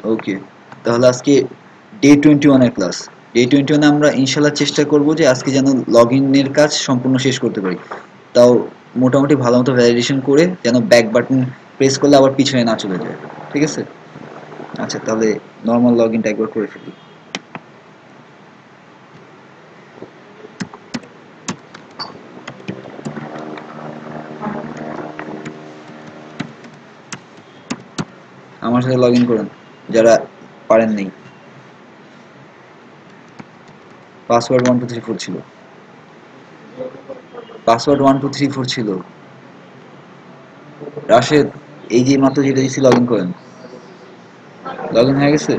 ওকে, তাহলে আজকে ডে 21 এর ক্লাস। ডে 21 আমরা ইনশাল্লাহ চেষ্টা করব যে আজকে যেন লগ ইনের কাজ সম্পূর্ণ শেষ করতে পারি। তাও মোটামুটি ভালো মতো ভ্যালিডেশন করে যেন ব্যাক বাটন প্রেস করলে আবার পিছনে না চলে যায়। ঠিক আছে? আচ্ছা, তাহলে নর্মাল লগ ইনটা একবার করে ফেলি। আমার সাথে লগ ইন করেন যারা পারেন নেই। পাসওয়ার্ড 1234 ছিল। পাসওয়ার্ড 1234 ছিল। রাশেদ, এই যে মাত্র যেটা দিচ্ছি লগ ইন করেন। লগ ইন হয়ে গেছে?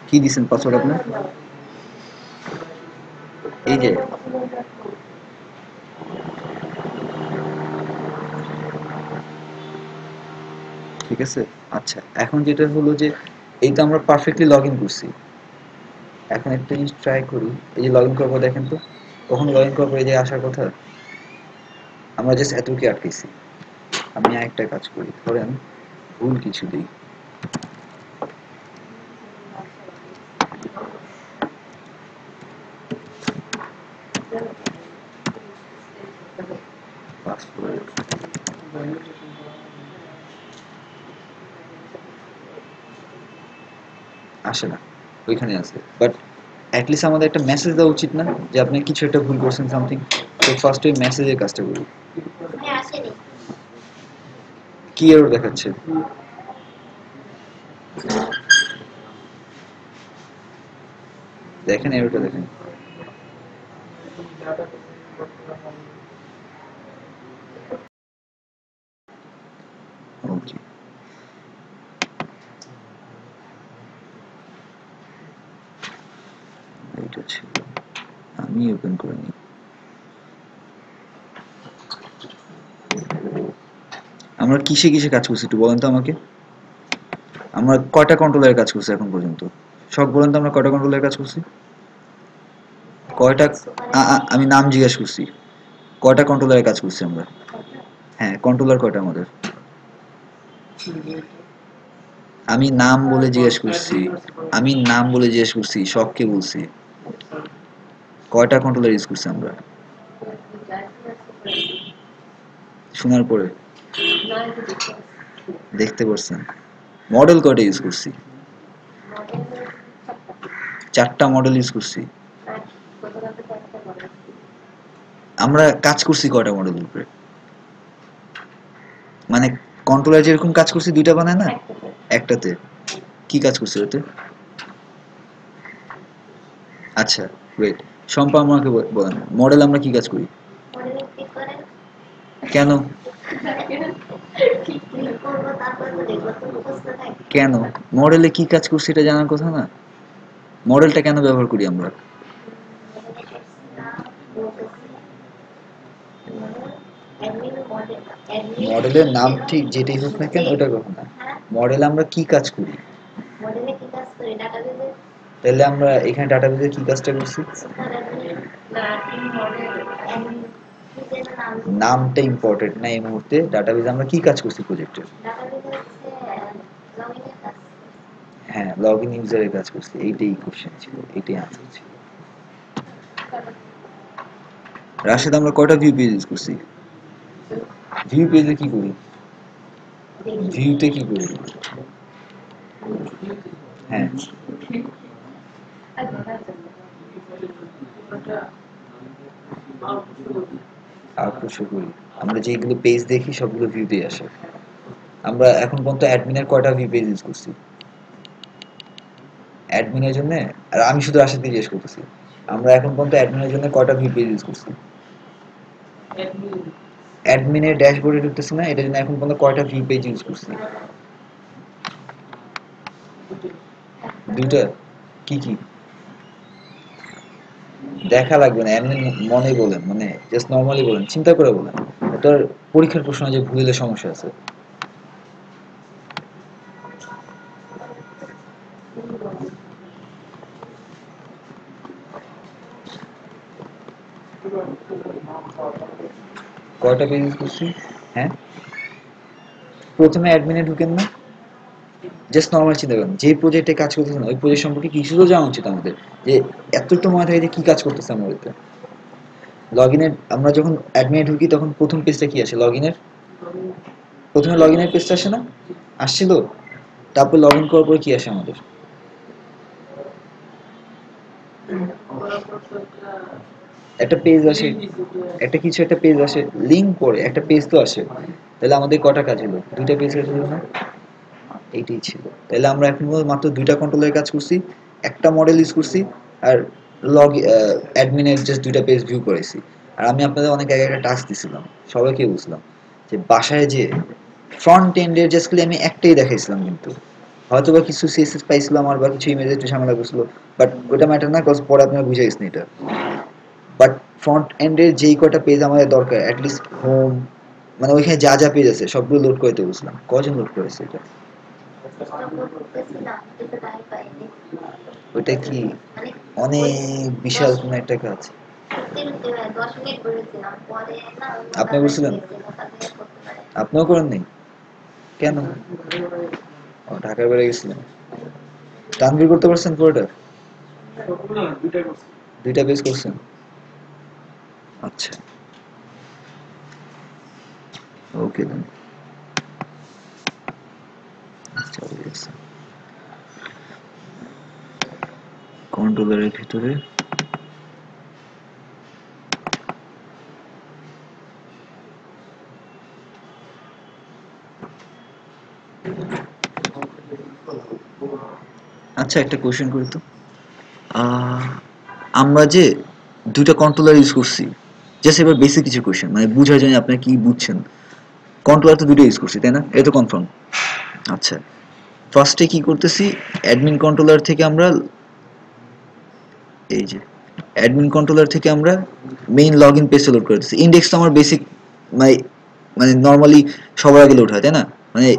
কি দিচ্ছেন পাসওয়ার্ড আপনার? এই যে, ঠিক আছে। আচ্ছা, এখন যেটা হলো যে এই তো আমরা পারফেক্টলি লগ ইন করছি। এখন একটা জিনিস ট্রাই করি। এই যে লগ ইন করার পর দেখেন তো, কখন লগ ইন করার পর এই যে আসার কথা, আমরা জাস্ট এতকে আটকেছি। আমি একটা কাজ করি, ধরেন ভুল কিছু দিই। পাসওয়ার্ড আসে না, ওইখানে আছে। বাট অ্যাটলিস্ট আমাদের একটা মেসেজ দেওয়া উচিত না যে আপনি কিছু একটা ভুল করছেন সামথিং। তো ফার্স্ট ওই মেসেজের কাজটা করি। কি এরর দেখাচ্ছে? দেখেন এররটা দেখেন। ওকে, এইটা ছিল, আমি ওপেন করে নিই। আমরা কিসে কিসে কাজ করছি একটু বলেন তো আমাকে। আমরা কয়টা কন্ট্রোলারের কাজ করছি এখন পর্যন্ত? সব বলেন তো, আমরা কয়টা কন্ট্রোলারের কাজ করছি? কয়টা? আমি নাম জিজ্ঞেস করছি। কয়টা কন্ট্রোলারের কাজ করছি আমরা? হ্যাঁ, কন্ট্রোলার কয়টা আমাদের? আমি নাম বলে জিজ্ঞেস করছি। আমি নাম বলে জিজ্ঞেস করছি, শখকে বলছি। কয়টা কন্ট্রোলার ইউজ করছি আমরা? শোনার পরে দেখতে পারছেন? মডেল কয়টা ইউজ করছি? 4টা মডেল ইউজ করছি। আমরা কাজ করছি কয়টা মডেলের উপরে? মানে কন্ট্রোলার যেরকম কাজ করছি দুইটা বানায় না? একটাতে কি কাজ করছি ওতে? আচ্ছা, ওয়েট, শম্পা আমাকে বলেন মডেল আমরা কি কাজ করি? কেন? কেন? মডেলে কি কাজ করছি এটা জানার কথা না? মডেলটা কেন ব্যবহার করি আমরা? মডেলের নাম ঠিক যেটাই হোক না কেন ওটা কথা না। মডেল আমরা কি কাজ করি? তাহলে আমরা এখানে ডাটাবেজে কি কাজটা করছি? নামটা ইম্পর্টেন্ট না এই মুহূর্তে। ডাটাবেজে আমরা কি কাজ করছি প্রজেক্টের? হ্যাঁ, লগ ইন ইউজারের কাজ করছি। এইটাই কোশ্চেন ছিল, এইটাই আনসার ছিল। রাশেদ, আমরা কয়টা ভিউ পেজ ইউজ করছি? ভিউ পেজে কি করি? ভিউতে কি করি? হ্যাঁ, আউটপুট শো করি। আমরা যেগুলো পেজ দেখি সবগুলো ভিউতেই আসে। আমরা এখন পর্যন্ত অ্যাডমিনের কয়টা ভিউ পেজ ইউজ করছি? অ্যাডমিনের জন্য, আর আমি শুধু রাশেদকে জিজ্ঞেস করতেছি, আমরা এখন পর্যন্ত অ্যাডমিনের জন্য কয়টা ভিউ পেজ ইউজ করছি? অ্যাডমিনের ড্যাশবোর্ডে ঢুকতেছি না, এটার জন্য এখন পর্যন্ত কয়টা ভিউ পেজ ইউজ করছি? দুইটা। কি কি? দেখা লাগবে না, এমনি মনে বলেন, মানে জাস্ট নর্মালি বলেন, চিন্তা করে বলেন। তোর পরীক্ষার প্রশ্ন যে ভুলে সমস্যা আছে। কয়টা পেজ ইউজ করছি? হ্যাঁ, প্রথমে অ্যাডমিনে ঢুকেন না, জাস্ট নর্মাল চিন্তা করেন যে প্রজেক্টে কাজ করতেছেন ওই প্রজেক্ট সম্পর্কে কিছু তো জানা উচিত আমাদের, যে এতটুকু মনে থাকে যে কি কাজ করতেছে আমরা ওইতে। লগ ইনের আমরা যখন অ্যাডমিনে ঢুকি তখন প্রথম পেজটা কি আসে লগ ইনের? প্রথমে লগ ইনের পেজটা আসে না? আসছিল। তারপর লগ ইন করার পরে কি আসে আমাদের? একটা পেজ আসে, একটা কিছু একটা পেজ আসে, লিঙ্ক করে একটা পেজ তো আসে। তাহলে আমাদের কটা কাজ হলো? দুইটা পেজ কাজ হলো না? এইটাই ছিল। তাহলে আমরা এখন মাত্র দুইটা কন্ট্রোলের কাজ করছি, একটা মডেল ইউজ করছি, আর লগ অ্যাডমিনের জাস্ট দুইটা পেজ ভিউ করেছি। আর আমি আপনাদের অনেক আগে একটা টাস্ক দিছিলাম, সবাইকে বুঝলাম যে বাসায় যে ফ্রন্ট এন্ডের জাস্ট আমি একটাই দেখাইছিলাম, কিন্তু হয়তো বা কিছু সিএসএস পাইছিলাম আর বা কিছু ইমেজে একটু ঝামেলা করছিল, বাট ওটা ম্যাটার না, কজ পরে আপনারা বুঝে গেছেন এটা। বাট ফ্রন্ট এন্ডের যেই কয়টা পেজ আমাদের দরকার, অ্যাটলিস্ট হোম, মানে ওইখানে যা যা পেজ আছে সবগুলো লোড করতে বুঝলাম। কজন লোড করেছে এটা? ওইটা কি অনেক বিশাল কোনো একটা কাজ? আপনি বুঝছিলেন? আপনিও করেন নাই কেন? ও, ঢাকার বেড়ে গেছিলেন। তানভীর করতে পারছেন পুরোটা? দুইটা পেজ করছেন? আচ্ছা, ওকে দেন। চলে গেছে কন্ট্রোলারের ভিতরে। আচ্ছা, একটা কোয়েশ্চেন করি তো। আহ, আমরা যে দুইটা কন্ট্রোলার ইউজ করছি, জাস্ট এবার বেসিক কিছু কোয়েশ্চেন মানে বুঝার জন্য, আপনি কি বুঝছেন? কন্ট্রোলার তো দুটো ইউজ করছি তাই না, এটা তো কনফার্ম। আচ্ছা, ফার্স্টে কি করতেছি, অ্যাডমিন কন্ট্রোলার থেকে আমরা, এই যে অ্যাডমিন কন্ট্রোলার থেকে আমরা মেইন লগ ইন পেজটা লোড করতেছি। ইন্ডেক্স তো আমার বেসিক, মানে মানে নর্মালি সবার আগে লোড হয় তাই না, মানে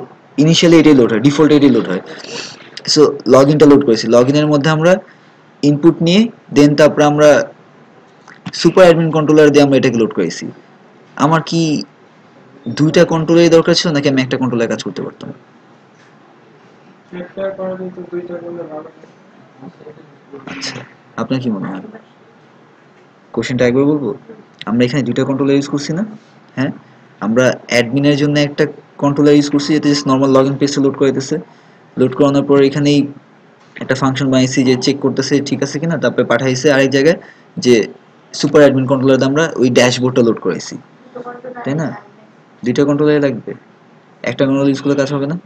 ইনিশিয়ালি এটাই লোড হয়, ডিফল্ট এটাই লোড হয়। সো লগ ইনটা লোড করেছি, লগ ইনের মধ্যে আমরা ইনপুট নিয়ে দেন তারপরে আমরা সুপার অ্যাডমিন কন্ট্রোলার দিয়ে আমরা এটাকে লোড করেছি। আমার কি দুইটা কন্ট্রোলারই দরকার ছিল নাকি আমি একটা কন্ট্রোলার কাজ করতে পারতাম? আচ্ছা, আপনার কি মনে হয়? কোশ্চেনটা একবার বলবো। আমরা এখানে দুইটা কন্ট্রোলার ইউজ করছি না? হ্যাঁ, আমরা অ্যাডমিনের জন্য একটা কন্ট্রোলার ইউজ করছি যেটা জাস্ট নর্মাল লগ ইন পেজটা লোড করে দিতেছে। লোড করানোর পর এখানেই একটা ফাংশন বানাইছি যে চেক করতেছে ঠিক আছে কিনা, তারপরে পাঠাইছে আরেক জায়গায় যে সুপার অ্যাডমিন কন্ট্রোলার দিয়ে আমরা ওই ড্যাশবোর্ডটা লোড করেছি, তাই না? দুইটা কন্ট্রোলারই লাগবে, একটা কন্ট্রোলার ইউজ করলে কাজ হবে না?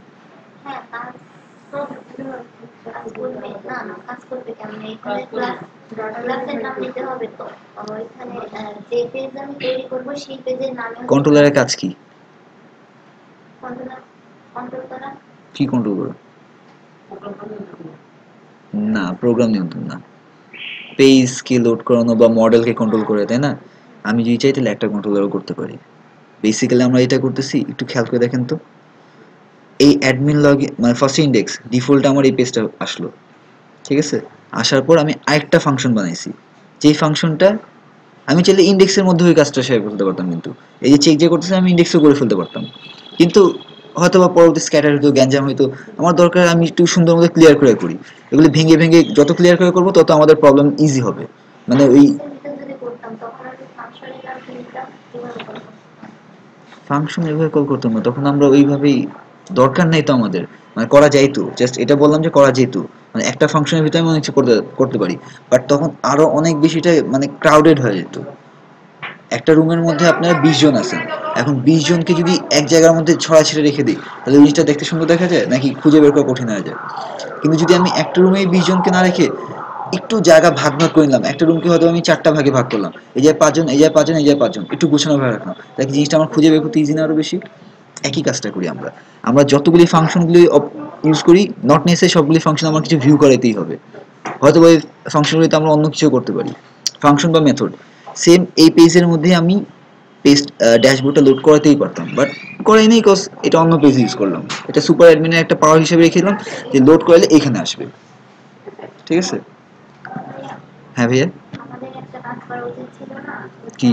কন্ট্রোলারের কাজ কি? কি কন্ট্রোল করে? না, প্রোগ্রাম নিয়ন্ত্রণ না, পেজকে লোড করানো বা মডেলকে কন্ট্রোল করে, তাই না? আমি যদি চাই তাহলে একটা কন্ট্রোলারও করতে পারি। বেসিক্যালি আমরা এটা করতেছি, একটু খেয়াল করে দেখেন তো। এই অ্যাডমিন লগ মানে ফার্স্ট ইন্ডেক্স ডিফল্ট আমার এই পেজটা আসলো, ঠিক আছে? আসার পর আমি আরেকটা ফাংশন বানাইছি, যেই ফাংশনটা আমি চাইলে ইন্ডেক্সের মধ্যে ওই কাজটা শেয়ার করতে পারতাম, কিন্তু এই যে চেক যে করতেছে আমি ইন্ডেক্সও করে ফেলতে পারতাম, কিন্তু হয়তো বা পরবর্তী স্ক্যাটার হইতো, গ্যাঞ্জাম হইতো। আমার দরকার আমি একটু সুন্দর মতো ক্লিয়ার করে করি। এগুলি ভেঙে ভেঙে যত ক্লিয়ার করে করবো তত আমাদের প্রবলেম ইজি হবে। মানে ওই ফাংশন এভাবে কল করতাম না, তখন আমরা ওইভাবেই, দরকার নেই তো আমাদের, মানে করা যাইতো, জাস্ট এটা বললাম যে করা যেত, মানে একটা ফাংশনের ভিতরে আমি অনেক কিছু করতে করতে পারি। বাট তখন আরো অনেক বেশিটা মানে ক্রাউডেড হয়ে যেত। একটা রুমের মধ্যে আপনারা 20 জন আছেন, এখন 20 জনকে যদি এক জায়গার মধ্যে ছড়াছিড়ে রেখে দিই তাহলে জিনিসটা দেখতে সুন্দর দেখা যায় নাকি খুঁজে বের করা কঠিন হয়ে যায়? কিন্তু যদি আমি একটা রুমে 20 জনকে না রেখে একটু জায়গা ভাগ ভাগ করে নিলাম, একটা রুমকে হয়তো আমি 4টা ভাগে ভাগ করলাম, এই জায়গায় 5 জন, এই জায়গায় 5 জন, এই জায়গায় 5 জন, একটু গোছানো ভাবে রাখলাম, তাহলে জিনিসটা আমার খুঁজে বের করতে ইজি না আরো বেশি? একই কাজটা করি আমরা। আমরা যতগুলি ফাংশনগুলি ইউজ করি, নট নেসেসারি সবগুলি ফাংশন আমার কিছু ভিউ করাইতেই হবে। হয়তো ওই ফাংশনগুলিতে আমরা অন্য কিছু করতে পারি, ফাংশন বা মেথড। সেম এই পেজের মধ্যে আমি পেজ ড্যাশবোর্ডটা লোড করাতেই পারতাম, বাট করাই নেই, কজ এটা অন্য পেজ ইউজ করলাম। এটা সুপার অ্যাডমিনের একটা পাওয়ার হিসেবে রেখে দিলাম যে লোড করলে এখানে আসবে, ঠিক আছে? হ্যাঁ ভাইয়া। কি?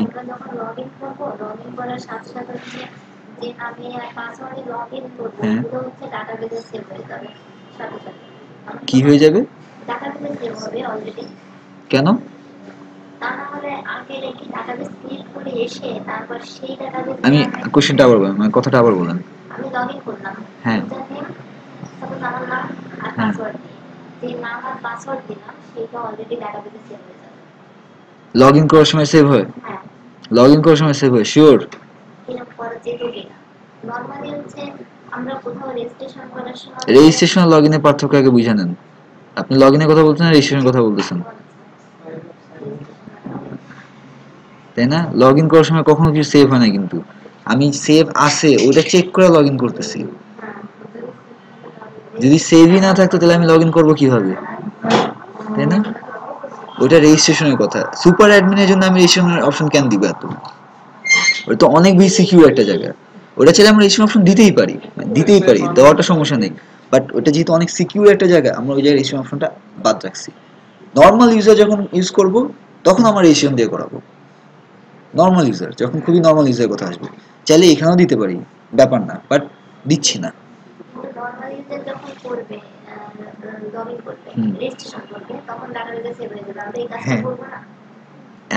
যে নামে আর পাসওয়ার্ডে লগইন করব ওগুলো হচ্ছে ডাটাবেসে সেভ হয়ে যাবে সাথে সাথে কি হয়ে যাবে ডাটাবেসে সেভ হবে অলরেডি কেন তা না হলে আগে রেখে ডাটাবেস ক্রিয়েট করে এসে তারপর সেই ডাটাবেসে আমি নামে কোশ্চেনটা আবার বলেন মানে কথাটা আবার বলেন আমি লগইন করলাম হ্যাঁ ইউজার নেম সাপোজ আমার নাম আর হ্যাঁ পাসওয়ার্ড দিয়ে যে নাম আর পাসওয়ার্ড দিলাম সেটা অলরেডি ডাটাবেসে সেভ হয়ে যাবে লগ ইন করার সময় সেভ হয় হ্যাঁ লগ ইন করার সময় সেভ হয় শিওর এরকম করা যেত কিনা নর্মালি হচ্ছে আমরা কোথাও রেজিস্ট্রেশন করার সময় রেজিস্ট্রেশন আর লগ ইনের পার্থক্য আগে বুঝে নেন আপনি লগ ইনের কথা বলছেন রেজিস্ট্রেশনের কথা বলতেছেন তাই না লগ ইন করার সময় কখনো কিছু সেভ হয় না কিন্তু আমি সেভ আছে ওটা চেক করে লগ ইন করতেছি যদি সেভই না থাকতো তাহলে আমি লগ ইন করবো কিভাবে তাই না ওইটা রেজিস্ট্রেশনের কথা সুপার অ্যাডমিনের জন্য আমি রেজিস্ট্রেশনের অপশন কেন দিব এত ওটা তো অনেক বেশি সিকিউর একটা জায়গা ওটা চাইলে আমরা রেজিস্ট্রেশন অপশন দিতেই পারি দেওয়াটা সমস্যা নেই বাট ওটা যেহেতু অনেক সিকিউর একটা জায়গা আমরা ওই জায়গায় রেজিস্ট্রেশন অপশনটা বাদ রাখছি নর্মাল ইউজার যখন ইউজ করব তখন আমার রেজিস্ট্রেশন দিয়ে করাবো নর্মাল ইউজার যখন খুবই নর্মাল ইউজারের কথা আসবে চাইলে এখানেও দিতে পারি ব্যাপার না বাট দিচ্ছি না নর্মাল ইউজার যখন করবে লগইন করবে হুম রেজিস্ট্রেশন করবে তখন ডাটাবেসে সেভ হয়ে যাবে আমরা এই কাজটা হ্যাঁ করব না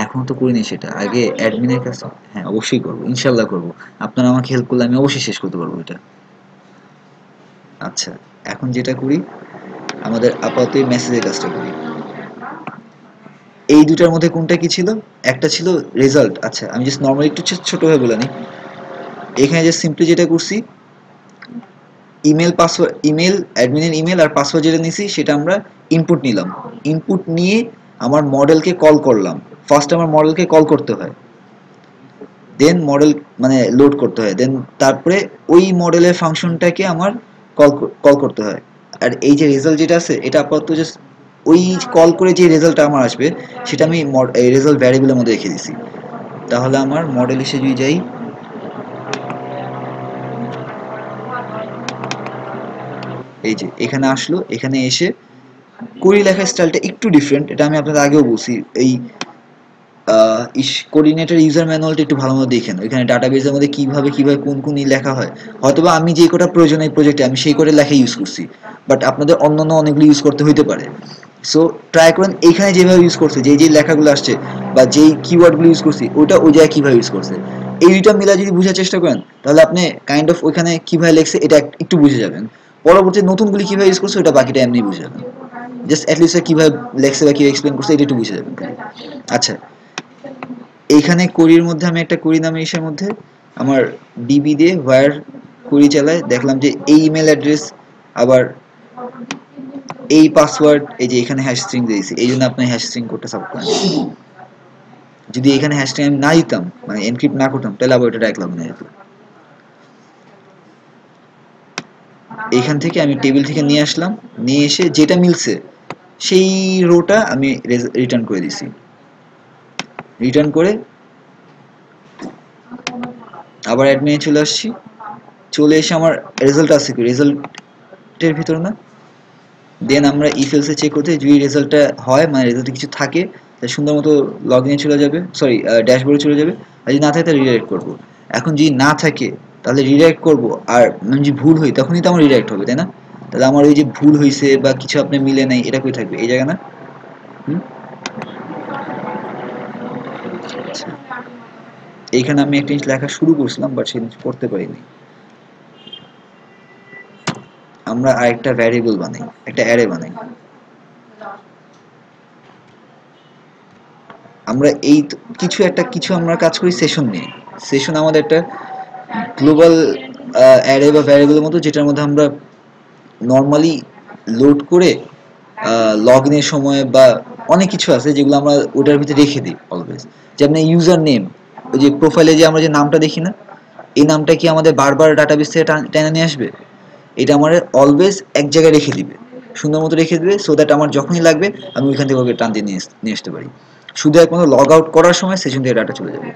এখন তো করিনি সেটা না আগে করিনি অ্যাডমিনের করব কাছে হ্যাঁ অবশ্যই করবো ইনশাল্লাহ করবো আপনারা আমাকে হেল্প করলে আমি অবশ্যই শেষ করতে পারবো এটা আচ্ছা এখন যেটা করি আমাদের আপাতত মেসেজের কাজটা করি এই দুটার মধ্যে কোনটা কি ছিল একটা ছিল রেজাল্ট আচ্ছা আমি জাস্ট নর্মালি একটু ছোটভাবে বলে নিই এখানে জাস্ট সিম্পলি যেটা করছি ইমেল পাসওয়ার্ড ইমেল অ্যাডমিনের ইমেল আর পাসওয়ার্ড যেটা নিছি সেটা আমরা ইনপুট নিলাম ইনপুট নিয়ে আমার মডেলকে কল করলাম ফার্স্ট আমার মডেলকে কল করতে হয় দেন মডেল মানে লোড করতে হয় দেন তারপরে ওই মডেলের ফাংশনটাকে আমার কল কল করতে হয় আর এই যে রেজাল্ট যেটা আছে এটা আপাতত জাস্ট ওই কল করে যে রেজাল্টটা আমার আসবে সেটা আমি এই রেজাল্ট ভ্যারিয়েবলের মধ্যে রেখে দিছি তাহলে আমার মডেল এসে যদি যাই এই যে এখানে আসলো এখানে এসে কোরি লেখার স্টাইলটা একটু ডিফারেন্ট এটা আমি আপনাদের আগেও বলছি এই কোঅর্ডিনেটর ইউজার ম্যানুয়ালটা একটু ভালো মতো দেখেন ওইখানে ডাটাবেজের মধ্যে কিভাবে কোন কোন লেখা হয় হয়তোবা আমি যে কটা প্রয়োজন এই প্রজেক্টে আমি সেই কটা লেখা ইউজ করছি বাট আপনাদের অন্যান্য অনেকগুলো ইউজ করতে হইতে পারে সো ট্রাই করেন এইখানে যেভাবে ইউজ করছে যে লেখাগুলো আসছে বা যেই কিওয়ার্ডগুলো ইউজ করছি ওটা ওই জায়গায় কিভাবে ইউজ করছে এই দুইটা মিলা যদি বোঝার চেষ্টা করেন তাহলে আপনি কাইন্ড অফ ওইখানে কিভাবে লেখছে এটা একটু বুঝে যাবেন পরবর্তী নতুনগুলি কিভাবে ইউজ করছে ওটা বাকিটা এমনি বুঝে যাবেন জাস্ট অ্যাটলিস্ট কিভাবে লেখছে বা কিভাবে এক্সপ্লেন করছে এটা একটু বুঝে যাবেন আচ্ছা এইখানে কোরির মধ্যে আমি একটা কোরি নামে ইসের মধ্যে আমার ডিবি দিয়ে ওয়্যার কোরি চালায় দেখলাম যে এই ইমেল অ্যাড্রেস আবার এই পাসওয়ার্ড এই যে এখানে হ্যাশ স্ট্রিং দিয়েছি এই জন্য আপনি হ্যাশ স্ট্রিং কোডটা সাপোর্ট করেন যদি এখানে হ্যাশ স্ট্রিং আমি না দিতাম মানে এনক্রিপ্ট না করতাম তাহলে আবার এটা ডাইরেক্ট লগইন হয়ে যেত এইখান থেকে আমি টেবিল থেকে নিয়ে আসলাম নিয়ে এসে যেটা মিলছে সেই রোটা আমি রিটার্ন করে দিছি রিটার্ন করে আবার অ্যাডমিনে চলে আসছি চলে এসে আমার রেজাল্ট আছে কি রেজাল্টের ভিতরে না দেন আমরা ইফ এলসে চেক করতে যদি রেজাল্টটা হয় মানে রেজাল্টে কিছু থাকে তাহলে সুন্দর মতো লগ ইনে চলে যাবে সরি ড্যাশবোর্ডে চলে যাবে আর যদি না থাকে তাহলে রিডাইরেক্ট করবো এখন যদি না থাকে তাহলে রিডাইরেক্ট করবো আর মানে যদি ভুল হয় তখনই তো আমার রিডাইরেক্ট হবে তাই না তাহলে আমার ওই যে ভুল হয়েছে বা কিছু আপনার মিলে নাই এটা কই থাকবে এই জায়গা না হুম আচ্ছা এইখানে আমি একটা জিনিস লেখা শুরু করছিলাম বাট সেই জিনিস করতে পারিনি আমরা আরেকটা ভ্যারিয়েবল বানাই একটা অ্যারে বানাই আমরা এই কিছু আমরা কাজ করি সেশন নিয়ে সেশন আমাদের একটা গ্লোবাল অ্যারে বা ভ্যারিয়েবলের মতো যেটার মধ্যে আমরা নর্মালি লোড করে লগ ইনের সময় বা অনেক কিছু আছে যেগুলো আমরা ওটার ভিতরে রেখে দিই অলওয়েজ যেমন ইউজার নেম ওই যে প্রোফাইলে যে আমরা যে নামটা দেখি না এই নামটা কি আমাদের বারবার ডাটাবেস থেকে টেনে নিয়ে আসবে এটা আমার অলওয়েজ এক জায়গায় রেখে দিবে সুন্দর মতো রেখে দিবে সো দ্যাট আমার যখনই লাগবে আমি ওইখান থেকে ওকে টান দিয়ে নিয়ে আসতে পারি শুধু একমাত্র লগ আউট করার সময় সেশন থেকে ডাটা চলে যাবে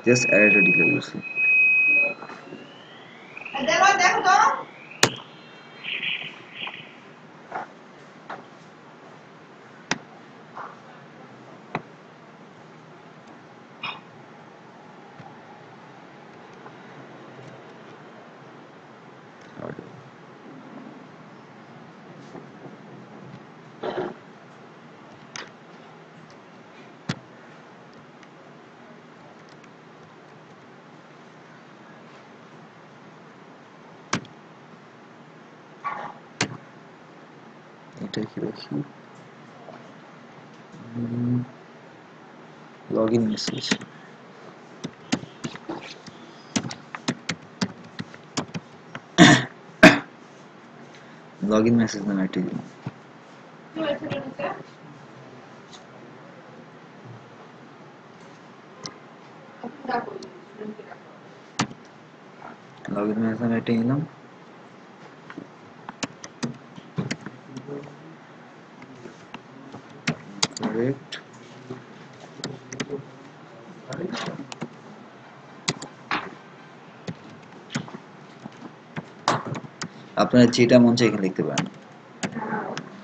জাস্ট অ্যারেটা ডিক্লেয়ার করছি এটা কি রাখি, log in message. Log in message নামে একটা দিন। লগ ইন মেসেজ নামে একটা নিলাম। কারেক্ট। আপনারা যেটা মন চায় এখানে লিখতে পারেন,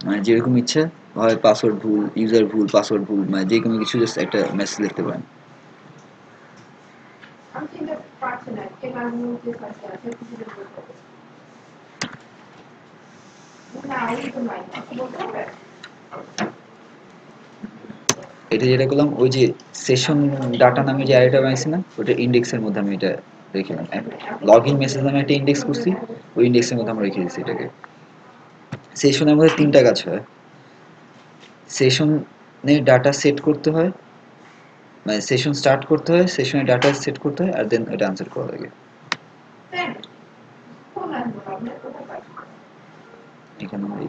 মানে যেরকম ইচ্ছা, হয় পাসওয়ার্ড ভুল, ইউজার ভুল, পাসওয়ার্ড ভুল, মানে যে কোনো কিছু জাস্ট একটা মেসেজ লিখতে পারেন। এটা যেটা করলাম, ওই যে সেশন ডাটা নামে যে আরেকটা বানিয়েছি না, ওটা ইন্ডেক্সের মধ্যে আমি এটা রেখেলাম। লগ ইন মেসেজ নামে একটা ইন্ডেক্স করছি, ওই ইন্ডেক্সের মধ্যে আমরা রেখে দিচ্ছি এটাকে। সেশনের মধ্যে তিনটা কাজ হয়। সেশনের ডাটা সেট করতে হয়, মানে সেশন স্টার্ট করতে হয়, সেশনের ডাটা সেট করতে হয়, আর দেন এটা আনসার করা লাগে। এখানে আমরা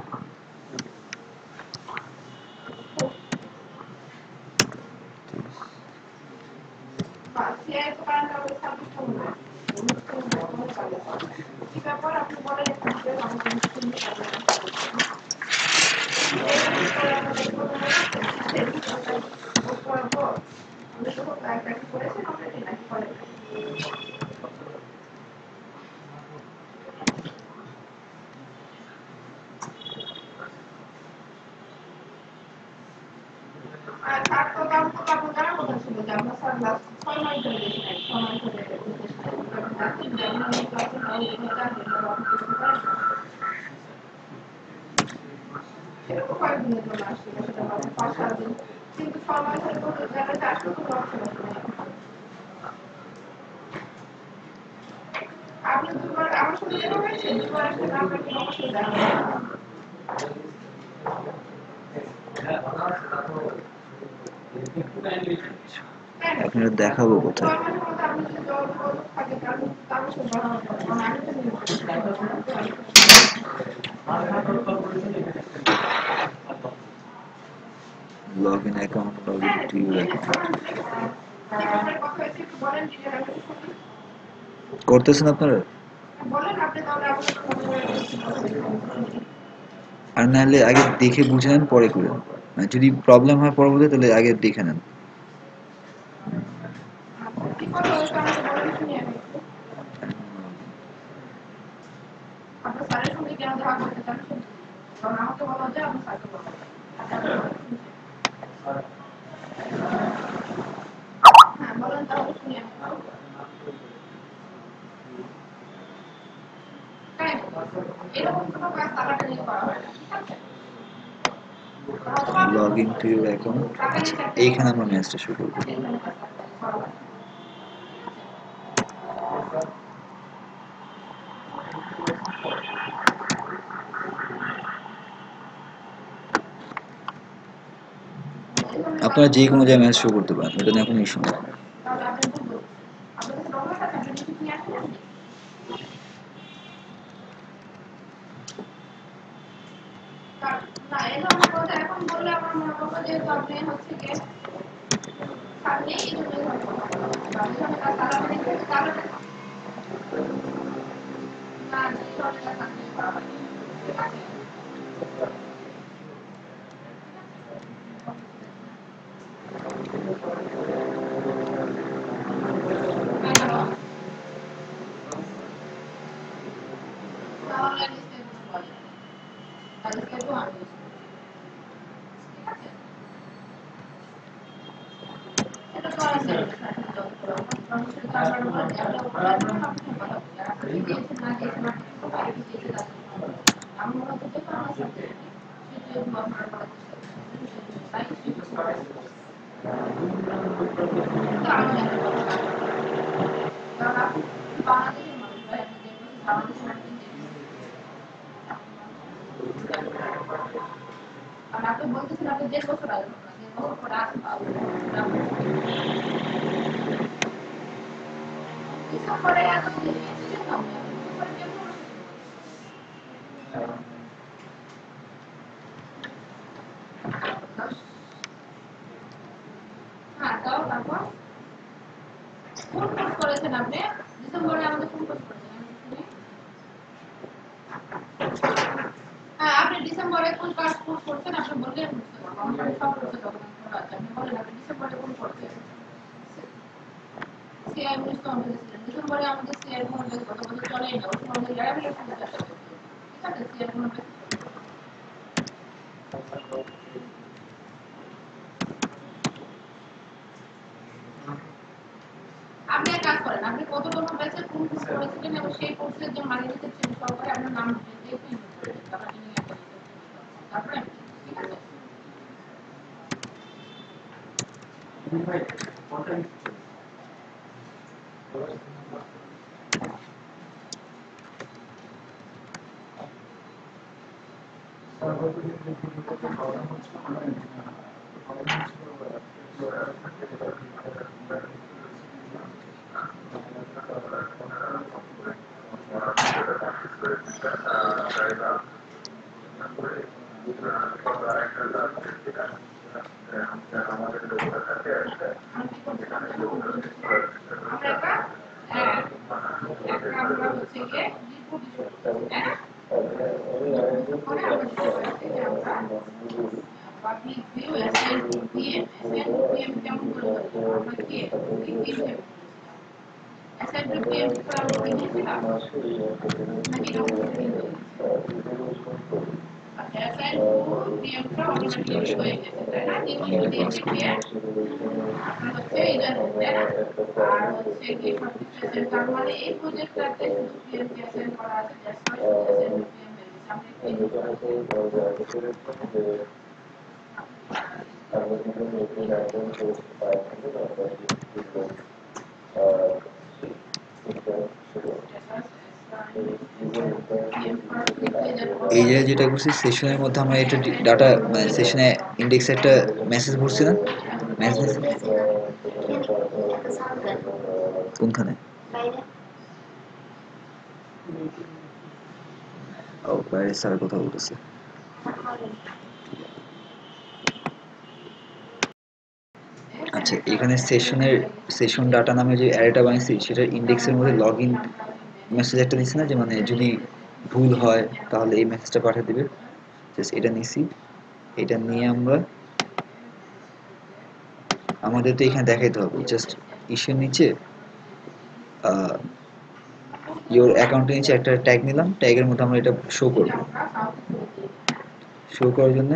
আপনারা দেখাবো কোথায়। Log in account, log in to your account করতেছেন আপনারা, আর নাহলে আগে দেখে বুঝে নেন পরে করেন। মানে যদি প্রবলেম হয় পরবর্তী, তাহলে আগে দেখে নেন। Log in to your account, আচ্ছা এইখানে আমরা ম্যাচটা শুরু করবো। আপনারা যে কোনো জায়গায় ম্যাচ শুরু করতে পারেন, এটা নিয়ে কোনো ইস্যু নেই। আপনি বলতেছেন আপনি 1.5 বছর আগে ঘটনা, 1.5 বছর পরে আসেন ডিসেম্বরে এত এক্সটেন্ড হবে ডিসেম্বরে কেন হ্যাঁ তাও তারপর কোন কোর্স করেছেন আপনি ডিসেম্বরে আমাদের কোন কোর্স করেছেন আমি শুনি হ্যাঁ আপনি ডিসেম্বরে কোন কোর্স করছেন আপনি বললেন বুঝতে পারবো আমার কাছে সব কোর্সের ডকুমেন্ট করা আছে আপনি বলেন আপনি ডিসেম্বরে কোন করছেন সিআই মিনিস্টার আমাদের ডিসেম্বরে আমাদের সিআই কোনো বেশ গত বছর চলেই না ওই সময় আমাদের রিহ্যাবিলিটেশন চেষ্টা করতে ঠিক আছে সিআই কোনো বেশ আপনি এক কাজ করেন আপনি কত নম্বর ব্যাচে কোন কোর্স করেছিলেন এবং সেই কোর্সের যে মানি রিসেপশন সহকারে আপনার নাম দিয়ে প্রিন্ট করে তারপরে নিয়ে একটা তারপরে ঠিক আছে আমরা আমরা হচ্ছে গিয়ে রিপোর্ট ইস্যু করতেছি হ্যাঁ করে আমরা যেটা করেছি যে আমরা পাবলিক ভিউ এসএনপিএম এসএনপিএম কেমন করে হলো আমরা কি কিভাবে এসএনপিএম করে আমরা কি দিয়েছিলাম নাকি ডকুমেন্ট আচ্ছা এসএনপিএম টা অটোমেটিক্যালি হয়ে গেছে তাই না ইংলিশ দিয়েছি কি আপনার হচ্ছে ইন্টারনেটে আর হচ্ছে কি সবকিছু তার মানে এই প্রজেক্টটাতে শুধু পিএম কে অ্যাসাইন করা আছে দ্যাটস ওয়াই শুধু এসএনপিএম বেরিয়েছে আমরা এই যে যেটা করছি সেশনের মধ্যে আমরা এটা ডাটা মানে সেশনে ইন্ডেক্সে একটা মেসেজ ভরছি না মেসেজ কোনখানে ও বাইরে স্যার কথা বলতেছে আচ্ছা এখানে সেশন ডাটা নামে যে অ্যারেটা বানিয়েছি সেটার ইন্ডেক্সের মধ্যে লগ ইন মেসেজ একটা দিচ্ছি না যে মানে যদি ভুল হয় তাহলে এই মেসেজটা পাঠিয়ে দিবে জাস্ট এটা নিছি এটা নিয়ে আমরা আমাদের তো এখানে দেখাইতে হবে জাস্ট ইস্যুর নিচে ইওর অ্যাকাউন্টের নিচে একটা ট্যাগ নিলাম ট্যাগের মধ্যে আমরা এটা শো করব শো করার জন্য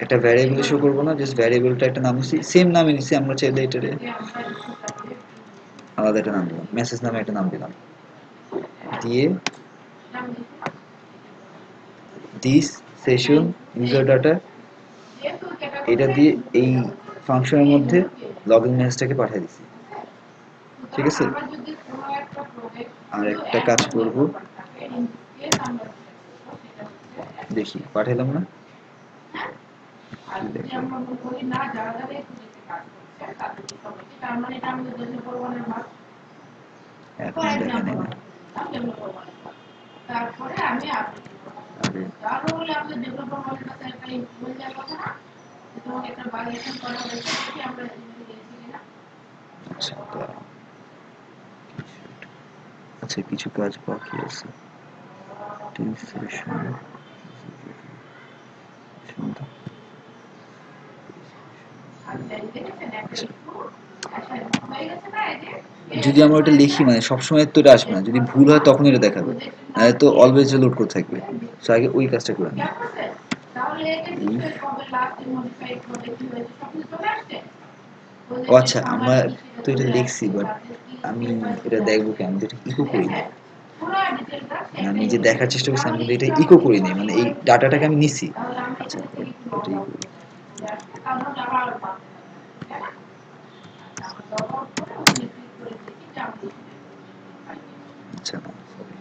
একটা ভ্যারিয়েবল শো করবো না জাস্ট ভ্যারিয়েবলটা একটা নাম নিচ্ছি সেম নামে নিচ্ছি আমরা চাইলে এটারে আলাদা একটা নাম দিলাম মেসেজ নামে একটা নাম দিলাম দিয়ে দিস সেশন ইউজার ডাটা এটা দিয়ে এই ফাংশনের মধ্যে লগইন মেসেজটাকে পাঠিয়ে দিচ্ছি ঠিক আছে আর একটা কাজ করব দেখি পাঠাইলাম না এখন দেখা নেই না তারপরে আমি তাহলে আমাদের ডেভেলপার হলের কাছে একটা ইমেল যাওয়ার কথা না তোমাকে একটা ভাইলেশন করা হয়েছে দেখি আমরা ইমেল দিয়েছি কিনা আচ্ছা কিছু কাজ বাকি আছে যদি আমরা ওটা লিখি মানে সবসময় তো এটা আসবে না যদি ভুল হয় তখন এটা দেখাবে নাহলে তো অলওয়েজ লোড করে থাকবে তো আগে ওই কাজটা করে নিই ও আচ্ছা আমরা তো এটা লিখছি বাট আমি এটা দেখবো কি আমি তো এটা ইকো করি না আমি যে দেখার চেষ্টা করছি আমি কিন্তু এটা ইকো করি নাই মানে এই ডাটাটাকে আমি নিছি আচ্ছা এটাই করি আচ্ছা না সরি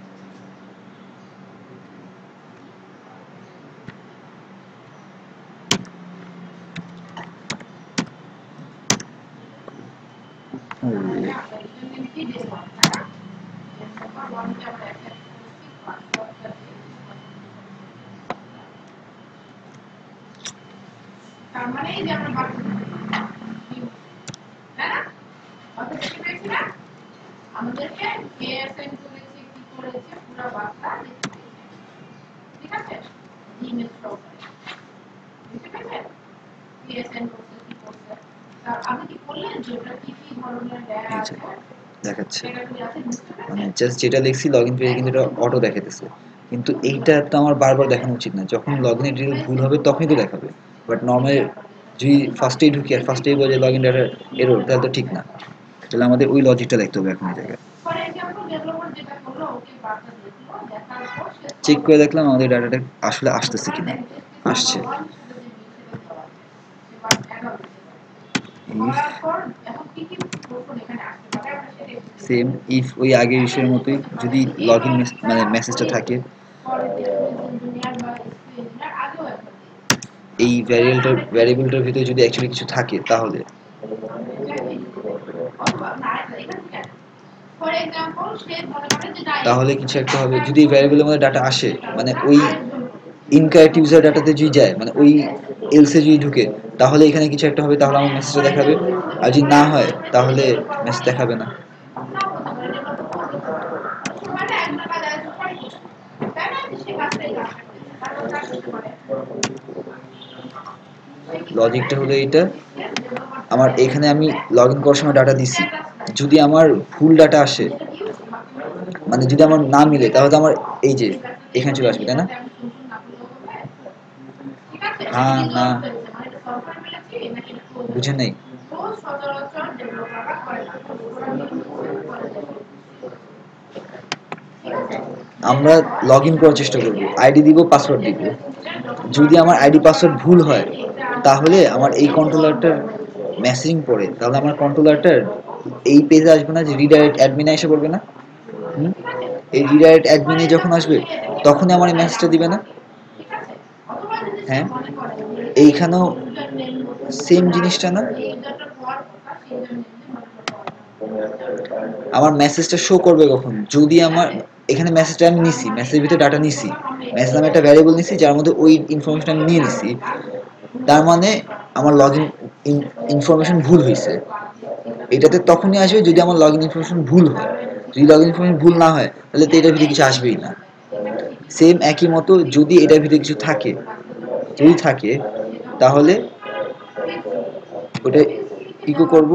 আমাদেরকে কেএসএন করেছে কি করেছে পুরো বার্তা লিখে দিয়েছে ঠিক আছে ইমেজ সহকারে বুঝতে পেরেছেন কেএসএন করতে কি করতে আপনি কি বললেন যে ওটা কি কি ধরনের ডেটা আছে দেখাচ্ছে ডেটাগুলি আছে বুঝতে মানে পেরেছেন জাস্ট যেটা লিখছি লগইন পেজে কিন্তু এটা অটো দেখাতেছে কিন্তু এইটা তো আমার বারবার দেখানো উচিত না যখন লগইনের ডিটেল ভুল হবে তখনই তো দেখাবে বাট নর্মাল যদি ফার্স্টেই ঢুকি আর ফার্স্টেই বলে লগইন ডাটা এরর তাহলে তো ঠিক না তাহলে আমাদের ওই লজিকটা দেখতে হবে এখন এই জায়গায় ফর এক্সাম্পল ডেভেলপার যেটা করলো ওকে বার্তা দেখলো দেখার পর সে চেক করে দেখলাম আমাদের ডাটাটা আসলে আসতেছে কিনা আসছে ইফ সেম ইফ ওই আগের ইস্যুর মতোই যদি লগইন মানে মেসেজটা থাকে এই ভ্যারিয়েবলটার ভিতরে যদি অ্যাকচুয়ালি কিছু থাকে তাহলে তাহলে কিছু একটা হবে যদি এই ভ্যারিয়েবলের মধ্যে ডাটা আসে মানে ওই ইনকারেক্ট ইউজার ডাটাতে যদি যায় মানে ওই এলসে যদি ঢুকে তাহলে এখানে কিছু একটা হবে তাহলে আমার মেসেজটা দেখাবে আর যদি না হয় তাহলে মেসেজ দেখাবে না লজিকটা হলো এইটা আমার এখানে আমি লগ ইন করার সময় ডাটা দিছি যদি আমার ভুল ডাটা আসে মানে যদি আমার না মিলে তাহলে তো আমার এই যে এখানে চলে আসবে তাই না হ্যাঁ না বুঝে নেই আমরা লগ ইন করার চেষ্টা করব আইডি দিব পাসওয়ার্ড দিব যদি আমার আইডি পাসওয়ার্ড ভুল হয় তাহলে আমার এই কন্ট্রোলারটার মেসেজিং পড়ে তাহলে আমার কন্ট্রোলারটার এই পেজে আসবে না যে রিডাইরেক্ট অ্যাডমিনে এসে পড়বে না এই রিডাইরেক্ট অ্যাডমিনে যখন আসবে তখনই আমার এই মেসেজটা দিবে না হ্যাঁ এইখানেও সেম জিনিসটা না আমার মেসেজটা শো করবে কখন যদি আমার এখানে মেসেজটা আমি নিছি মেসেজের ভিতরে ডাটা নিছি মেসেজ আমি একটা ভ্যারিয়েবল নিছি যার মধ্যে ওই ইনফরমেশন আমি নিয়ে নিছি তার মানে আমার লগ ইন ইনফরমেশন ভুল হয়েছে এটাতে তখনই আসবে যদি আমার লগ ইন ইনফরমেশন ভুল হয় যদি লগ ইন ইনফরমেশন ভুল না হয় তাহলে তো এটার ভিতরে কিছু আসবেই না সেম একই মতো যদি এটার ভিতরে কিছু থাকে যদি থাকে তাহলে ওটা ইকো করব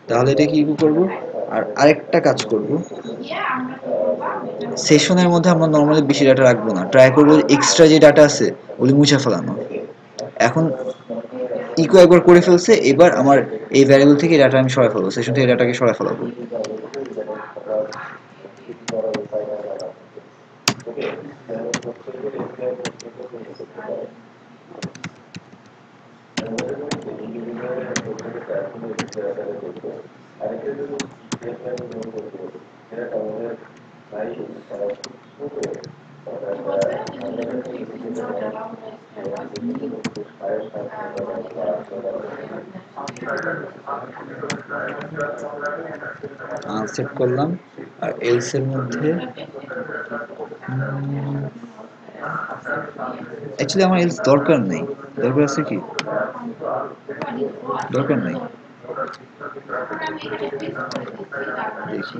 তাহলে এটা কি ইকো করব আর আরেকটা কাজ করব সেশনের মধ্যে আমরা নরমালি বেশি ডাটা রাখবো না ট্রাই করবো এক্সট্রা যে ডাটা আছে ওগুলি মুছে ফেলানো এখন ইকো একবার করে ফেলছে এবার আমার এই ভ্যারিয়েবল থেকে ডাটা আমি সরাই ফেলবো সেশন থেকে ডাটাকে সরাই ফেলাবো সেট করলাম আর এলস এর মধ্যে অ্যাকচুয়ালি আমার এলস দরকার নেই দরকার আছে কি দরকার নেই দেখি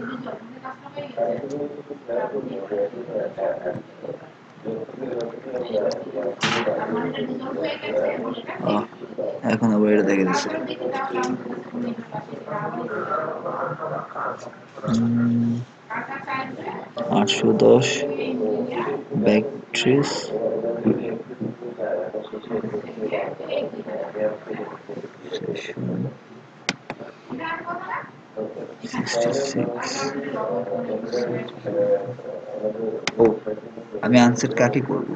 এখন আবার এটা দেখে দিচ্ছে 810 ব্যাকট্রেস সেশন 66 ও আমি আনসেট কাকে করব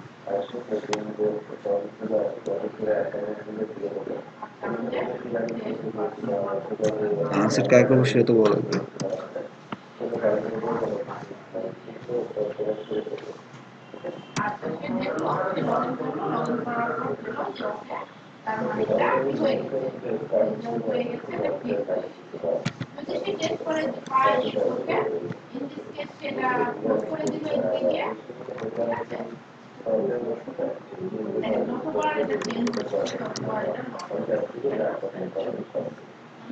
আনসেট কাকে করবো সেটা তো বলা লাগবে। আর তোকে দেখলো সে লগইন করলো, লগইন করার পর দেখলো যে ওকে তার মানে এটা কি হয়ে গেছে, রেজাল্ট হয়ে গেছে, এটা ঠিক হয়ে গেছে। যদি সে টেস্ট করে পায় যে ওকে ইন দিস কেস সেটা ক্লোজ করে দিল এদিকে গিয়ে, ঠিক আছে। দেখেন যতবার এটা চেঞ্জ হচ্ছে ততবার এটা লস হচ্ছে।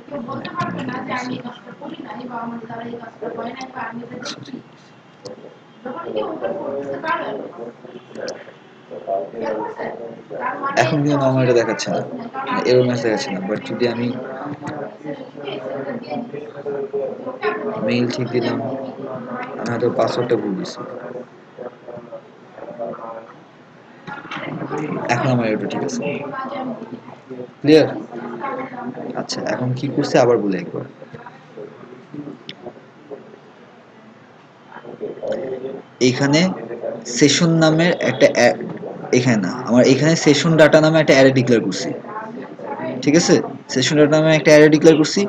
কেউ বলতে পারবে না যে আমি এই কাজটা করি নাই বা আমার দ্বারা এই কাজটা হয় নাই বা আমি এটা দেখি। যখন কেউ ওপেন করতে পারবেন এখন কিন্তু আমার এটা দেখাচ্ছে না, এরর মেসেজ দেখাচ্ছে না, বাট যদি আমি মেইল ঠিক দিলাম, আমি হয়তো পাসওয়ার্ডটা ভুল দিচ্ছি, এখন আমার এটা ঠিক আছে, ক্লিয়ার। আচ্ছা এখন কি করছে আবার বলে একবার, এখানে সেশন নামের একটা এখানে না, আমার এখানে সেশন ডাটা নামে একটা অ্যারে ডিক্লেয়ার করছি, ঠিক আছে। সেশন ডাটা নামে একটা অ্যারে ডিক্লেয়ার করছি,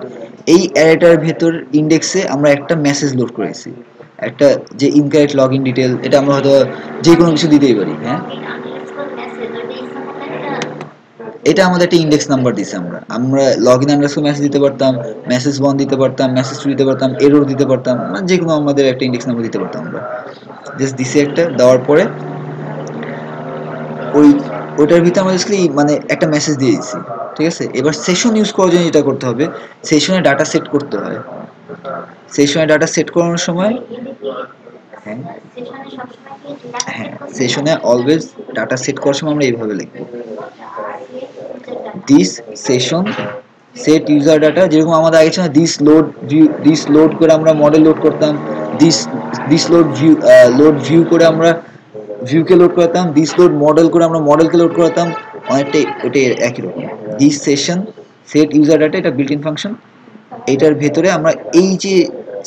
এই অ্যারেটার ভেতর ইন্ডেক্সে আমরা একটা মেসেজ লোড করেছি, একটা যে ইনকারেক্ট লগ ইন ডিটেল, এটা আমরা হয়তো যে কোনো কিছু দিতেই পারি, হ্যাঁ। এটা আমাদের একটা ইন্ডেক্স নাম্বার দিছে, আমরা আমরা লগ ইন আন্ডারস্কোর মেসেজ দিতে পারতাম, মেসেজ 1 দিতে পারতাম, মেসেজ 2 দিতে পারতাম, এরর দিতে পারতাম, মানে যে কোনো আমাদের একটা ইন্ডেক্স নাম্বার দিতে পারতাম আমরা। জাস্ট দিছি একটা, দেওয়ার পরে ওইটার ভিতরে আমরা জাস্ট মানে একটা মেসেজ দিয়ে দিচ্ছি, ঠিক আছে। এবার সেশন ইউজ করার জন্য যেটা করতে হবে, সেশনে ডাটা সেট করতে হয়। সেশনে ডাটা সেট করানোর সময়, হ্যাঁ হ্যাঁ, সেশনে অলওয়েজ ডাটা সেট করার সময় আমরা এইভাবে লিখবো, this session set user data, যেরকম আমাদের আগে ছিল this load view, this load করে আমরা মডেল লোড করতাম, দিস দিস লোড ভিউ করে আমরা ভিউকে লোড করতাম, দিস লোড মডেল করে আমরা মডেলকে লোড করতাম, অনেকটাই ওটাই একই রকম। This session set user data, এটা বিল্ট ইন ফাংশন, এইটার ভেতরে আমরা এই যে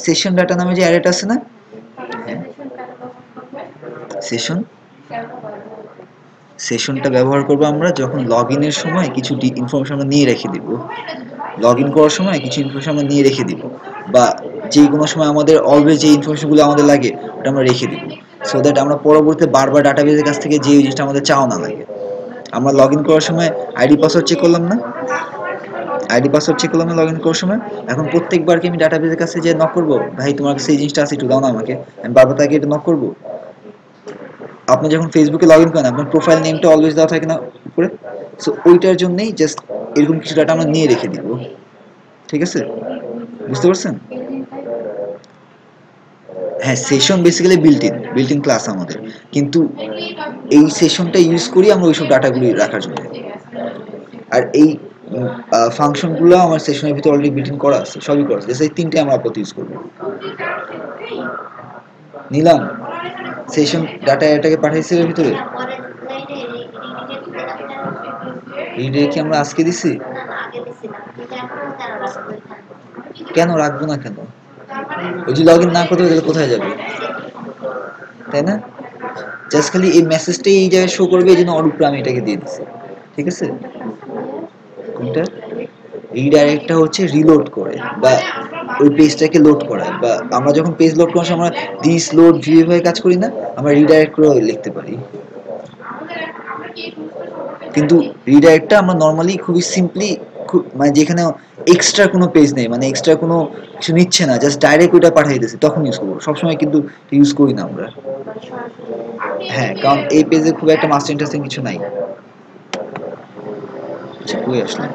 সেশন ডাটা নামে যে অ্যারেটা আছে না, সেশন সেশনটা ব্যবহার করবো আমরা যখন লগ ইনের সময় কিছু ইনফরমেশন আমরা নিয়ে রেখে দিব, লগ ইন করার সময় কিছু ইনফরমেশন আমরা নিয়ে রেখে দিব, বা যে কোনো সময় আমাদের অলওয়েজ যে ইনফরমেশনগুলো আমাদের লাগে ওটা আমরা রেখে দিব, সো দ্যাট আমরা পরবর্তীতে বারবার ডাটাবেসের কাছ থেকে যে জিনিসটা আমাদের চাও না লাগে। আমরা লগ ইন করার সময় আইডি পাসওয়ার্ড চেক করলাম না, আইডি পাসওয়ার্ড চেক করলাম না লগ ইন করার সময়, এখন প্রত্যেকবার কি আমি ডাটাবেসের কাছে যে নক করবো, ভাই তোমার কাছে এই জিনিসটা আছে একটু দাও না আমাকে, আমি বারবার তাকে এটা নক করবো। আপনি যখন ফেসবুকে লগ ইন করেন আপনার প্রোফাইল নেমটা অলওয়েজ দেওয়া থাকে না উপরে, সো ওইটার জন্যই জাস্ট এরকম কিছু ডাটা আমরা নিয়ে রেখে দিব, ঠিক আছে, বুঝতে পারছেন। হ্যাঁ, session basically built in class আমাদের, কিন্তু এই সেশনটা ইউজ করি আমরা ওইসব ডাটাগুলি রাখার জন্য, আর এই ফাংশনগুলো আমার সেশনের ভিতরে অলরেডি বিল্ট ইন করা আছে, সবই করা আছে, এই তিনটে আমরা আপাতত ইউজ করবো। নিলাম সেশন ডাটা এটাকে পাঠাইছি এর ভিতরে, রিডে কি আমরা আজকে দিছি, কেন রাখবো না, কেন ওই যে লগ ইন না করতে তাহলে কোথায় যাবে, তাই না। জাস্ট খালি এই মেসেজটাই এই জায়গায় শো করবে, এই জন্য অরূপে আমি এটাকে দিয়ে দিচ্ছি, ঠিক আছে। কোনটা রিডাইরেক্টটা হচ্ছে রিলোড করে বা ওই পেজটাকে লোড করায়, বা আমরা যখন পেজ লোড করার সময় আমরা দিস লোড ভিউ হয়ে কাজ করি না, আমরা রিডাইরেক্ট করে লিখতে পারি, কিন্তু রিডাইরেক্টটা আমরা নর্মালি খুবই সিম্পলি, মানে যেখানে এক্সট্রা কোনো পেজ নেই, মানে এক্সট্রা কোনো কিছু নিচ্ছে না, জাস্ট ডাইরেক্ট ওইটা পাঠিয়ে দিতেছে, তখন ইউজ করবো, সবসময় কিন্তু ইউজ করি না আমরা। হ্যাঁ, কারণ এই পেজে খুব একটা মাস্টার ইন্টারেস্টিং কিছু নাই। আচ্ছা কই আসলাম,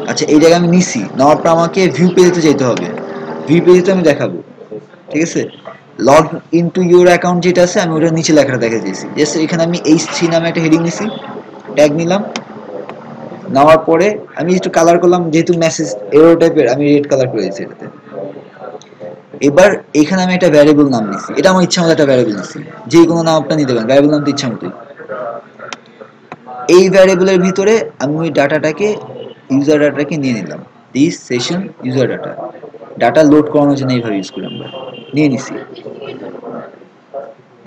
আচ্ছা এই জায়গায় আমি নিছি, নেওয়ার পর আমাকে ভিউ পেজে যেতে হবে, ভিউ পেজে আমি দেখাবো, ঠিক আছে। লগ ইনটু ইউর অ্যাকাউন্ট যেটা আছে আমি ওটার নিচে লেখাটা দেখা দিয়েছি, জাস্ট এখানে আমি H3 নামে একটা হেডিং নিছি, ট্যাগ নিলাম, নেওয়ার পরে আমি একটু কালার করলাম, যেহেতু মেসেজ এরর টাইপের আমি রেড কালার করে দিয়েছি এটাতে। এবার এখানে আমি একটা ভ্যারিয়েবল নাম নিছি, এটা আমার ইচ্ছা মতো একটা ভ্যারিয়েবল নিছি, যে কোনো নাম আপনি নিতে পারেন, ভ্যারিয়েবল নাম তো ইচ্ছা মতোই। এই ভ্যারিয়েবলের ভিতরে আমি ওই ডাটাটাকে ইউজার ডাটাকে নিয়ে নিলাম, this session user data, data load করানোর জন্য এইভাবে ইউজ করি আমরা, নিয়ে নিছি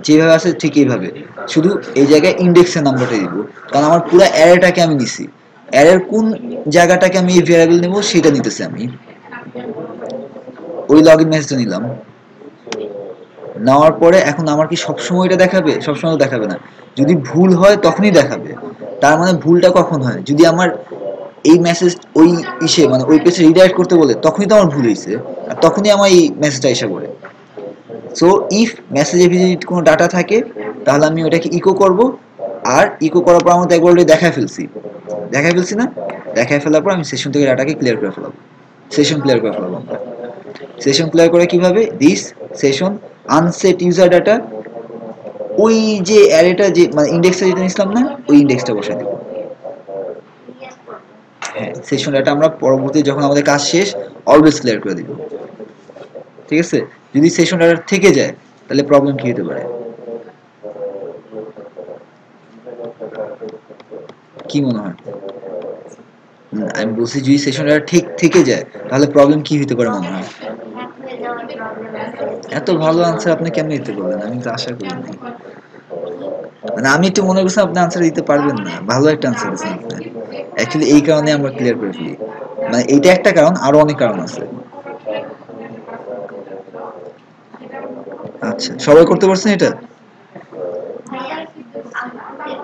যেভাবে আছে ঠিক এইভাবে, শুধু এই জায়গায় ইন্ডেক্সের নাম্বারটা দিব, কারণ আমার পুরো অ্যারেটাকে আমি নিছি, অ্যারের কোন জায়গাটাকে আমি এই ভ্যারিয়েবল নেব সেটা নিতেছি আমি, ওই লগইন মেসেজটা নিলাম। নেওয়ার পরে এখন আমার কি সবসময় এটা দেখাবে? সবসময় দেখাবে না, যদি ভুল হয় তখনই দেখাবে। তার মানে ভুলটা কখন হয়? যদি আমার এই মেসেজ ওই ইসে মানে ওই পেজে রিডাইরেক্ট করতে বলে তখনই তো আমার ভুল হয়েছে, আর তখনই আমার এই মেসেজটা এসে পড়ে। সো ইফ মেসেজে ভিজিট কোনো ডাটা থাকে তাহলে আমি ওটাকে ইকো করব, আর ইকো করার পর আমরা তো একবার অলরেডি দেখাই ফেলছি না, দেখাই ফেলার পর আমি সেশন থেকে ডাটাকে ক্লিয়ার করে ফেলাবো, সেশন ক্লিয়ার করে ফেলাবো আমরা। সেশন ক্লিয়ার করে কিভাবে? দিস সেশন আনসেট ইউজার ডাটা, ওই যে অ্যারেটা যে মানে ইন্ডেক্সটা যেটা নিছিলাম না, ওই ইন্ডেক্সটা বসাই দেব। হ্যাঁ, সেশন ডাটা আমরা পরবর্তী যখন আমাদের কাজ শেষ অলওয়েজ ক্লিয়ার করে দিব। ঠিক আছে? যদি সেশন ডাটা থেকে যায় তাহলে প্রবলেম কি হতে পারে? কি মনে হয়? আমি বলছি যদি সেশন ডাটা ঠিক থেকে যায় তাহলে প্রবলেম কি হতে পারে মনে হয়? এত ভালো আনসার আপনি কেমনে দিতে পারলেন? আমি তো আশা করিনি। মানে আমি একটু মনে করছিলাম আপনি আনসার দিতে পারবেন না, ভালো একটা আনসার দিয়েছেন আপনি। অ্যাকচুয়ালি এই কারণে আমরা ক্লিয়ার করে ফেলি, মানে এইটা একটা কারণ, আরো অনেক কারণ আছে। আচ্ছা, সবাই করতে পারছেন এটা? ভাইয়া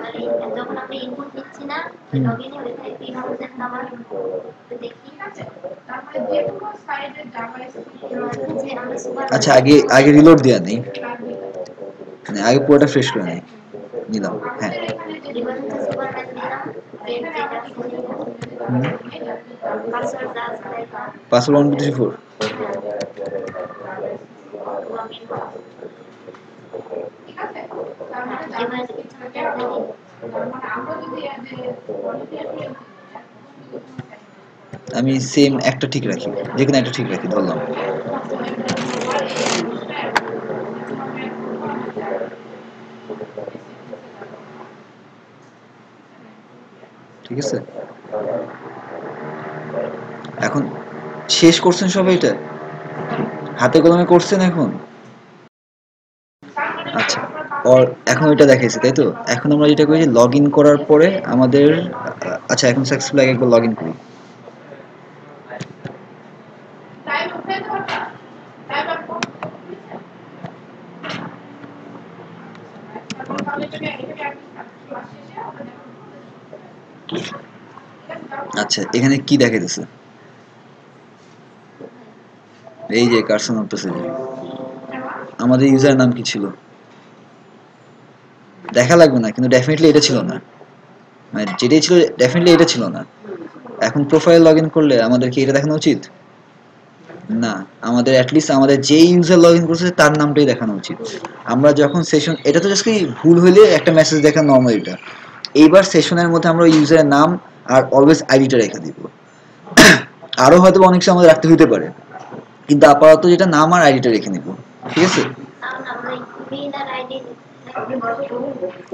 মানে যখন আমরা ইনপুট দিচ্ছি না লগইনে ওইখানে পিন অপশন নাম্বার দেখি যে আমরা সুপার আচ্ছা, আগে রিলোড দেয়া নেই, মানে আগে পুরোটা ফ্রেশ করে নেই, নিলাম। হ্যাঁ, এবার হচ্ছে সুপারম্যান দিলাম পেজ যেটা password just like password 1234। Login এবার আমি সেম একটা ঠিক রাখি, যে কোনো একটা ঠিক রাখি ধরলাম। ঠিক আছে, এখন শেষ করছেন সবাই এটা? হাতে কলমে করছেন এখন? আচ্ছা, এখন ওইটা দেখাইছে তাই তো। এখন আমরা যেটা করি লগ ইন করার পরে আমাদের আচ্ছা এখন সাকসেসফুল একবার লগ ইন করি। আচ্ছা, এখানে কি দেখাইতেছে? এই যে কার্সন উঠতেছে, আমাদের ইউজার নাম কি ছিল? দেখা লাগবে না, কিন্তু ডেফিনেটলি এটা ছিল না, মানে যেটাই ছিল ডেফিনেটলি এটা ছিল না। এখন প্রোফাইল লগ ইন করলে আমাদের কি এটা দেখানো উচিত? না, আমাদের অ্যাটলিস্ট আমাদের যে ইউজার লগ ইন করছে তার নামটাই দেখানো উচিত। আমরা যখন সেশন, এটা তো জাস্ট কি ভুল হইলে একটা মেসেজ দেখা নর্মাল এটা। এইবার সেশনের মধ্যে আমরা ইউজারের নাম আর অলওয়েজ আইডিটা রেখে দিব। আরো হয়তো অনেক কিছু আমাদের রাখতে হইতে পারে, কিন্তু আপাতত যেটা নাম আর আইডিটা রেখে নিব। ঠিক আছে? কারণ আমরা মেইল আর আইডি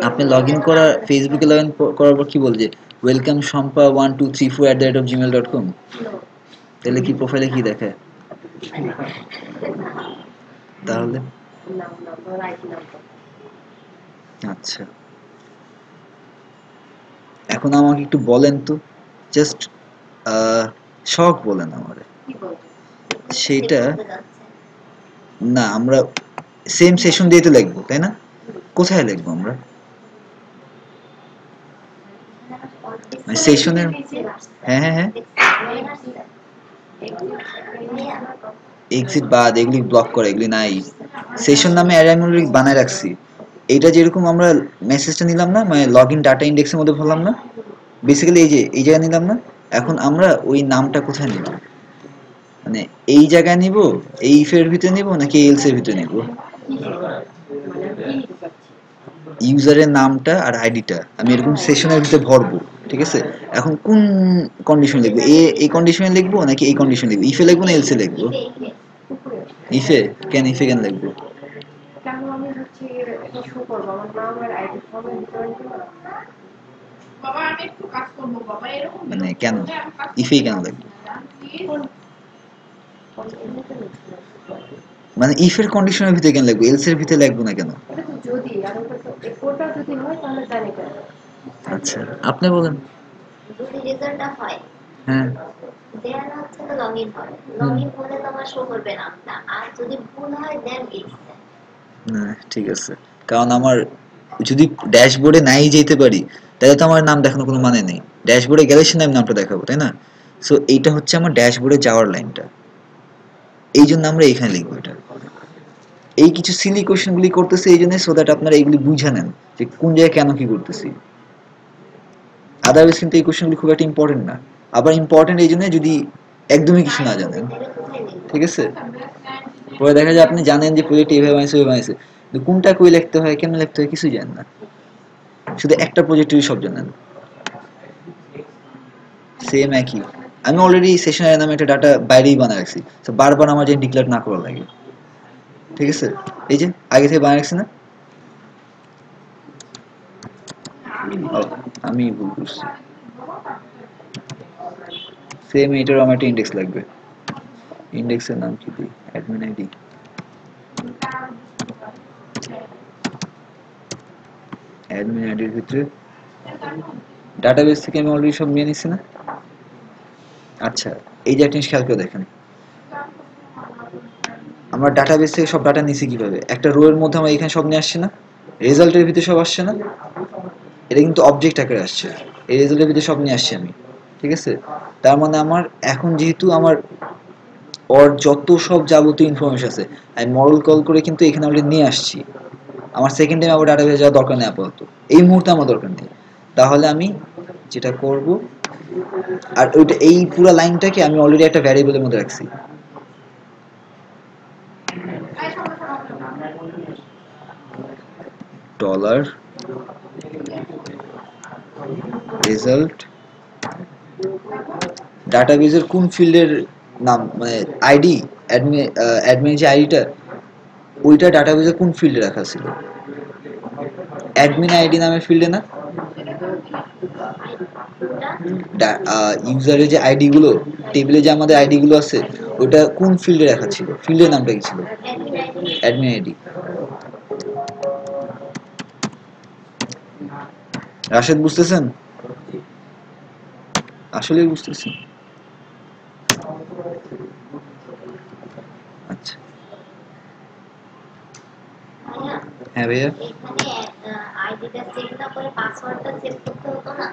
আপনি লগ ইন করার ফেসবুকে লগ ইন করার পর কি বল যে ওয়েলকাম শম্পা 1234@gmail.com, তাহলে কি প্রোফাইলে কি দেখায়? তাহলে আচ্ছা, এখন আমাকে একটু বলেন তো, জাস্ট শখ বলেন আমারে সেইটা। না, আমরা সেম সেশন দিয়ে তো লিখবো তাই না? কোথায় লিখবো আমরা? মানে সেশনের, হ্যাঁ হ্যাঁ হ্যাঁ, এক্সিট বাদ এগুলি ব্লক করে, এগুলি নাই। সেশন নামে অ্যারে আমি বানায় রাখছি। এইটা যেরকম আমরা মেসেজটা নিলাম না, মানে লগ ইন ডাটা ইন্ডেক্সের মধ্যে ভরলাম না, বেসিক্যালি এই যে এই জায়গায় নিলাম না, এখন আমরা ওই নামটা কোথায় নিব? মানে এই জায়গায় নিব, এই ইফ এর ভিতরে নিব নাকি এলস এর ভিতরে নিব? ইউজারের নামটা আর আইডিটা আমি এরকম সেশনের ভিতরে ভরবো। ঠিক আছে, এখন কোন কন্ডিশন লিখবো? এই কন্ডিশনে লিখবো নাকি এই কন্ডিশন লিখবো? ইফে লিখবো না এলসে লিখবো? ইফে কেন? ইফে কেন লিখবো? মানে কেন ইফেই কেন লিখবো? মানে ইফের কন্ডিশনের ভিতরে কেন লিখবো, এলস এর ভিতরে লিখবো না কেন? আচ্ছা, আপনি বলেন। যদি রেজাল্টটা হয় হ্যাঁ দেন হচ্ছে তো লগ ইন হবে, লগ ইন হলে তো আমার শো করবে নামটা, আর যদি ভুল হয় দেন ইটস না ঠিক আছে, কারণ আমার যদি ড্যাশবোর্ডে নাই যেতে পারি তাহলে তো আমার নাম দেখানোর কোনো মানে নেই। ড্যাশবোর্ডে গেলে সে আমি নামটা দেখাবো, তাই না? সো এইটা হচ্ছে আমার ড্যাশবোর্ডে যাওয়ার লাইনটা, এই জন্য আমরা এখানে লিখবো এটা। এই কিছু সিলি কোশ্চেনগুলি করতেছি এই জন্য, সো দ্যাট আপনারা এইগুলি বুঝে নেন যে কোন জায়গায় কেন কি করতেছি। আদারওয়াইজ কিন্তু এই কোশ্চেনগুলি খুব একটা ইম্পর্টেন্ট না। আবার ইম্পর্টেন্ট এই জন্য যদি একদমই কিছু না জানেন, ঠিক আছে? পরে দেখা যায় আপনি জানেন যে প্রজেক্ট এইভাবে বানাইছে ওইভাবে বানাইছে, কিন্তু কোনটা কই লিখতে হয় কেন লিখতে হয় কিছুই জানেন না, শুধু একটা প্রজেক্টেরই সব জানেন সেম একই। আমি অলরেডি সেশনের নামে একটা ডাটা বাইরেই বানায় রাখছি, তো বারবার আমার যেন ডিক্লেয়ার না করা লাগে, ঠিক আছে? এই যে আগে থেকে বানায় রাখছি না। ও, আমি ভুল করছি, সেম এটারও আমার একটা ইন্ডেক্স লাগবে। ইন্ডেক্সের নাম কি দিই? Admin ID. অ্যাডমিন আইডির ভিতরে ডাটাবেস থেকে আমি অলরেডি সব নিয়ে নিছি না। আচ্ছা, এই যে একটা জিনিস খেয়াল করে দেখেন, আমরা ডাটাবেস থেকে সব ডাটা নিছি কিভাবে? একটা রো এর মধ্যে আমরা এখানে সব নিয়ে আসছি না, রেজাল্টের ভিতরে সব আসছে না, এটা কিন্তু অবজেক্ট আকারে আসছে, এই রেজাল্টের ভিতরে সব নিয়ে আসছি আমি, ঠিক আছে? তার মানে আমার এখন যেহেতু আমার ওর যত সব যাবতীয় ইনফরমেশন আছে আমি মডেল কল করে কিন্তু এখানে অলরেডি নিয়ে আসছি, আমার সেকেন্ড টাইম আবার ডাটাবেসে যাওয়ার দরকার নেই আপাতত, এই মুহূর্তে আমার দরকার নেই। তাহলে আমি যেটা করব, আর ওইটা এই পুরো লাইনটাকে আমি অলরেডি একটা ভ্যারিয়েবলের মধ্যে রাখছি, ডলার রেজাল্ট ডাটাবেজের কোন ফিল্ডের নাম, মানে আইডি, অ্যাডমিন যে আইডিটা ওইটা ডাটাবেজের কোন ফিল্ডে রাখা ছিল? অ্যাডমিন আইডি নামের ফিল্ডে না? ইউজারের যে আইডি গুলো, টেবিলে যে আমাদের আইডি গুলো আছে ওটা কোন ফিল্ডে রাখা ছিল? ফিল্ডের নামটা কি ছিল? Admin ID. Admin ID. Rashed বুঝতেছেন? আসলে বুঝতেছেন? আচ্ছা ভাইয়া হ্যাঁ ভাইয়া, এখানে আইডিটা সেভ না করে পাসওয়ার্ডটা সেভ করতে হতো না?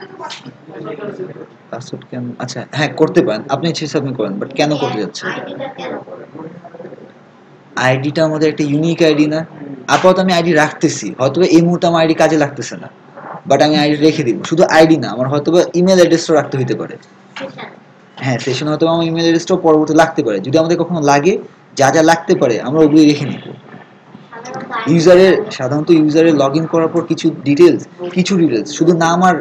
পাসওয়ার্ড কেন? আচ্ছা হ্যাঁ করতে পারেন, আপনি ইচ্ছে সাবমিট করেন, বাট কেন করতে যাচ্ছেন? আইডিটা কেন করবো? আইডিটা আমাদের একটা ইউনিক আইডি না? আপাতত আমি আইডি রাখতেছি, হয়তো এই মুহূর্তে আমার আইডি কাজে লাগতেছে না, বাট আমি আইডি রেখে দিব। শুধু আইডি না, আমার হয়তো ইমেল অ্যাড্রেসটাও রাখতে হতে পারে। সেশন। হ্যাঁ সেশন হয়তো আমার ইমেল অ্যাড্রেসটাও পরবর্তী লাগতে পারে, যদি আমাদের কখনো লাগে যা যা লাগতে পারে আমরা ওগুলি রেখে নিব। সাধারণত ইউজারের লগ ইন করার পর কিছু ডিটেলস, শুধু নাম, আর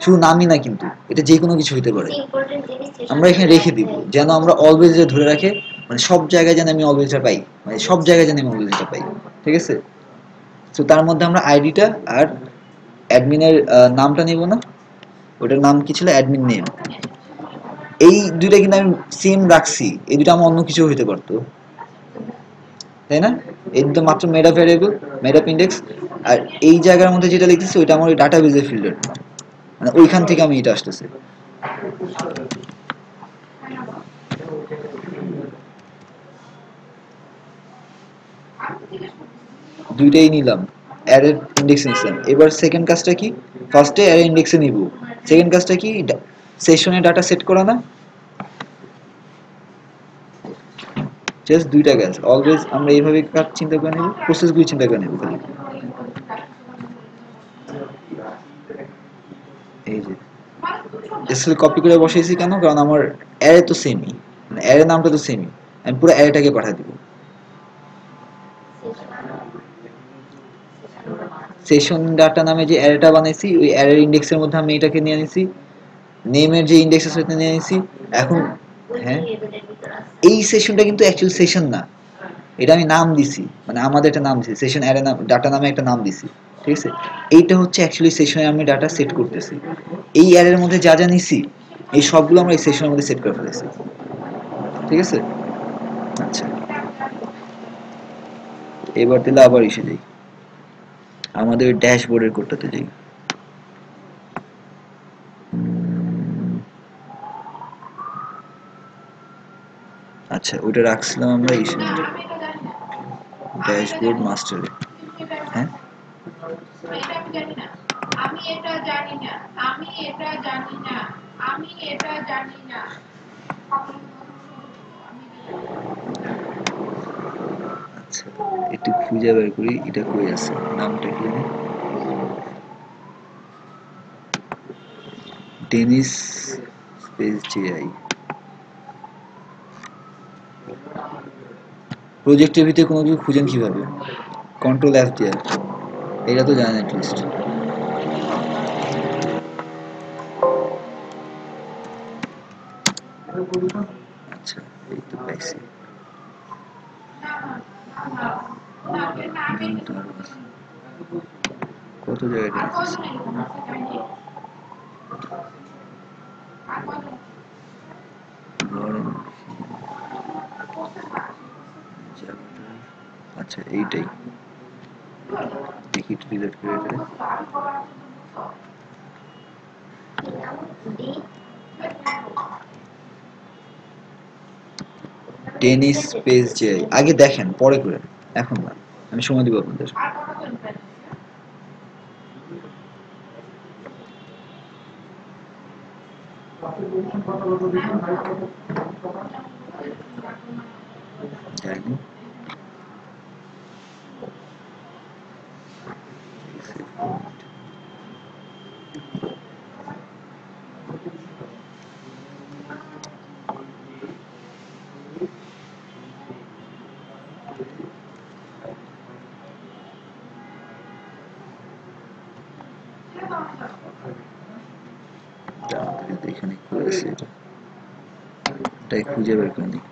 শুধু নামই না কিন্তু এটা যে কোনো কিছু হতে পারে, ইম্পর্টেন্ট জিনিস আমরা এখানে রেখে দিব যেন আমরা অলওয়েজ ধরে রাখে, মানে সব জায়গায় যেন আমি অলওয়েজটা পাই, মানে সব জায়গায় যেন আমি অলওয়েজটা পাই, ঠিক আছে? তো তার মধ্যে আমরা আইডিটা আর অ্যাডমিনের নামটা নেব না, ওটার নাম কি ছিল? Admin name. এই দুইটা কিন্তু আমি সেম রাখছি, এই দুটো আমার অন্য কিছু হইতে পারতো, তাই না? এই দুটো মাত্র made up variable, made up index. আর এই জায়গার মধ্যে যেটা লিখতেছি ওইটা আমার ওই ডাটাবেজের ফিল্ডের, মানে ওইখান থেকে আমি এটা আসতেছে। দুইটাই নিলাম, অ্যারের ইন্ডেক্স নিলাম। এবার সেকেন্ড কাজটা কি? ফার্স্টে অ্যারে ইন্ডেক্সে নিব, সেকেন্ড কাজটা কি? সেশনে ডাটা সেট করা না? জাস্ট দুইটা কাজ, অলওয়েজ আমরা এইভাবে কাজ চিন্তা করে নেব, প্রসেসগুলি চিন্তা করে নেব খালি। এই যে এসএল কপি করে বসাইছি কেন? কারণ আমার অ্যারে তো সেমই, মানে অ্যারে নামটা তো সেমই, আমি পুরো অ্যারেটাকে পাঠিয়ে দিব। সেশন ডাটা নামে যে অ্যারেটা বানাইছি ওই অ্যারের ইন্ডেক্সের মধ্যে আমি এটাকে নিয়ে নিছি, নেমের যে ইন্ডেক্স আছে সেটা নিয়ে নিছি। এখন হ্যাঁ, এই সেশনটা কিন্তু অ্যাকচুয়াল সেশন না, এটা আমি নাম দিছি, মানে আমাদের একটা নাম দিছি, সেশন অ্যারে নাম, ডাটা নামে একটা নাম দিছি, ঠিক আছে? এইটা হচ্ছে অ্যাকচুয়ালি সেশনে আমি ডাটা সেট করতেছি, এই অ্যারের মধ্যে যা যা নিছি এই সবগুলো আমরা এই সেশনের মধ্যে সেট করে ফেলেছি, ঠিক আছে? আচ্ছা এবার তাহলে আবার এসে যাই আমাদের ড্যাশবোর্ডের কোডটাতে যাই। আচ্ছা ওটা রাখছিলাম আমরা এই না সময় আমি এটা জানি না ড্যাশবোর্ড মাস্টারে। হ্যাঁ এটা আমি জানি না আমি এটা জানি না আমি এটা জানি না আমি এটা জানি না আচ্ছা একটু খুঁজে বের করি এটা কই আছে, নামটা কি জানি, ডেনিস স্পেস জেআই। প্রজেক্টের ভিতরে কোনো কিছু খুঁজেন কিভাবে? কন্ট্রোল এফ দিয়ে, এটা তো জানেন অ্যাটলিস্ট। আচ্ছা এই তো পাইছি। নামটা আরো আছে। কত জায়গায় ডেনিস আছে? লরেন জায়গাটা, আচ্ছা এইটাই, দেখি একটু ডিলিট করে এটা। টেনিস স্পেস যে আগে দেখেন পরে করেন, এখন না, আমি সময় দিব আপনাদের। যাইনি এখানে করেছি, এটা এটাই খুঁজে বের করে নিই।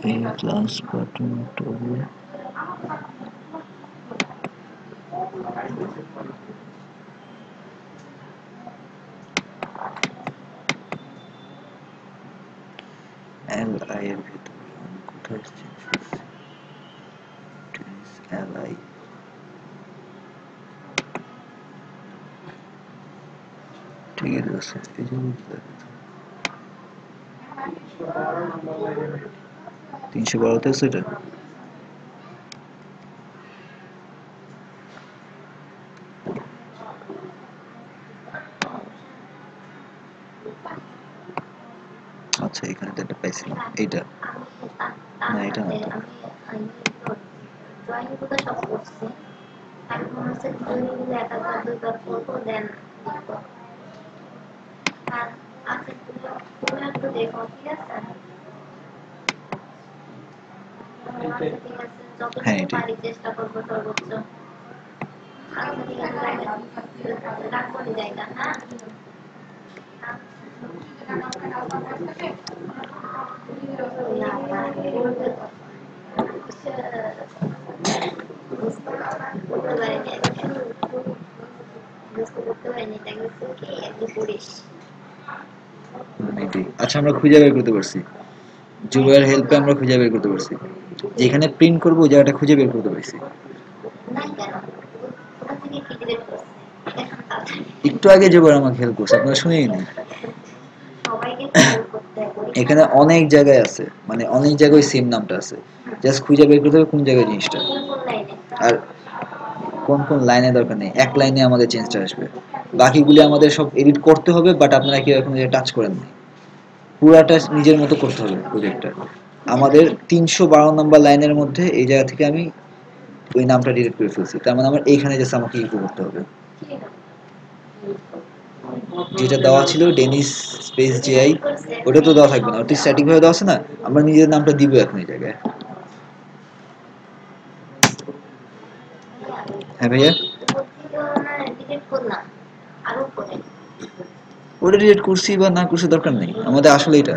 এই class button toggle L I এর ভিতর আমি কোথায় চেঞ্জ করছি, টেনিস এল আই, ঠিক আছে এই যে 312 আছে এটা। আচ্ছা এখানে তো একটা পাইছিলাম, এইটা না এটা না তো। ড্রয়িং গুলো সব করছি আমি মনে হচ্ছে ড্রয়িং গুলো একবার দুইবার করবো দেন লিখবো। আর আছে তুমি একটু দেখো ঠিক আছে? আচ্ছা ঠিক আছে হ্যাঁ যতটুকু এটাই। পারি চেষ্টা করবো সর্বোচ্চ। আচ্ছা ঠিক আছে রাখবো জায়গা হ্যাঁ। এটাই আচ্ছা আমরা খুঁজে বের করতে পারছি, জুবাইয়ের হেল্পে আমরা খুঁজে বের করতে পারছি, যেখানে প্রিন্ট করবো ওই জায়গাটা খুঁজে বের করতে পারছি। একটু আগে জুবাইর আমাকে হেল্প করছে, আপনারা শুনেই নি। এখানে অনেক জায়গায় আছে, মানে অনেক জায়গায় সেম নামটা আছে, জাস্ট খুঁজে বের করতে হবে কোন জায়গায় জিনিসটা। আর কোন কোন লাইনে দরকার নেই, এক লাইনে আমাদের চেঞ্জটা আসবে, বাকিগুলি আমাদের সব এডিট করতে হবে, বাট আপনারা কেউ এখন টাচ করেন নাই, পুরাটা নিজের মতো করতে হবে প্রজেক্টটা। আমাদের 312 নম্বর লাইনের মধ্যে এই জায়গা থেকে আমি ওই নামটা ডিলিট করে ফেলছি, তার মানে আমার এইখানে জাস্ট আমাকে ইকো করতে হবে, যেটা দেওয়া ছিল ডেনিস স্পেস জিআই ওটা তো দেওয়া থাকবে না, ওটা স্ট্যাটিক ভাবে দেওয়া আছে না, আমরা নিজের নামটা দিব এখন এই জায়গায়। হ্যাঁ ভাইয়া ওটা ডিলিট করছি বা না করছি দরকার নেই, আমাদের আসলে এটা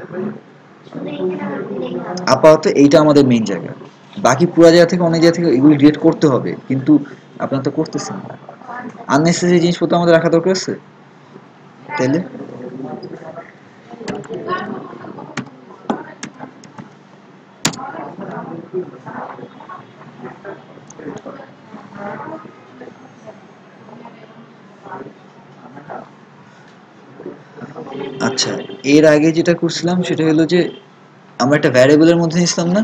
আপাতত এইটা আমাদের মেইন জায়গা, বাকি পুরো জায়গা থেকে অনেক জায়গা থেকে এগুলো ডিলিট করতে হবে, কিন্তু আপনারা তো করতেছেন না। আননেসেসারি জিনিসপত্র আমাদের রাখা দরকার আছে তাইলে। আচ্ছা, এর আগে যেটা করছিলাম সেটা হলো যে আমরা একটা ভ্যারিয়েবলের মধ্যে নিছিলাম না?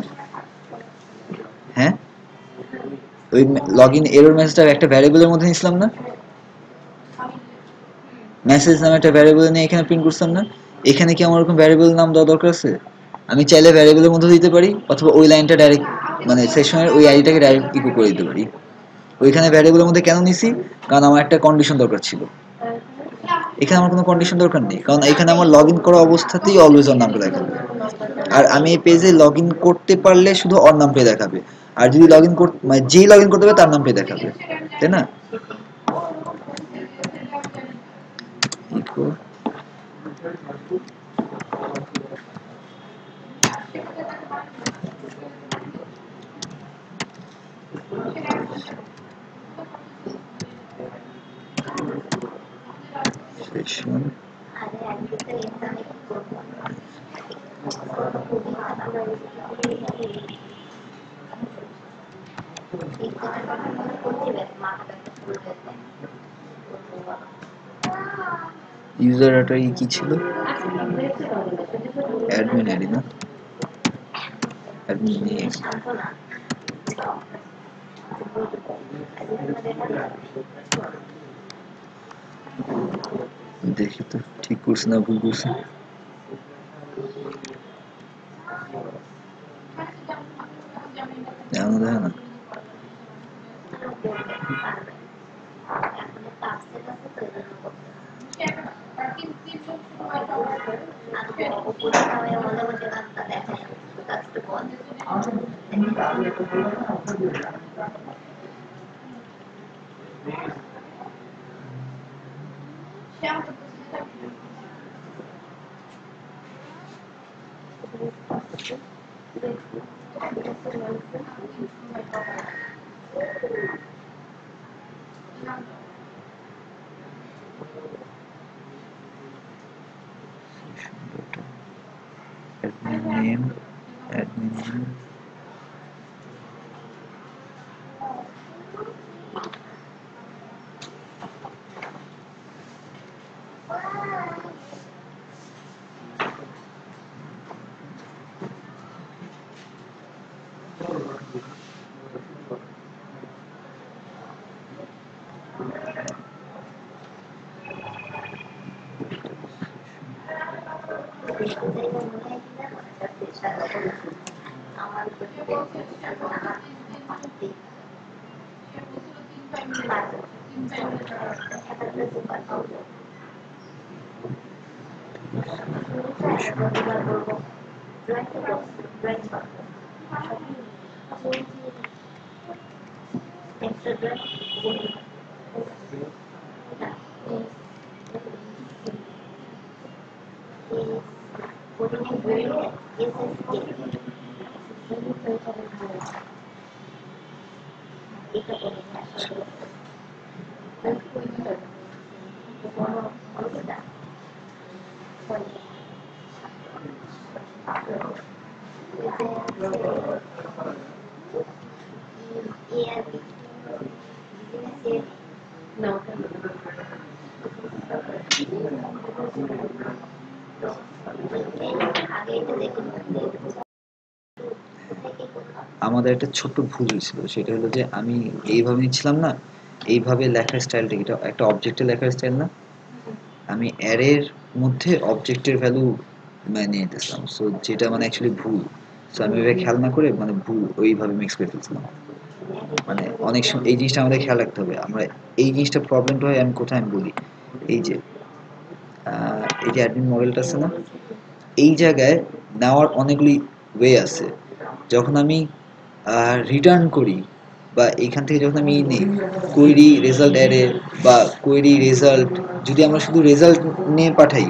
হ্যাঁ, ওই লগ ইন এরর মেসেজটা একটা ভ্যারিয়েবলের মধ্যে নিছিলাম না? মেসেজ নামে একটা ভ্যারিয়েবল নিয়ে এখানে প্রিন্ট করছিলাম না? এখানে কি আমার ওরকম ভ্যারিয়েবল নাম দেওয়া দরকার আছে? আমি চাইলে ভ্যারিয়েবলের মধ্যে দিতে পারি, অথবা ওই লাইনটা ডাইরেক্ট মানে সেকশনের ওই আইডিটাকে ডাইরেক্ট ইকো করে দিতে পারি। ওইখানে ভ্যারিয়েবলের মধ্যে কেন নিছি? কারণ আমার একটা কন্ডিশন দরকার ছিল। এখানে আমার কোনো কন্ডিশন দরকার নেই, কারণ এখানে আমার লগ ইন করা অবস্থাতেই অলওয়েজ ওর নামটা দেখাবে। আর আমি এই পেজে লগ ইন করতে পারলে শুধু ওর নামটাই দেখাবে। আর যদি লগ ইন করতে মানে যেই লগ ইন করতে হবে তার নামটাই দেখাবে, তাই না? ইকো সেশন আরে একদিকে এখানে কি করবো খুবই আমরা এই কথাটা মনে করতে ব্যাস মাথা ব্যথা শুরু হয়ে যায় ইউজার ডাটা কি ছিল? অ্যাডমিন আইডি না? Admin name. শান্ত না দেখি তো ঠিক করছি না ভুল করছি। জানো দেখে না। এখনো টাস্কের আছে তো এই জন্য করতে উপরে খাওয়াই মজা মজা রাস্তা দেখায় কাজটা বন্ধ অ্যাডমিন নেম, অ্যাডমিন নেম। আমার আমাদের একটা ছোট্ট ভুল হয়েছিল, সেটা হলো যে আমি এইভাবে নিচ্ছিলাম না, এইভাবে লেখার স্টাইলটা এটা একটা অবজেক্টে লেখার স্টাইল না, আমি অ্যারের মধ্যে অবজেক্টের ভ্যালু মানে নিয়ে নিতেছিলাম, সো যেটা মানে অ্যাকচুয়ালি ভুল। সো আমি ওইভাবে খেয়াল না করে মানে ভুল ওইভাবে মিক্স করে ফেলছিলাম। মানে অনেক সময় এই জিনিসটা আমাদের খেয়াল রাখতে হবে। আমরা এই জিনিসটা প্রবলেমটা হয় আমি কোথায় আমি বলি, এই যে অ্যাডমিন মডেলটা আছে না, এই জায়গায় নেওয়ার অনেকগুলি ওয়ে আছে। যখন আমি রিটার্ন করি বা এখান থেকে যখন আমি নিই কোয়েরি রেজাল্ট অ্যারে বা কোয়েরি রেজাল্ট, যদি আমরা শুধু রেজাল্ট নিয়ে পাঠাই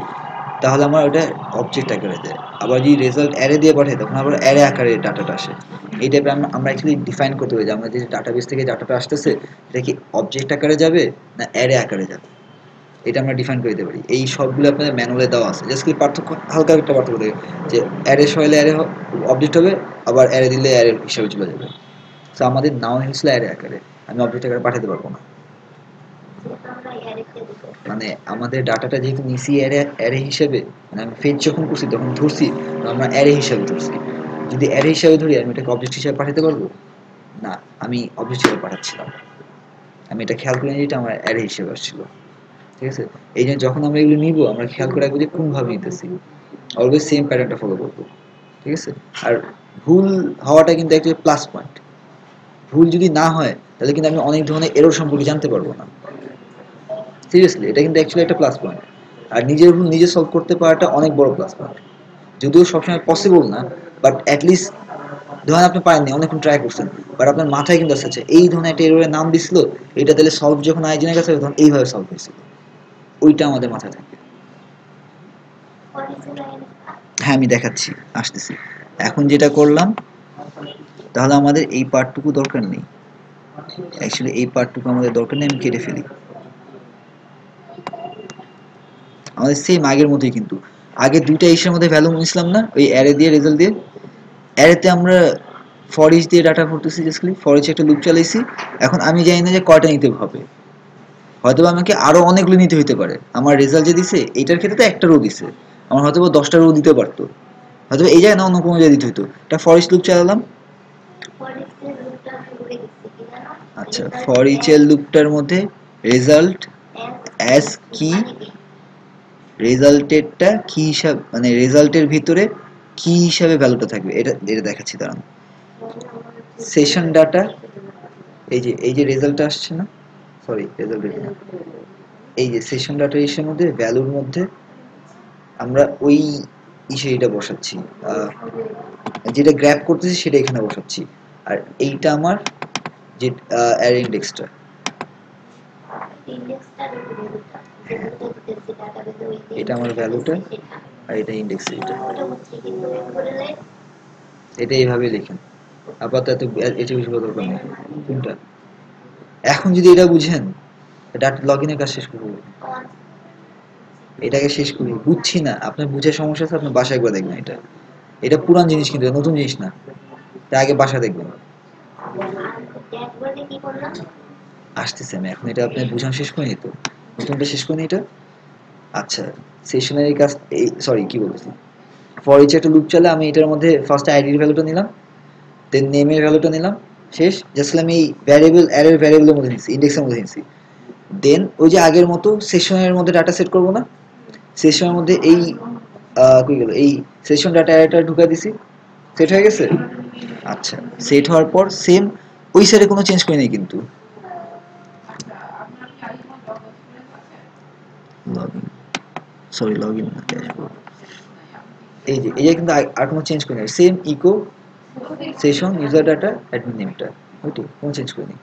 তাহলে আমার ওটা অবজেক্ট আকারে দেয়। আবার যদি রেজাল্ট অ্যারে দিয়ে পাঠাই তখন আবার অ্যারে আকারে ডাটাটা আসে। এই টাইপের আমরা অ্যাকচুয়ালি ডিফাইন করতে হবে যে আমরা যে ডাটাবেস থেকে ডাটাটা আসতেছে এটা কি অবজেক্ট আকারে যাবে না অ্যারে আকারে যাবে, এটা আমরা ডিফাইন করে দিতে পারি। এই সবগুলো আপনাদের ম্যানুয়ালে দেওয়া আছে, জাস্ট কি পার্থক্য হালকা একটা পার্থক্য থাকে যে অ্যারে সরাইলে অ্যারে অবজেক্ট হবে, আবার অ্যারে দিলে অ্যারে হিসাবে চলে যাবে। তো আমাদের নাও হয়েছিল অ্যারে আকারে, আমি অবজেক্ট আকারে পাঠাতে পারবো না। আমরা অ্যারেতে দিতে মানে আমাদের ডাটাটা যেহেতু নিছি অ্যারে অ্যারে হিসেবে, মানে আমি ফেচ যখন করছি তখন ধরছি তো আমরা অ্যারে হিসেবে ধরছি। যদি অ্যারে হিসেবে ধরি আমি এটাকে অবজেক্ট হিসেবে পাঠাতে পারবো না, আমি অবজেক্ট হিসেবে পাঠাচ্ছিলাম। আমি এটা খেয়াল করে নিই, এটা আমার অ্যারে হিসেবে আসছিল। ঠিক আছে, এই জন্য যখন আমরা এগুলো নিব আমরা খেয়াল করে রাখবো যে কোনভাবে নিতেছি, অলওয়েজ সেম প্যাটার্নটা ফলো করবো। ঠিক আছে, আর ভুল হওয়াটা কিন্তু একটা প্লাস পয়েন্ট। ভুল যদি না হয় তাহলে কিন্তু আমি অনেক ধরনের এরর সম্পর্কে জানতে পারবো না। সিরিয়াসলি এটা কিন্তু অ্যাকচুয়ালি একটা প্লাস পয়েন্ট। আর নিজের ভুল নিজে সলভ করতে পারাটা অনেক বড় প্লাস পয়েন্ট। যদিও সবসময় পসিবল না, বাট অ্যাটলিস্ট ধরেন আপনি পারেননি, অনেকক্ষণ ট্রাই করছেন, বাট আপনার মাথায় কিন্তু আসছে এই ধরনের একটা এররের নাম দিছিল, এটা তাহলে সলভ যখন আয়োজনের কাছে তখন এইভাবে সলভ হয়েছিল, ওইটা আমাদের মাথায় থাকে। হ্যাঁ আমি দেখাচ্ছি, আসতেছি। এখন যেটা করলাম, তাহলে আমাদের এই পার্টটুকু দরকার নেই, অ্যাকচুয়ালি এই পার্টটুকু আমাদের দরকার নেই, আমি কেটে ফেলি। আমাদের সেম আগের মতোই, কিন্তু আগে দুইটা ইসের মধ্যে ভ্যালু নিছিলাম না, ওই অ্যারে দিয়ে রেজাল্ট দিয়ে। অ্যারেতে আমরা ফর ইচ দিয়ে ডাটা ভরতেছি, জাস্টলি ফর ইচ একটা লুপ চালাইছি। এখন আমি জানি না যে কয়টা নিতে হবে, হয়তো আমাকে আরো অনেকগুলো নিতে হইতে পারে। আমার রেজাল্ট যে দিছে এটার ক্ষেত্রে তো একটা রো দিছে, আমার হয়তো 10টা রো দিতে পারতো, হয়তো এই জায়গায় না অন্য কোনো জায়গায় দিতে হইতো। এটা ফর ইচ লুপ চালালাম। আচ্ছা, ফর ইচ এর লুপটার মধ্যে রেজাল্ট অ্যাজ কি, রেজাল্টেরটা কি হিসাবে, মানে রেজাল্টের ভিতরে কি হিসাবে ভ্যালুটা থাকবে এটা এটা দেখাচ্ছি, দাঁড়ান। সেশন ডাটা, এই যে রেজাল্টটা আসছে না, সরি রেজাল্ট না, এই যে সেশন ডাটা ইসের মধ্যে ভ্যালুর মধ্যে আমরা ওই ইসে এটা বসাচ্ছি, যেটা গ্র্যাব করতেছি সেটা এখানে বসাচ্ছি। আর এইটা আমার যে অ্যারে ইন্ডেক্সটা, এটা আমার ভ্যালুটা, আর এটা ইন্ডেক্স, এটা এইভাবে লিখেন আপাতত, এটা বেশি কথা দরকার নেই। কোনটা এখন যদি এটা বুঝেন, ডাটা লগ ইনের কাজ শেষ করবো, এটাকে শেষ করি। বুঝছি না, আপনার বুঝে সমস্যা আছে, আপনি বাসায় করে দেখবেন। এটা এটা পুরান জিনিস, কিন্তু নতুন জিনিস না, এটা আগে বাসা দেখবেন। আসতেছে আমি এখন, এটা আপনি বুঝানো শেষ করে নিত, নতুনটা শেষ করে নি এটা। আচ্ছা, সেশনারি কাজ, এই সরি কি বলতেছি, ফর ইচ একটা লুপ চালে আমি এটার মধ্যে ফার্স্ট আইডির ভ্যালুটা নিলাম, দেন নেমের ভ্যালুটা নিলাম, শেষ জাস্ট আমি এই ভ্যারিয়েবল অ্যারের ভ্যারিয়েবলের মধ্যে নিচ্ছি, ইন্ডেক্সের মধ্যে নিচ্ছি। দেন ওই যে আগের মতো সেশনের মধ্যে ডাটা সেট করবো না, সেশনের মধ্যে এই কই গেল, এই সেশন ডাটা অ্যারেটা ঢুকাই দিছি, সেট হয়ে গেছে। আচ্ছা, সেট হওয়ার পর সেম ওই সাইডে কোনো চেঞ্জ করি নাই কিন্তু, লগইন, সরি লগইন না, ড্যাশবোর্ড, এই যে কিন্তু আর কোনো চেঞ্জ করি নাই, same echo session user data admin নেমটা, ওইটি কোনো চেঞ্জ করি নাই।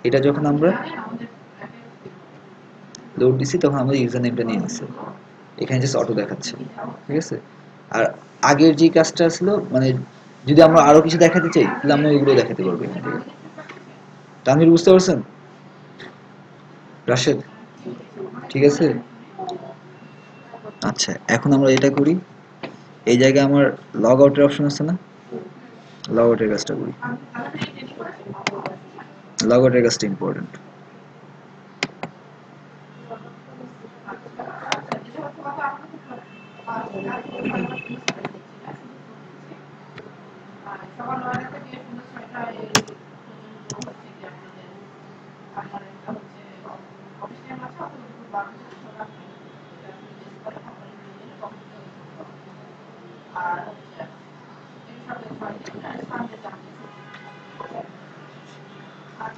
এটা যখন আমরা লোড দিছি তখন আমাদের ইউজার নেমটা নিয়ে নিছে, এখানে জাস্ট অটো দেখাচ্ছে। ঠিক আছে, আর আগের যে কাজটা ছিল, মানে যদি আমরা আরো কিছু দেখাতে চাই তাহলে আমরা ওইগুলো দেখাতে পারবো এখান থেকে। তানভীর বুঝতে পারছেন? রাশেদ ঠিক আছে? আচ্ছা, এখন আমরা এটা করি, এই জায়গায় আমার লগ আউটের অপশন আছে না, লগ আউটের কাজটা করি। লগ আউটের কাজটা ইম্পর্টেন্ট।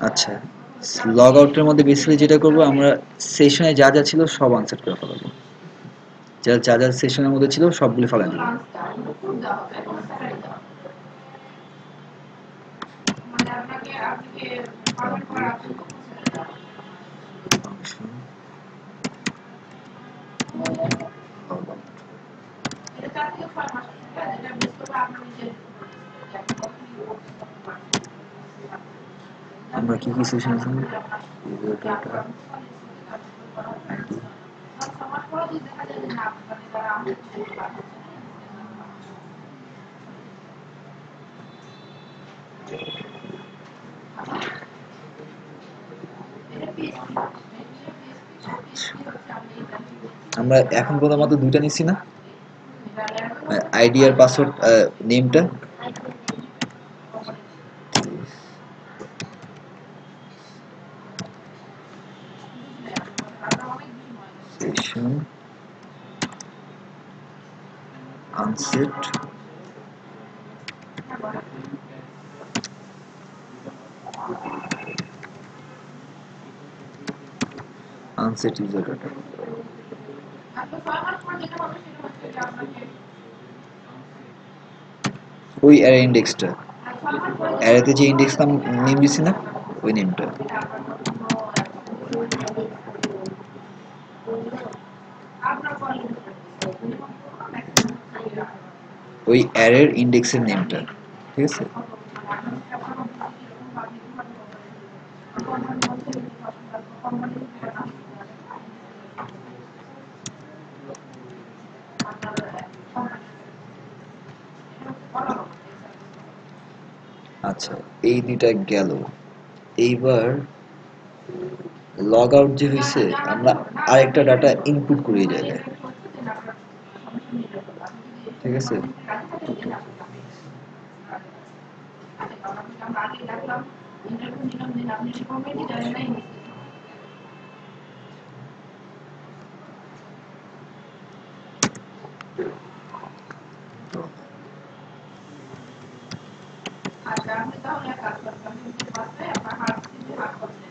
আচ্ছা, লগ আউটের মধ্যে বেসিক্যালি যেটা করবো, আমরা সেশনে যা যা ছিল সব আনসেট করে ফেলাবো, যা যা যা সেশনের মধ্যে ছিল সবগুলো ফেলাই দেবো। আমরা কি কি সেশন আইডি, আমরা এখন পর্যন্ত দুইটা নিছি না, আইডি আর পাসওয়ার্ড নেমটা সেশন আনসেট আনসেট ইউজার ডাটা। ওই অ্যারে ইন্ডেক্সটা, অ্যারেতে যে ইন্ডেক্স নাম নেম দিছি না ওই নেমটা, ওই অ্যারের ইন্ডেক্সের নেমটা, ঠিক আছে। আচ্ছা এই দুইটা গেল। এইবার লগ আউট যে হয়েছে, আমরা আরেকটা ডাটা ইনপুট করি এই জায়গায়, ঠিক আছে।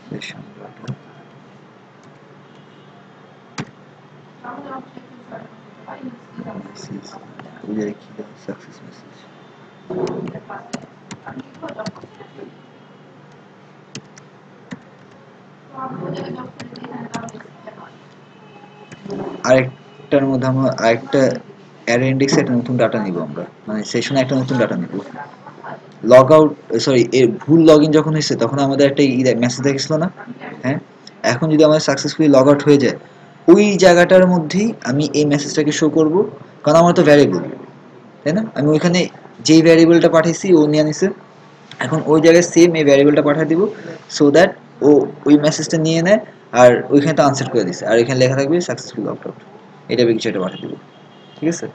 সেশন ডাটা মেসেজ, ওই জায়গায় কি দেওয়া সাকসেস মেসেজ, আরেকটার মধ্যে আমরা আরেকটা অ্যারে ইন্ডেক্সে একটা নতুন ডাটা নিব, আমরা মানে সেশনে একটা নতুন ডাটা নিব। লগ আউট সরি এর ভুল লগ ইন যখন হয়েছে তখন আমাদের একটা মেসেজ দেখেছিল না, হ্যাঁ। এখন যদি আমাদের সাকসেসফুলি লগ আউট হয়ে যায়, ওই জায়গাটার মধ্যেই আমি এই মেসেজটাকে শো করব, কারণ আমার তো ভ্যারিয়েবল, তাই না। আমি ওইখানে যেই ভ্যারিয়েবলটা পাঠাইছি ও নিয়ে নিছে, এখন ওই জায়গায় সেম এই ভ্যারিয়েবলটা পাঠিয়ে দিব, সো দ্যাট ও ওই মেসেজটা নিয়ে নেয় আর ওইখানে তো আনসেট করে দিছে, আর এখানে লেখা থাকবে সাকসেসফুল লগ আউট, এটা কিছু একটা পাঠিয়ে দিব, ঠিক আছে।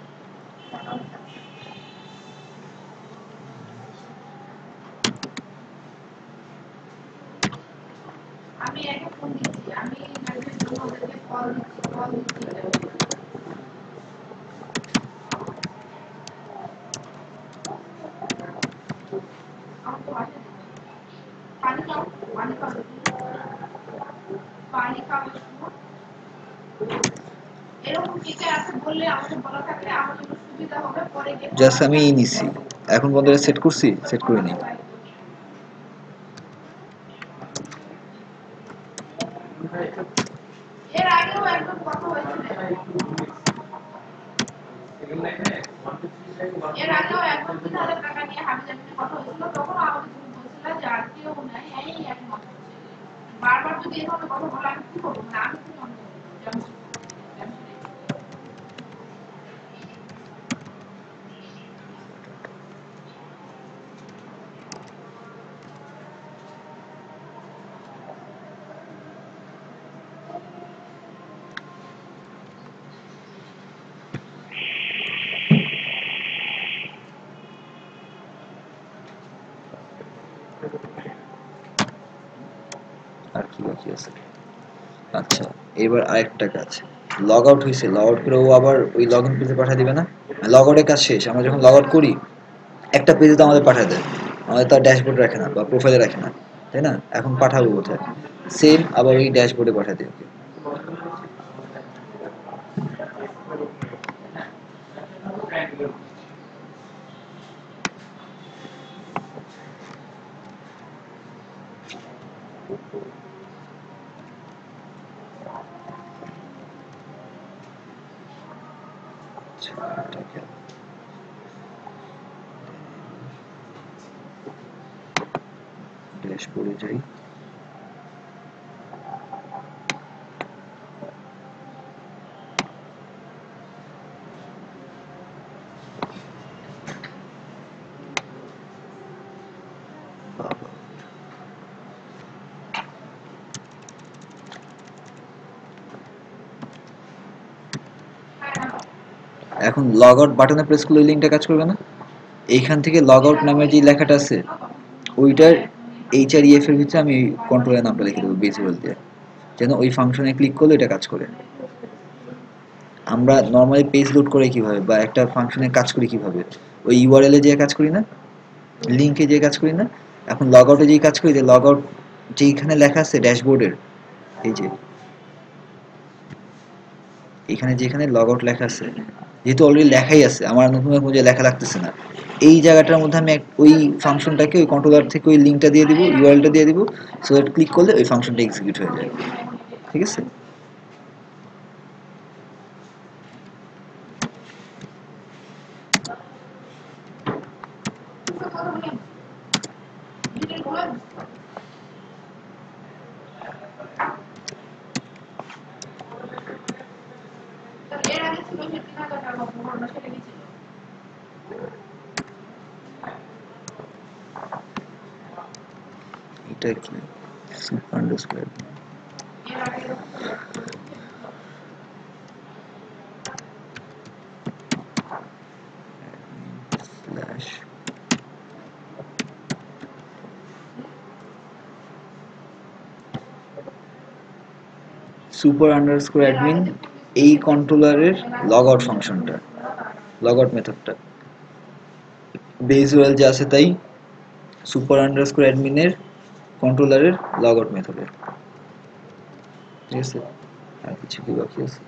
জাস্ট আমি নিছি, এখন পর্যন্ত সেট করছি, সেট করে নিই। এর আগেও একদম কথা হয়েছিল, এর আগেও 1-3,000 টাকা নিয়ে হাবিজাবিতে কথা হয়েছিল, তখন আমাকে তুমি বলছিলে যে আর কেউ নাই, এই একমাত্র ছেলে। বারবার যদি এভাবে কথা বলে আমি কি করবো, মানে আমি কি মনে করবো। আর কি বাকি আছে, আচ্ছা এবার আরেকটা কাজ, লগ আউট হয়েছে, লগ আউট করে ও আবার ওই লগ ইন পেজে পাঠিয়ে দিবে না, লগ আউটের কাজ শেষ, আমরা যখন লগ আউট করি একটা পেজে তো আমাদের পাঠিয়ে দেয়, আমাদের তার ড্যাশবোর্ড রাখে না বা প্রোফাইলে রাখে না, তাই না। এখন পাঠাবো কোথায়, সেম আবার ওই ড্যাশবোর্ডে পাঠিয়ে দিই। ড্যাশবোর্ডে যাই, এখন লগ আউট বাটনে প্রেস করলে ওই লিঙ্কটা কাজ করবে না। এইখান থেকে লগ আউট নামের যে লেখাটা আছে ওইটার HREF এর ভিতরে আমি কন্ট্রোলের নামটা লিখে দেবো বেসিক্যাল দিয়ে, যেন ওই ফাংশনে ক্লিক করলে এটা কাজ করে। আমরা নর্মালি পেজ লোড করে কিভাবে বা একটা ফাংশনে কাজ করি কিভাবে, ওই ইউআরএল এ যে কাজ করি না, লিঙ্কে যে কাজ করি না, এখন লগ আউটে যেই কাজ করি, যে লগ আউট যেইখানে লেখা আছে ড্যাশবোর্ডের, এই যে এখানে যেখানে লগ আউট লেখা আছে, যেহেতু অলরেডি লেখাই আছে, আমার নতুন করে লেখা লাগতেছে না, এই জায়গাটার মধ্যে আমি ওই ফাংশনটাকে ওই কন্ট্রোলার থেকে ওই লিঙ্কটা দিয়ে দিব, ইউআরএলটা দিয়ে দিব, সো দ্যাট ক্লিক করলে ওই ফাংশনটা এক্সিকিউট হয়ে যায়। ঠিক আছে? এর আগে ছিল 15,000 টাকা পুরোনো, সেটা কি ছিল? এটা কি সুপার আন্ডারস্কোর এর আগে এরকম ছিল? স্ল্যাশ সুপার আন্ডারস্কোর অ্যাডমিন, এই কন্ট্রোলারের লগ আউট ফাংশনটা, লগ আউট মেথডটা বেস ওয়েল যে আছে তাই সুপার আন্ডারস্কোর অ্যাডমিনের কন্ট্রোলারের লগ আউট মেথডের। ঠিক আছে? আর কিছু কি বাকি আছে?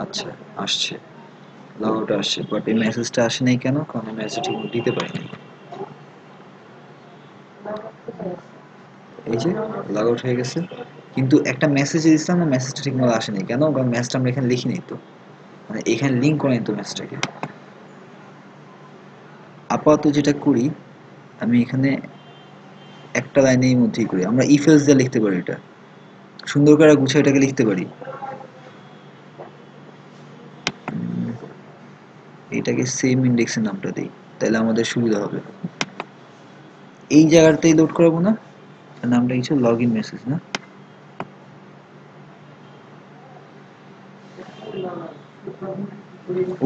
আচ্ছা, আসছে, লগ আউট আসছে, বাট এই মেসেজটা আসে নাই কেন? কারণ আমি মেসেজ ঠিক দিতে পারিনি। এই যে লগ আউট হয়ে গেছে, কিন্তু একটা মেসেজ দিচ্ছিলাম না, মেসেজটা ঠিক মতো আসেনি কেন? কারণ মেসেজটা আমরা এখানে লিখিনি তো, মানে এখানে লিঙ্ক করে তো মেসেজটাকে। আপাতত যেটা করি, আমি এখানে একটা লাইনের মধ্যেই করি, আমরা ইফ এলস দিয়ে লিখতে পারি, এটা সুন্দর করে গুছিয়ে এটাকে লিখতে পারি। এটাকে সেম ইন্ডেক্সের নামটা দিই, তাহলে আমাদের সুবিধা হবে। এই জায়গাটাতেই লোড করাবো না, নামটা কিছু লগ ইন মেসেজ না,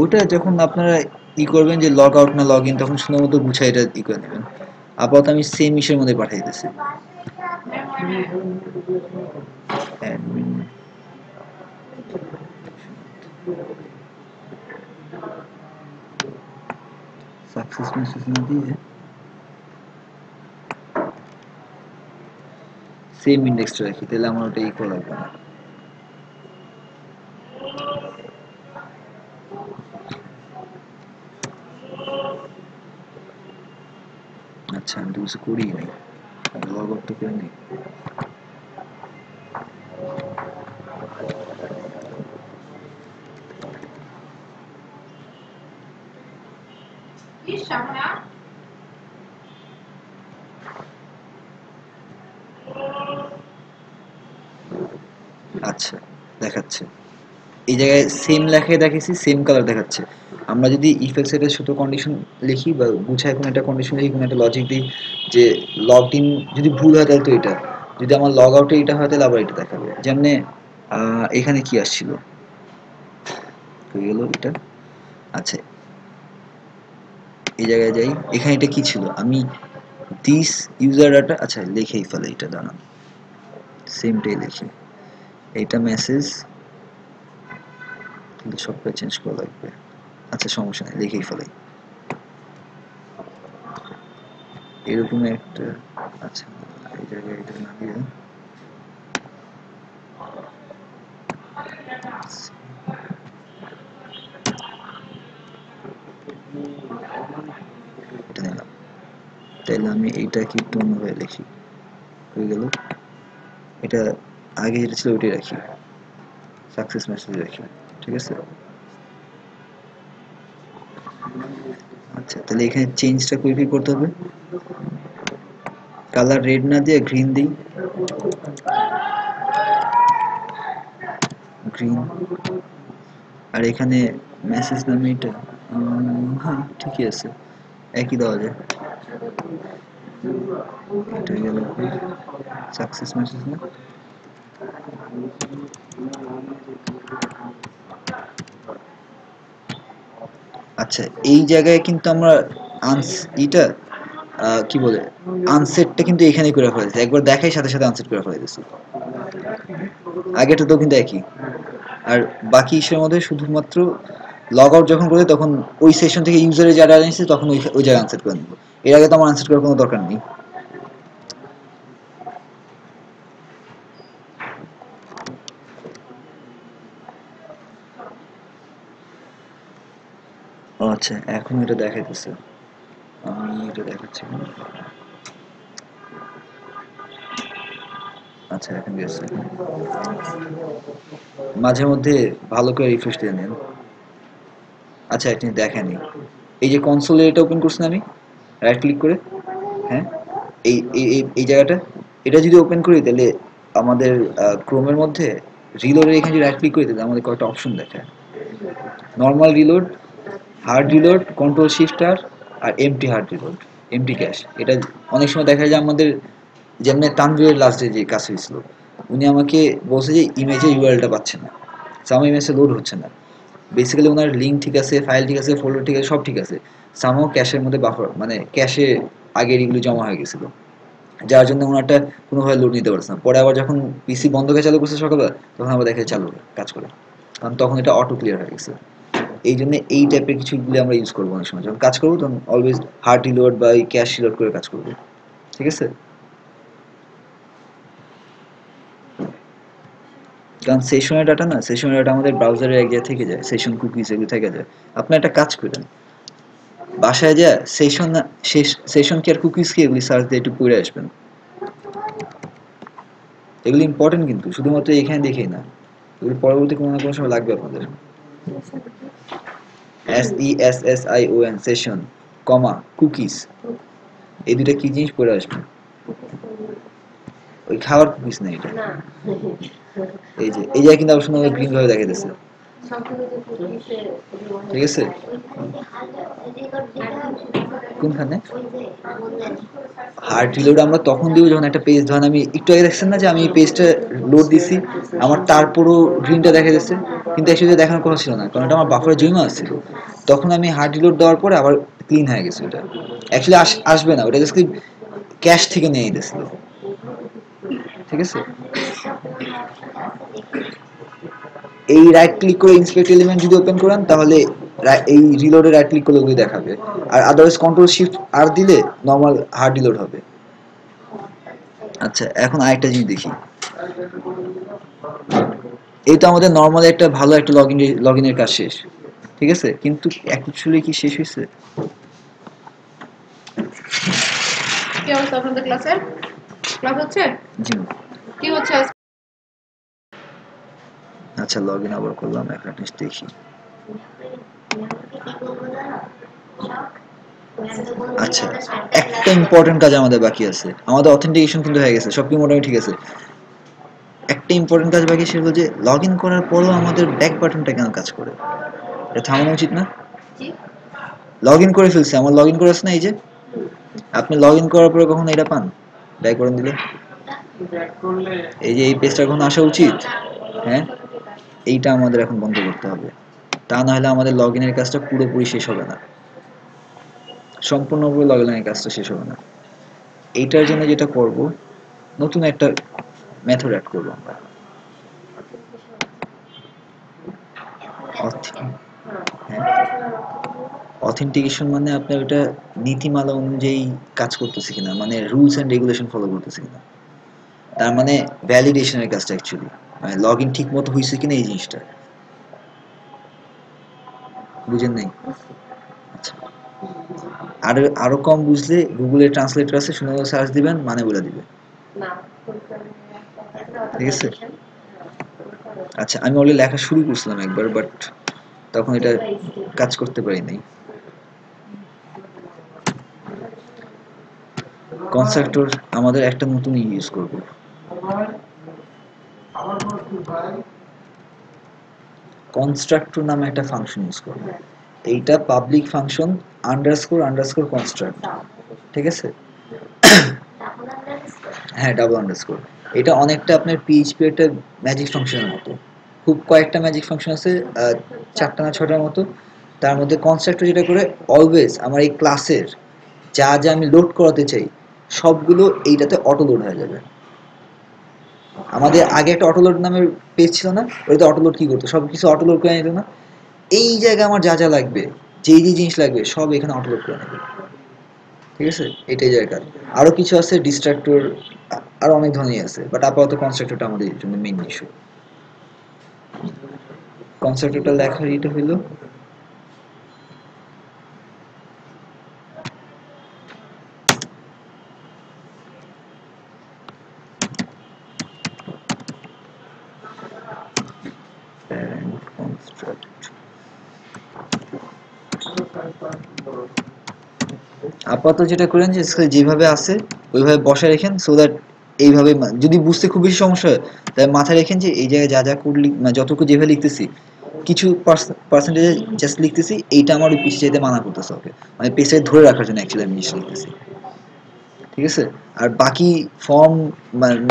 ওটা যখন আপনারা করবেন যে লগ আউট না লগ ইন, তখন সুন্দর মতো গুছাই এটা করে নেবেন। আপাতত আমি সেম ইসের মধ্যে পাঠিয়ে দিতেছি, অ্যাডমিন সাকসেস মেসেজ না দিয়ে সেম ইন্ডেক্সটা রাখি, তাহলে আমার ওটা ইকো লাগবে না। আচ্ছা, আমি তো কিছু করি নাই, লগ আউট তো করে নিই। কি সামনা? আচ্ছা, দেখাচ্ছে এই জায়গায় সেম লেখায় দেখেছি, সেম কালার দেখাচ্ছে। আমরা যদি ইফ এলস এর ছোট কন্ডিশন লিখি বা গুছায় কোনো একটা কন্ডিশন লিখি, কোনো একটা লজিক দিই, যে লগ ইন যদি ভুল হয় তাহলে তো এটা, যদি আমার লগ আউটে এটা হয় তাহলে আবার এটা দেখাবে। যেমনি এখানে কি আসছিল, হয়ে গেল এটা। আচ্ছা, এই জায়গায় যাই, এখানে এটা কি ছিল, আমি দিস ইউজার ডাটা, আচ্ছা লিখেই ফেলে এটা, দাঁড়ান সেমটাই লিখি, এইটা মেসেজ, কিন্তু সবটা চেঞ্জ করা লাগবে, আচ্ছা সমস্যা নেই লিখেই ফেলাই এরকম একটা, আচ্ছা এই জায়গায় এটা না দিয়ে এটা নিলাম, তাইলে আমি এইটাকে একটু অন্যভাবে লিখি, হয়ে গেল, এটা আগে যেটা ছিল ওইটাই রাখি, সাকসেস মেসেজ রাখি, ঠিক আছে। আচ্ছা তাহলে এখানে চেঞ্জটা কি করতে হবে, কালার রেড না দিয়ে গ্রিন দিই, গ্রিন, আর এখানে মেসেজ নামে এটা হ্যাঁ ঠিকই আছে, একই দেওয়া যায়, এটা গেল সাকসেস মেসেজ না, আচ্ছা এই জায়গায় কিন্তু আমরা এটা কি বলে আনসেটটা কিন্তু এখানেই করে ফেলেছি, একবার দেখাই সাথে সাথে আনসেট করে ফেলেছি, আগেটা তো কিন্তু একই, আর বাকি ইস্যুর মধ্যে শুধুমাত্র লগ আউট যখন করে তখন ওই সেশন থেকে ইউজারে যারা আনছে তখন ওই জায়গায় আনসেট করে নেব, এর আগে তো আমার আনসেট করার কোনো দরকার নেই। ও আচ্ছা এখন এটা দেখাইতেছে, আমি এটা দেখাচ্ছি না। আচ্ছা এখন গেছে, মাঝে মধ্যে ভালো করে রিফ্রেশ দিয়ে নেন। আচ্ছা আপনি দেখেনি, এই যে কনসোলে এটা ওপেন করছেন আমি রাইট ক্লিক করে, হ্যাঁ এই এই এই জায়গাটা, এটা যদি ওপেন করি তাহলে আমাদের ক্রোমের মধ্যে রিলোডের এখানে রাইট ক্লিক করে দিলে আমাদের কয়েকটা অপশন দেখায়, normal reload, hard reload, control shift R, আর empty hard reload, empty cache. এটা অনেক সময় দেখা যায় আমাদের, যেমনি তানভীরের লাস্টে যে কাজ হয়েছিল, উনি আমাকে বলছে যে ইমেজে ইউআরএলটা পাচ্ছে না, সামো ইমেজে লোড হচ্ছে না, বেসিক্যালি ওনার লিঙ্ক ঠিক আছে, ফাইল ঠিক আছে, ফোল্ডার ঠিক আছে, সব ঠিক আছে, সামো ক্যাশের মধ্যে বাফার মানে ক্যাশে আগের এগুলো জমা হয়ে গেছিলো, যার জন্য ওনারটা কোনোভাবে লোড নিতে পারছে না। পরে আবার যখন পিসি বন্ধ করে চালু করছে সকালবেলা, তখন আবার দেখে চালু কাজ করে, কারণ তখন এটা অটো ক্লিয়ার হয়ে গেছে। এই জন্য এই টাইপের কিছুগুলি আমরা ইউজ করবো অনেক সময়, যখন কাজ করবো তখন অলওয়েজ হার্ড রিলোড বা ক্যাশ রিলোড করে কাজ করবো, ঠিক আছে। কারণ সেশনের ডাটা না, সেশনের ডাটা আমাদের ব্রাউজারে এক জায়গায় থেকে যায়, সেশন কুকিজ এগুলো থেকে যায়। আপনি একটা কাজ করেন, বাসায় যা সেশন সেশন কি আর কুকিজ কি এগুলি সার্চ দিয়ে একটু পড়ে আসবেন, এগুলি ইম্পর্টেন্ট কিন্তু, শুধুমাত্র এখানে দেখেই না, এগুলি পরবর্তী কোনো না কোনো সময় লাগবে আপনাদের। SESSION সেশন কমা কুকিজ, এই দুটা কি জিনিস পড়ে আসবে, ওই খাওয়ার কুকিজ না এটা, এই যে এই জায়গায় কিন্তু আবার সুন্দর গ্রিন ভাবে দেখা যাচ্ছে, ঠিক আছে। কোনখানে হার্ড রিলোড আমরা তখন দিব যখন একটা পেজ, ধরেন আমি একটু আগে দেখছেন না যে আমি এই পেজটা লোড দিছি, আমার তারপরও গ্রিনটা দেখা যাচ্ছে, কিন্তু অ্যাকচুয়ালি দেখানোর কথা ছিল না, কারণ এটা আমার বাফারে জমা আসছিল, তখন আমি হার্ড রিলোড দেওয়ার পরে আবার ক্লিন হয়ে গেছে, ওটা অ্যাকচুয়ালি আসবে না, ওটা জাস্ট ক্যাশ থেকে নিয়ে নিতেছিল, ঠিক আছে। এই রাইট ক্লিক করে ইন্সপেক্ট এলিমেন্ট যদি ওপেন করেন তাহলে এই রিলোডে রাইট ক্লিক করলে ওগুলি দেখাবে, আর আদারওয়াইজ কন্ট্রোল শিফট আর দিলে নর্মাল হার্ড রিলোড হবে। আচ্ছা এখন আরেকটা জিনিস দেখি, এই তো আমাদের নর্মাল একটা ভালো একটা লগইনের কাজ শেষ, ঠিক আছে, কিন্তু অ্যাকচুয়ালি কি শেষ হয়েছে? কি অবস্থা আপনাদের ক্লাসের? ক্লাস হচ্ছে? জি কি হচ্ছে? আচ্ছা লগইন আবার করলাম, একটা জিনিস দেখি। আচ্ছা একটা ইম্পর্টেন্ট কাজ আমাদের বাকি আছে, আমাদের অথেন্টিকেশন কিন্তু হয়ে গেছে, সব কি মোটামুটি ঠিক আছে, একটা ইম্পর্টেন্ট কাজ বাকি, সেটা হলো যে লগ ইন করার পরও আমাদের ব্যাক বাটনটা কেন কাজ করে, এটা থামানো উচিত না? লগ ইন করে ফেলছে, আমার লগ ইন করে আছে না, এই যে আপনি লগ ইন করার পরে কখন এটা পান ব্যাক বাটন দিলে, এই যে এই পেজটা কখন আসা উচিত, হ্যাঁ এইটা আমাদের এখন বন্ধ করতে হবে, তা না হলে আমাদের লগ ইনের কাজটা পুরোপুরি শেষ হবে না। সম্পূর্ণভাবে লগ লাইনের কাজটা শেষ হবে না। এইটার জন্য যেটা করব, নতুন একটা মেথড অ্যাড করব আমরা। হ্যাঁ, অথেন্টিকেশন মানে আপনার ওটা নীতিমালা অনুযায়ী কাজ করতেছে কিনা, মানে রুলস এন্ড রেগুলেশন ফলো করতেছে কিনা, তার মানে ভ্যালিডেশনের কাজটা অ্যাকচুয়ালি, মানে লগ ইন ঠিক মতো হয়েছে কিনা এই জিনিসটা। বুঝেন নাই? আচ্ছা, আরো কম বুঝলে গুগলে ট্রান্সলেটর আছে, সুন্দর সার্চ দিবেন, মানে বলে দিবে। ঠিক আছে। আচ্ছা, আমি অলরেডি লেখা শুরু করছিলাম একবার, বাট তখন এটা কাজ করতে পারি নাই। কনস্ট্রাক্টর আমাদের একটা নতুন ইউজ করব। কনস্ট্রাক্টর নামে একটা ফাংশন ইউজ করব। এইটা public function underscore underscore construct. ঠিক আছে। হ্যাঁ, ডাবল আন্ডারস্কোর। এটা অনেকটা আপনার পিএইচপি একটা ম্যাজিক ফাংশনের মতো। খুব কয়েকটা ম্যাজিক ফাংশন আছে, 4টা না 6টার মতো। তার মধ্যে কনস্ট্রাক্টর যেটা করে, অলওয়েজ আমার এই ক্লাসের যা যা আমি লোড করাতে চাই সবগুলো এইটাতে অটো লোড হয়ে যাবে। আমাদের আগে একটা অটোলোড নামের পেজ ছিল না, ওটাতে অটোলোড কি করতো, সব কিছু অটোলোড করে নিত না। এই জায়গায় আমার যা যা লাগবে, যেই যে জিনিস লাগবে সব এখানে অটোলোড করে নেবে। ঠিক আছে, এটাই জায়গা। আরো কিছু আছে ডিস্ট্রাক্টর, আর অনেক ধরনের আছে, বাট আপাতত কনস্ট্রাক্টরটা আমাদের জন্য মেইন ইস্যু। কনস্ট্রাক্টরটা লেখার এটা হইলো, আপাতত যেটা করেন যে যেভাবে আছে ওইভাবে বসায় রেখেন, সো দ্যাট এইভাবে যদি বুঝতে খুব বেশি সমস্যা হয় তাহলে মাথায় রেখেন যে এই জায়গায় যা যা কোড মানে যতটুকু যেভাবে লিখতেছি কিছু পার্সেন্টেজ জাস্ট লিখতেছি, এইটা আমার ওই পিস চাইতে মানা করতেছে ওকে, মানে পেজে ধরে রাখার জন্য অ্যাকচুয়ালি আমি জিনিস লিখতেছি। ঠিক আছে। আর বাকি ফর্ম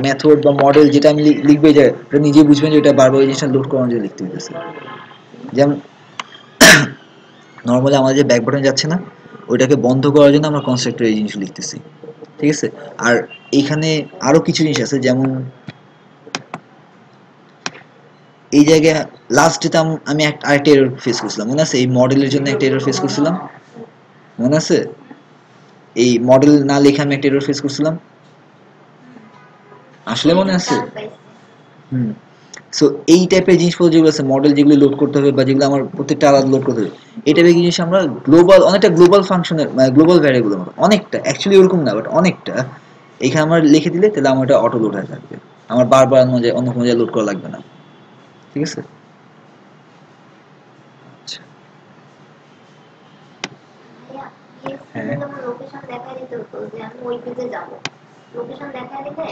মেথড বা মডেল যেটা আমি লিখবে যে এটা নিজেই বুঝবেন যে এটা বারবার ওই জিনিসটা লোড করার জন্য লিখতে হইতেছে। যেমন নর্মালি আমাদের যে ব্যাক বাটন যাচ্ছে না, ওইটাকে বন্ধ করার জন্য আমরা কনস্ট্রাক্টর এই জিনিস লিখতেছি। ঠিক আছে। আর এইখানে আরো কিছু জিনিস আছে, যেমন এই জায়গায় লাস্ট যেটা আমি আরেকটা এরর ফেস করছিলাম, মনে আছে? এই মডেলের জন্য একটা এরর ফেস করছিলাম, মনে আছে? এই মডেল না লিখে আমি একটা এরর ফেস করছিলাম, আসলে মনে আছে? হুম। সো এই টাইপের জিনিসপত্র যেগুলো আছে, মডেল যেগুলো লোড করতে হবে বা যেগুলো আমার প্রত্যেকটা আলাদা লোড করতে হবে, এই টাইপের জিনিস আমরা গ্লোবাল, অনেকটা গ্লোবাল ফাংশনের মানে গ্লোবাল ভ্যারিয়েবলের মতো, অনেকটা অ্যাকচুয়ালি ওরকম না বাট অনেকটা, এখানে আমরা লিখে দিলে তাহলে আমার এটা অটো লোড হয়ে থাকবে, আমার বারবার অন্য কোনো জায়গায় লোড করা লাগবে না। ঠিক আছে। আচ্ছা। হ্যাঁ, লোকেশন দেখাই দিতে হতো যে আমি ওই পেজে যাব, লোকেশন দেখাই দিলে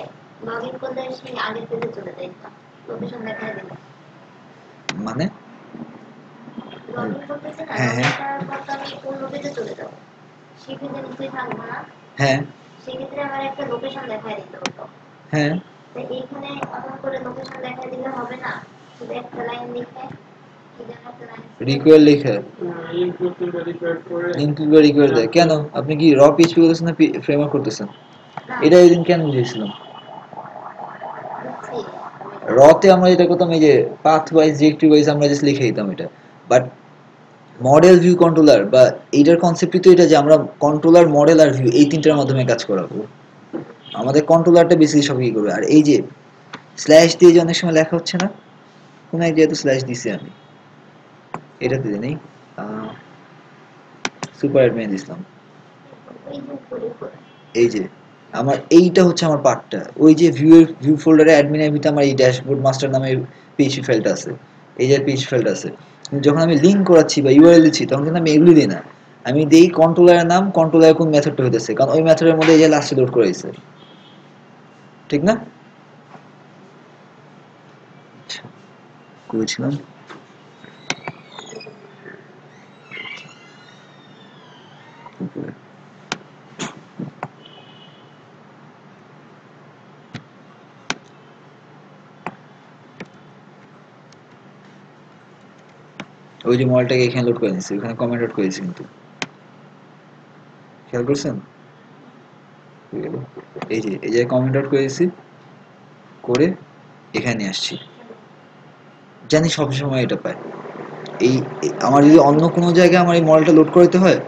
লগ ইন করলে সেই আগের পেজে চলে যাইতাম। লোকেশন দেখাই দিলে মানে লগ ইন করতেছি না, হ্যাঁ লগ ইন হ্যাঁ করার পর তো আমি অন্য পেজে চলে যাবো, সেই পেজে নিচেই থাকবো না। হ্যাঁ সেক্ষেত্রে আমার একটা লোকেশন দেখাই দিতে হতো। হ্যাঁ, তো এইখানে অমন করে লোকেশন দেখাই দিলে হবে না, শুধু একটা লাইন লিখে কি যেন একটা লাইন ছিল, রিকোয়ার লিখে ইনক্লুড বা রিকোয়ার দেয় কেন? আপনি কি র পিএইচপি করতেছেন না ফ্রেমওয়ার্ক করতেছেন? না এটা ওই দিন কেন বুঝিয়েছিলাম? বুঝছি। রতে আমরা যেটা করতাম, এই যে পাথ ওয়াইজ ডিরেক্টরি ওয়াইজ আমরা জাস্ট লিখে দিতাম এটা, বাট মডেল ভিউ কন্ট্রোলার বা এইটার কনসেপ্টই তো এটা যে আমরা কন্ট্রোলার মডেল আর ভিউ এই তিনটার মাধ্যমে কাজ করাবো। আমাদের কন্ট্রোলারটা বেসিক্যালি সব কি করবে। আর এই যে স্ল্যাশ দিয়ে যে অনেক সময় লেখা হচ্ছে না, কোন এক জায়গায় তো স্ল্যাশ দিছি আমি, এটাতে নেই, সুপার অ্যাডমিন দিছিলাম। ওই যে করে করে এই যে আমার এইটা হচ্ছে আমার পার্টটা, ওই যে ভিউ ফোল্ডারে অ্যাডমিনের ভিতরে আমার এই ড্যাশবোর্ড মাস্টার নামের পিএইচপি ফাইলটা আছে, এই যে পিএইচপি ফাইলটা আছে। কিন্তু যখন আমি লিংক করাচ্ছি বা ইউআরএল দিচ্ছি তখন কিন্তু আমি এগুলি দিই না, আমি দেই কন্ট্রোলারের নাম, কন্ট্রোলারের কোন মেথডটা হইতেছে, কারণ ওই মেথডের মধ্যে এই যে লাস্টে লোড করে দিছে। ঠিক না? আচ্ছা, করেছিলাম উপরে। ওই যে মডেলটাকে এখানে লোড করে নিচ্ছি, ওখানে কমেন্ট আউট করেছি কিন্তু। খেয়াল করছেন? এই যে এই জায়গায় কমেন্ট আউট করে দিছি, করে এখানে নিয়ে আসছি। জানি সবসময় এটা পায়। এই আমার যদি অন্য কোনো জায়গায় আমার এই মডেলটা লোড করতে হয়,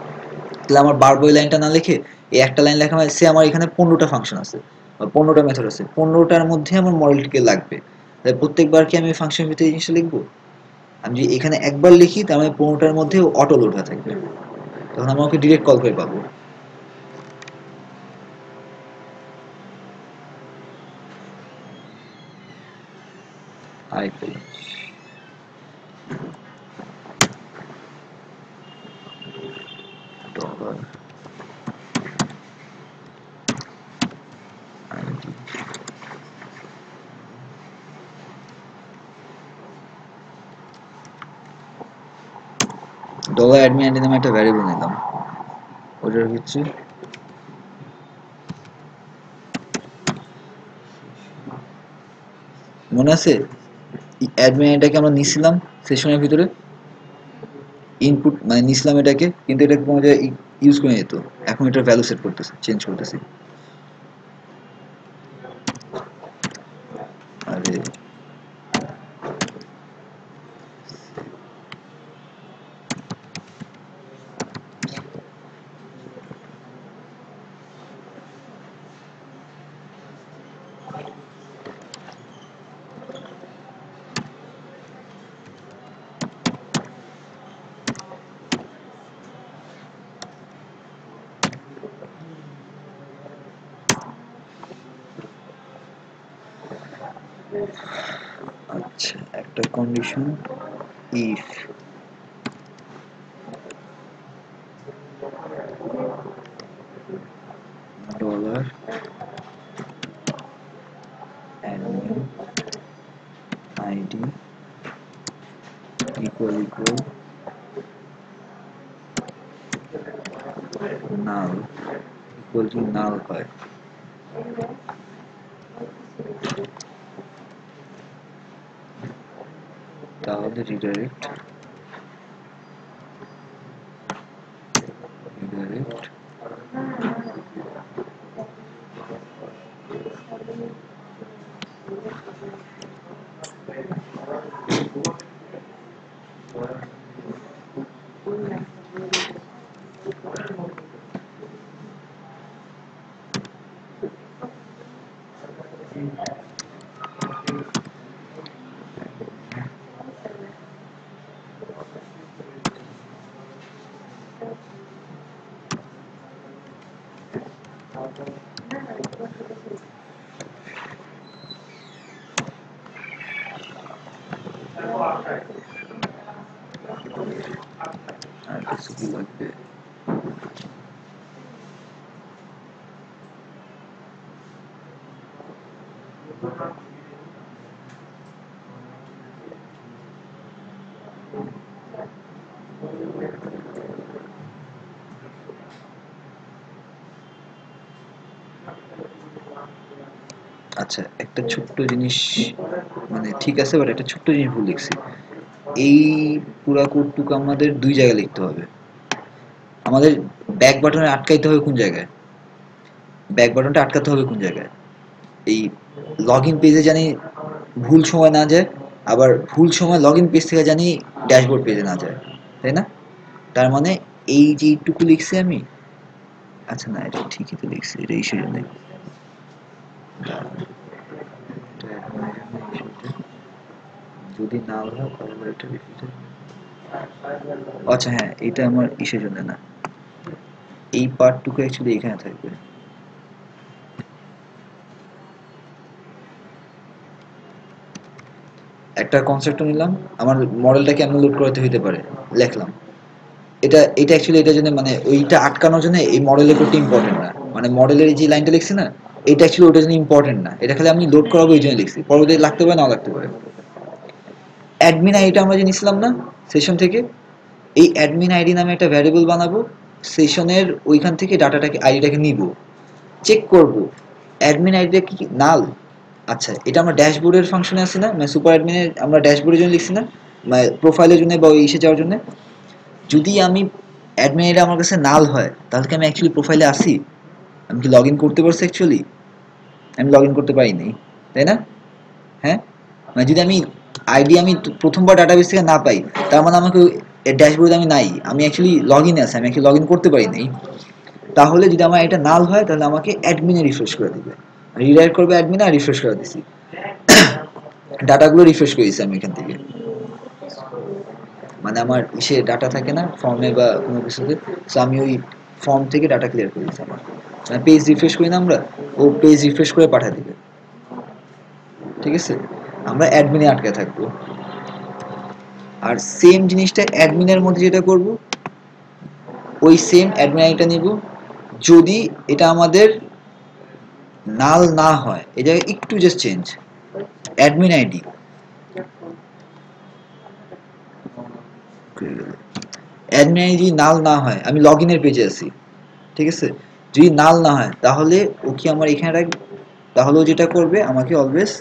তাহলে আমার বারবার এই লাইনটা না লিখে এই একটা লাইন লেখা হয়, সে আমার এখানে 15টা ফাংশন আছে, 15টা মেথড আছে, 15টার মধ্যে আমার মডেলটিকে লাগবে। তাই প্রত্যেকবার কি আমি ফাংশন ভিতরে জিনিসটা লিখবো? আমি যদি এখানে একবার লিখি, তার মানে 15টার মধ্যে অটো লোড হয়ে থাকবে, তখন আমি ওকে ডিরেক্ট কল করে পাবো। আরেকটা dollar ID, dollar admin ID নামে একটা ভ্যারিয়েবল নিলাম, ওটার হচ্ছে মনে আছে অ্যাডমিন আইডিটাকে আমরা নিছিলাম সেশনের ভিতরে, ইনপুট মানে নিছিলাম এটাকে, কিন্তু এটাকে কোনো জায়গায় ইউজ করে নিত। এখন এটার ভ্যালু সেট করতেছে, চেঞ্জ করতেছি। আরে আচ্ছা, একটা condition, if dollar admin ID equal equal null, equal to নাল হয়, তাহলে রিডাইরেক্ট আর কিছু কি লাগবে? আচ্ছা, একটা ছোট্ট জিনিস, মানে ঠিক আছে, বাট একটা ছোট্ট জিনিস ভুল লিখছি। এই পুরা কোডটুকু আমাদের দুই জায়গায় লিখতে হবে। আমাদের ব্যাক বাটনে আটকাইতে হবে কোন জায়গায়? ব্যাক বাটনটা আটকাতে হবে কোন জায়গায়? এই লগ ইন পেজে জানি ভুল সময় না যায়, আবার ভুল সময় লগ ইন পেজ থেকে জানি ড্যাশবোর্ড পেজে না যায়, তাই না? তার মানে এই যে এইটুকু লিখছি আমি, আচ্ছা না, এটা ঠিকই তো লিখছি, এটা এই জন্য যদি না হয় তাহলে এটা লিখতে, আচ্ছা হ্যাঁ, এটা আমার ইসের জন্য না, এই পার্টটুকু অ্যাকচুয়ালি এখানে থাকবে। একটা কনসেপ্ট নিলাম, আমার মডেলটাকে আমি লোড করাতে হইতে পারে, লিখলাম। এটা অ্যাকচুয়ালি এটার জন্য, মানে ওইটা আটকানোর জন্য এই মডেলের কোডটা ইম্পর্টেন্ট না, মানে মডেলের যে লাইনটা লিখছি না, এটা অ্যাকচুয়ালি ওটার জন্য ইম্পর্টেন্ট না, এটা খালি আমি লোড করাবো এই জন্য লিখছি, পরবর্তীতে লাগতে পারে নাও লাগতে পারে। অ্যাডমিন আইডিটা আমরা যে নিছিলাম না সেশন থেকে, এই অ্যাডমিন আইডি নামে একটা ভ্যারিয়েবল বানাবো, সেশনের ওইখান থেকে ডাটাটাকে আইডিটাকে নিব, চেক করব অ্যাডমিন আইডিটা কি নাল। আচ্ছা, এটা আমরা ড্যাশবোর্ডের ফাংশনে আছে না, মানে সুপার অ্যাডমিনের আমরা ড্যাশবোর্ডের জন্য লিখছি না, মানে প্রোফাইলের জন্য বা ইসে যাওয়ার জন্য। যদি আমি অ্যাডমিন আইডি আমার কাছে নাল হয়, তাহলে কি আমি অ্যাকচুয়ালি প্রোফাইলে আসি? আমি কি লগ ইন করতে পারছি অ্যাকচুয়ালি? আমি লগ ইন করতে পারিনি, তাই না? হ্যাঁ, মানে যদি আমি আইডি আমি প্রথমবার ডাটাবেস থেকে না পাই, তার মানে আমাকে ড্যাশবোর্ডে আমি নাই, আমি অ্যাকচুয়ালি লগ ইনে আছি, আমি অ্যাকচুয়ালি লগ ইন করতে পারি নাই। তাহলে যদি আমার এটা নাল হয়, তাহলে আমাকে অ্যাডমিনে রিফ্রেশ করে দিবে, রিডাইরেক্ট করবে অ্যাডমিনে, আর রিফ্রেশ করে দিছি, ডাটাগুলো রিফ্রেশ করে দিছি আমি এখান থেকে। রিফ্রেশ করি মানে আমার সে ডাটা থাকে না ফর্মে বা কোনো কিছুতে, সো আমি ওই ফর্ম থেকে ডাটা ক্লিয়ার করে দিচ্ছি আমার, মানে পেজ রিফ্রেশ করি না আমরা, ও পেজ রিফ্রেশ করে পাঠিয়ে দিবে। ঠিক আছে, আমরা অ্যাডমিনে আটকে থাকবো। আর সেম জিনিসটা অ্যাডমিনের মধ্যে যেটা করব, ওই সেম অ্যাডমিন আইডিটা নিব, যদি এটা আমাদের নাল না হয়, এই জায়গায় একটু just change, admin ID admin ID null না হয়, আমি লগ ইনের পেজে আছি, ঠিক আছে, যদি নাল না হয় তাহলে ও কি আমার এখানে রাখবে, তাহলে ও যেটা করবে আমাকে অলওয়েজ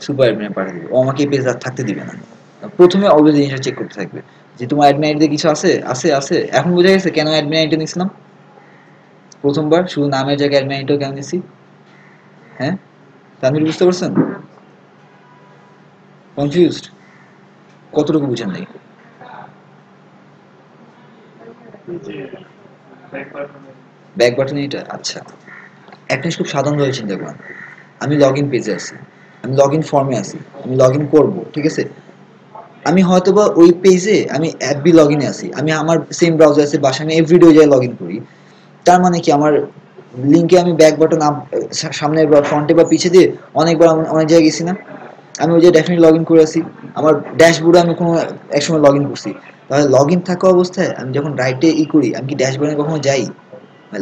সুপার অ্যাডমিনে পাঠিয়ে দিবে, ও আমাকে এই পেজ আর থাকতে দিবে না। প্রথমে অলওয়েজ জিনিসটা চেক করতে থাকবে যে তোমার অ্যাডমিন আইডিতে কিছু আছে আছে আছে। এখন বোঝা গেছে কেন অ্যাডমিন আইডিটা নিছিলাম প্রথমবার, শুধু নামের জায়গায় অ্যাডমিন আইডিটাও কেন নিছি? হ্যাঁ, তানভীর বুঝতে পারছেন? কনফিউজড? কতটুকু বুঝেন নাই? ব্যাক বাটন এটা, আচ্ছা একটা জিনিস খুব সাধারণভাবে চিন্তা করেন, আমি লগ ইন পেজে আছি, আমি লগ ইন ফর্মে আছি, আমি লগ ইন করবো, ঠিক আছে, আমি হয়তোবা ওই পেজে আমি অ্যাপবি লগ ইনে আছি, আমি আমার সেম ব্রাউজার আছে বাসায়, আমি এভরিডে যাই লগ ইন করি, তার মানে কি আমার লিঙ্কে আমি ব্যাক বাটন সামনে বা ফ্রন্টে বা পিছে দিয়ে অনেকবার অনেক জায়গায় গেছি না, আমি ওই জায়গায় ডেফিনেটলি লগ ইন করে আসি, আমার ড্যাশবোর্ডে আমি কোনো একসময় লগ ইন করছি, তাহলে লগ ইন থাকা অবস্থায় আমি যখন রাইটে করি, আমি কি ড্যাশবোর্ডে কখনো যাই?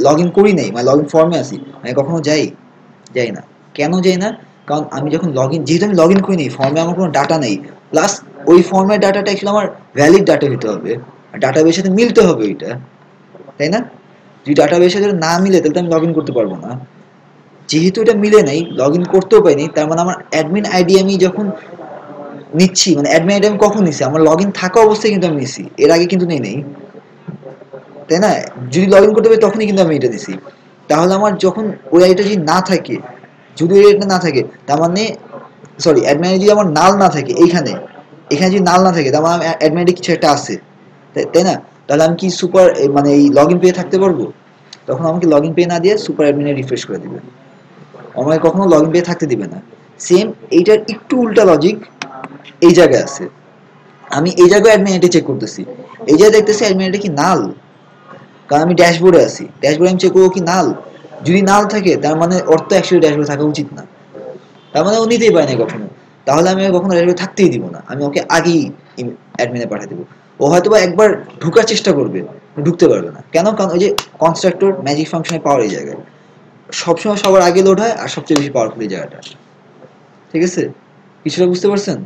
লগ ইন করি নাই, মানে লগ ইন ফর্মে আছি, আমি কখনো যাই? যাই না। কেন যাই না? কারণ আমি যখন লগ ইন, যেহেতু আমি লগ ইন করি নি, ফর্মে আমার কোনো ডাটা নেই, প্লাস ওই ফর্মের ডাটাটা অ্যাকচুয়ালি আমার ভ্যালিড ডাটা হতে হবে, ডাটাবেসের সাথে মিলতে হবে ওইটা, তাই না? যদি ডাটাবেসের সাথে না মিলে তাহলে তো আমি লগ ইন করতে পারবো না। যেহেতু এটা মিলে নাই, লগ ইন করতেও পারিনি, তার মানে আমার অ্যাডমিন আইডি আমি যখন নিচ্ছি, মানে অ্যাডমিন আইডি আমি কখন নিচ্ছি? আমার লগ ইন থাকা অবস্থায় কিন্তু আমি নিচ্ছি, এর আগে কিন্তু নেই নেই, তাই না? যদি লগ ইন করতে পারি তখনই কিন্তু আমি এটা দিছি। তাহলে আমার যখন ওই আইডিটা যদি না থাকে, যদি ওই আইডিটা না থাকে, তার মানে সরি অ্যাডমিন আইডি যদি আমার নাল না থাকে, এইখানে এখানে যদি নাল না থাকে, তার মানে অ্যাডমিন আইডি কিছু একটা আছে, তাই না? তাহলে আমি কি সুপার মানে এই লগ ইন পেয়ে থাকতে পারবো? তখন আমাকে লগ ইন পেয়ে না দিয়ে সুপার অ্যাডমিনে রিফ্রেশ করে দিবে, আমাকে কখনো লগ ইন পেয়ে থাকতে দিবে না। সেম এইটার একটু উল্টা লজিক এই জায়গায় আছে, আমি এই জায়গায় অ্যাডমিন আইডি চেক করতেছি, এই জায়গায় দেখতেছি অ্যাডমিন আইডি কি নাল, কারণ আমি ড্যাশবোর্ডে আছি, ড্যাশবোর্ডে আমি চেক করবো কি নাল, যদি নাল থাকে তার মানে অর্থ অ্যাকচুয়ালি ড্যাশবোর্ডে থাকা উচিত না, তার মানে ও নিতেই পারে না কখনো, তাহলে আমি কখনো ড্যাশবোর্ডে থাকতেই দিব না, আমি ওকে আগেই অ্যাডমিনে পাঠিয়ে দেবো। ও হয়তো বা একবার ঢুকার চেষ্টা করবে, ঢুকতে পারবে না, কেন? কারণ ওই যে কনস্ট্রাক্টর ম্যাজিক ফাংশনের পাওয়ার এই জায়গায় সবসময় সবার আগে লোড হয়, আর সবচেয়ে বেশি পাওয়ারফুল এই জায়গাটা, ঠিক আছে? কিছুটা বুঝতে পারছেন?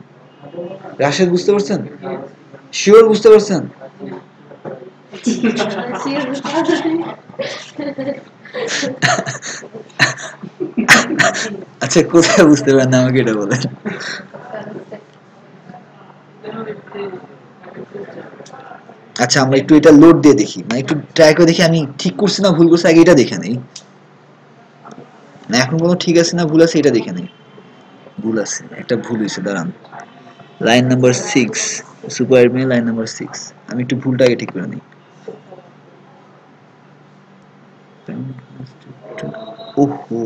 রাশেদ বুঝতে পারছেন? শিওর বুঝতে পারছেন? আচ্ছা কোথায় বুঝতে পারেন না আমাকে এটা বলেন। আচ্ছা আমরা একটু এটা লোড দিয়ে দেখি, মানে একটু ট্রাই করে দেখি আমি ঠিক করছি না ভুল করছি, আগে এটা দেখে নেই, না এখন কোনো ঠিক আছে না ভুল আছে এটা দেখে নেই। ভুল আছে, একটা ভুল হয়েছে, দাঁড়ান, line number 6, super admin line number 6, আমি একটু ভুলটা আগে ঠিক করে নিই। ওহো,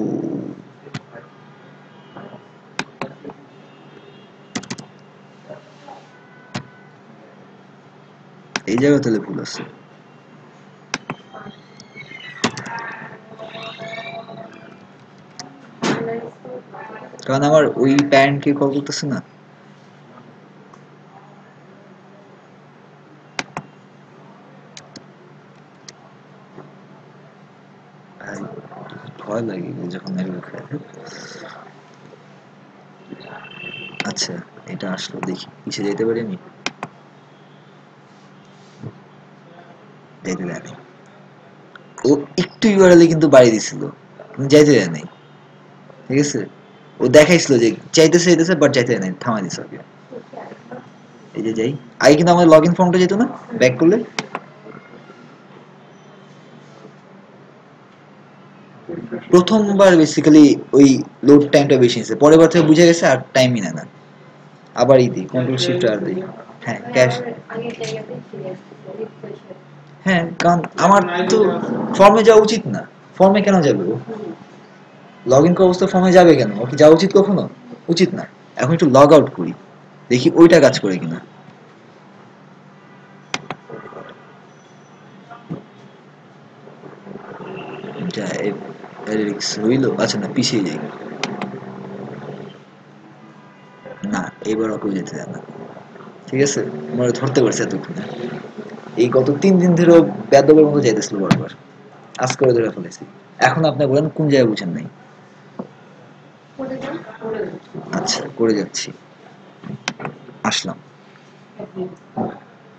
এই জায়গায় তাহলে ভুল আছে। কারণ আমার ওই প্যারেন্টকে কল করতেছে না, ভাই ভয় লাগে যখন এগুলো খায়। আচ্ছা এটা আসলো, দেখি পিছিয়ে যেতে পারি আমি, যেতে দেয় নাই, ও একটু ইউআরএল কিন্তু বাড়িয়ে দিছিল, কিন্তু যাইতে দেয় নাই, ঠিক আছে? ও দেখাইছিল যে চাইতেছে বাট যাইতে নাই, থামাই দিছে ওকে। এই যে যাই, আগে কিন্তু আমাদের লগ ইন ফর্মটা যেত না ব্যাক করলে। প্রথমবার বেসিক্যালি ওই লোড টাইমটা বেশি নিছে, পরের বার থেকে বুঝে গেছে আর টাইমই নেয় না। আবার দিই কন্ট্রোল শিফট আর দিই। হ্যাঁ ক্যাশ, হ্যাঁ কারণ আমার তো ফর্মে যাওয়া উচিত না। ফর্মে কেন যাবে ও? লগ ইন করা অবস্থা ফর্মে যাবে কেন? ও কি যাওয়া উচিত কখনো? উচিত না। এখন একটু লগ আউট করি, দেখি ওইটা কাজ করে কিনা। হইল, আচ্ছা না পিছিয়ে যাই। না এবার ওকে যেতে দেয় না। ঠিক আছে, আমরা ধরতে পারছি এতক্ষণে। এই গত 3 দিন ধরে বেদবের মতো যাইতেছিল বারবার, আজ করে ধরে ফেলেছি। এখন আপনি বলেন কোন জায়গায় বুঝেন নাই? আচ্ছা করে যাচ্ছি, আসলাম।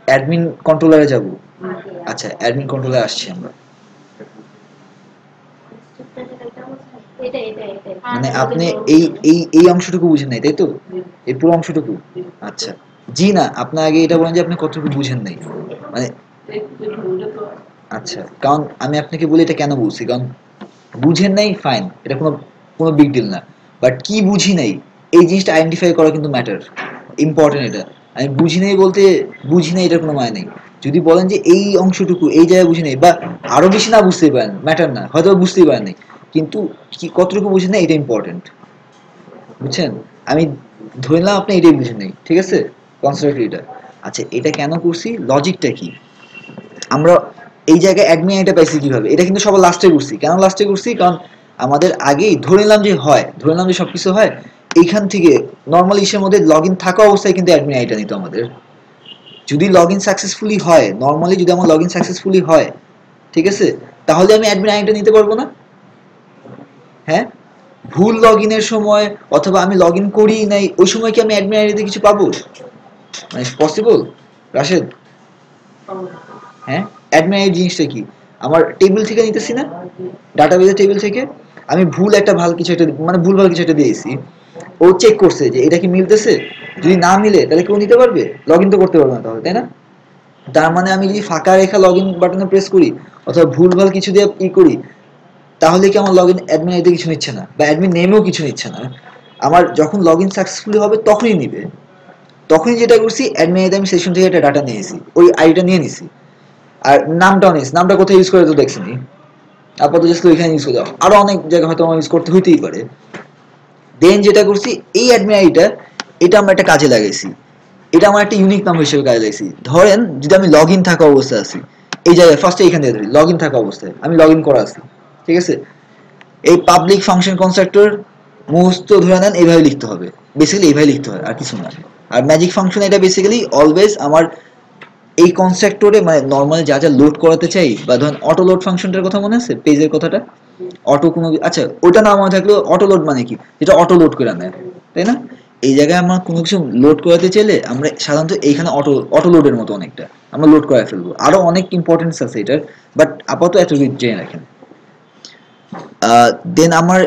অ্যাডমিন কন্ট্রোলারে যাব। আচ্ছা অ্যাডমিন কন্ট্রোলারে আসছি আমরা। মানে আপনি এই এই এই অংশটুকু বুঝেন নাই তাই তো? এই পুরো অংশটুকু? আচ্ছা জি না, আপনি আগে এটা বলেন যে আপনি কতটুকু বুঝেন নাই। মানে আচ্ছা, কারণ আমি আপনাকে বলি এটা কেন বলছি, কারণ বুঝেন নাই ফাইন, এটা কোনো কোনো বিগ ডিল না, বাট কি বুঝি নাই এই জিনিসটা আইডেন্টিফাই করা কিন্তু ম্যাটার, ইম্পর্টেন্ট এটা। আমি বুঝি নাই বলতে বুঝি নাই এটার কোনো মানে নেই। যদি বলেন যে এই অংশটুকু এই জায়গায় বুঝি নাই, বা আরো বেশি না বুঝতেই পারেন, ম্যাটার না, হয়তো বুঝতেই পারেন নাই, কিন্তু কি কতটুকু বুঝেন না এটা ইম্পর্টেন্ট, বুঝছেন? আমি ধরে নিলাম আপনি এটাই বুঝেন নাই, ঠিক আছে, কনসেপ্ট এটা। আচ্ছা এটা কেন করছি, লজিকটা কি? আমরা এই জায়গায় অ্যাডমিন আইডিটা পাইছি কিভাবে? এটা কিন্তু সবার লাস্টে করছি। কেন লাস্টে করছি? কারণ আমাদের আগেই ধরে নিলাম যে হয়, ধরে নিলাম যে সবকিছু হয়, এইখান থেকে নর্মাল ইসের মধ্যে লগ ইন থাকা অবস্থায় কিন্তু অ্যাডমিন আইডিটা নিত আমাদের। যদি লগ ইন সাকসেসফুলি হয়, নর্মালি যদি আমার লগ ইন সাকসেসফুলি হয়, ঠিক আছে, তাহলে আমি অ্যাডমিন আইডিটা নিতে পারবো না? হ্যাঁ, ভুল লগ ইনের সময় অথবা আমি লগ ইন করি নাই ওই সময় কি আমি অ্যাডমিন আইডিতে কিছু পাবো? মানে পসিবল রাশেদ? হ্যাঁ, অ্যাডমিন আইডি জিনিসটা কি? আমার টেবিল থেকে নিতেছি না, ডাটাবেজের টেবিল থেকে আমি ভুল একটা ভাল কিছু একটা মানে ভুল ভাল কিছু একটা দিয়েছি, ও চেক করছে যে এটা কি মিলতেছে, যদি না মিলে তাহলে কেউ নিতে পারবে, লগ ইন তো করতে পারবে না তাহলে, তাই না? তার মানে আমি যদি ফাঁকা রেখা লগ ইন বাটনে প্রেস করি অথবা ভুলভাল কিছু দিয়ে করি, তাহলে কি আমার লগ ইন অ্যাডমিন আইডি কিছু নিচ্ছে না, বা অ্যাডমিন নেমেও কিছু নিচ্ছে না। আমার যখন লগ ইন সাকসেসফুলি হবে তখনই নিবে। তখনই যেটা করছি, অ্যাডমিন আইডি আমি সেশন থেকে একটা ডাটা নিয়েছি, ওই আইডিটা নিয়ে নিছি। আর নামটাও নিস, নামটা কোথায় ইউজ করে তো দেখছিনি, আপাতত জাস্ট ওইখানে ইউজ করে দাও, আরো অনেক জায়গায় হয়তো আমার ইউজ করতে হইতেই পারে। দেন যেটা করছি, এই অ্যাডমিন আইডিটা এটা আমরা একটা কাজে লাগাইছি, এটা আমার একটা ইউনিক নাম হিসেবে কাজে লাগাইছি। ধরেন যদি আমি লগ ইন থাকা অবস্থায় আছি, এই জায়গায় ফার্স্টে এখান থেকে ধরি লগ ইন থাকা অবস্থায় আমি লগ ইন করা আছি, ঠিক আছে, এই পাবলিক ফাংশন কনস্ট্রাক্টর মুহূর্ত ধরে নেন এইভাবে লিখতে হবে, বেসিক্যালি এইভাবে লিখতে হয় আর কিছু না। আর ম্যাজিক ফাংশন এটা বেসিক্যালি অলওয়েজ আমার এই কনস্ট্রাক্টরে মানে নর্মালি যা যা লোড করাতে চাই, বা ধরেন অটো লোড ফাংশনটার কথা মনে আছে, পেজের কথাটা, অটো কোনো আচ্ছা ওটা না মনে থাকলেও অটো লোড মানে কি, যেটা অটো লোড করে নেয়, তাই না? এই জায়গায় আমরা কোনো কিছু লোড করাতে চাইলে আমরা সাধারণত এইখানে অটো অটো লোডের মতো অনেকটা আমরা লোড করে ফেলবো, আরো অনেক ইম্পর্টেন্স আছে এটার, বাট আপাতত এত জেনে রাখেন। দেন আমার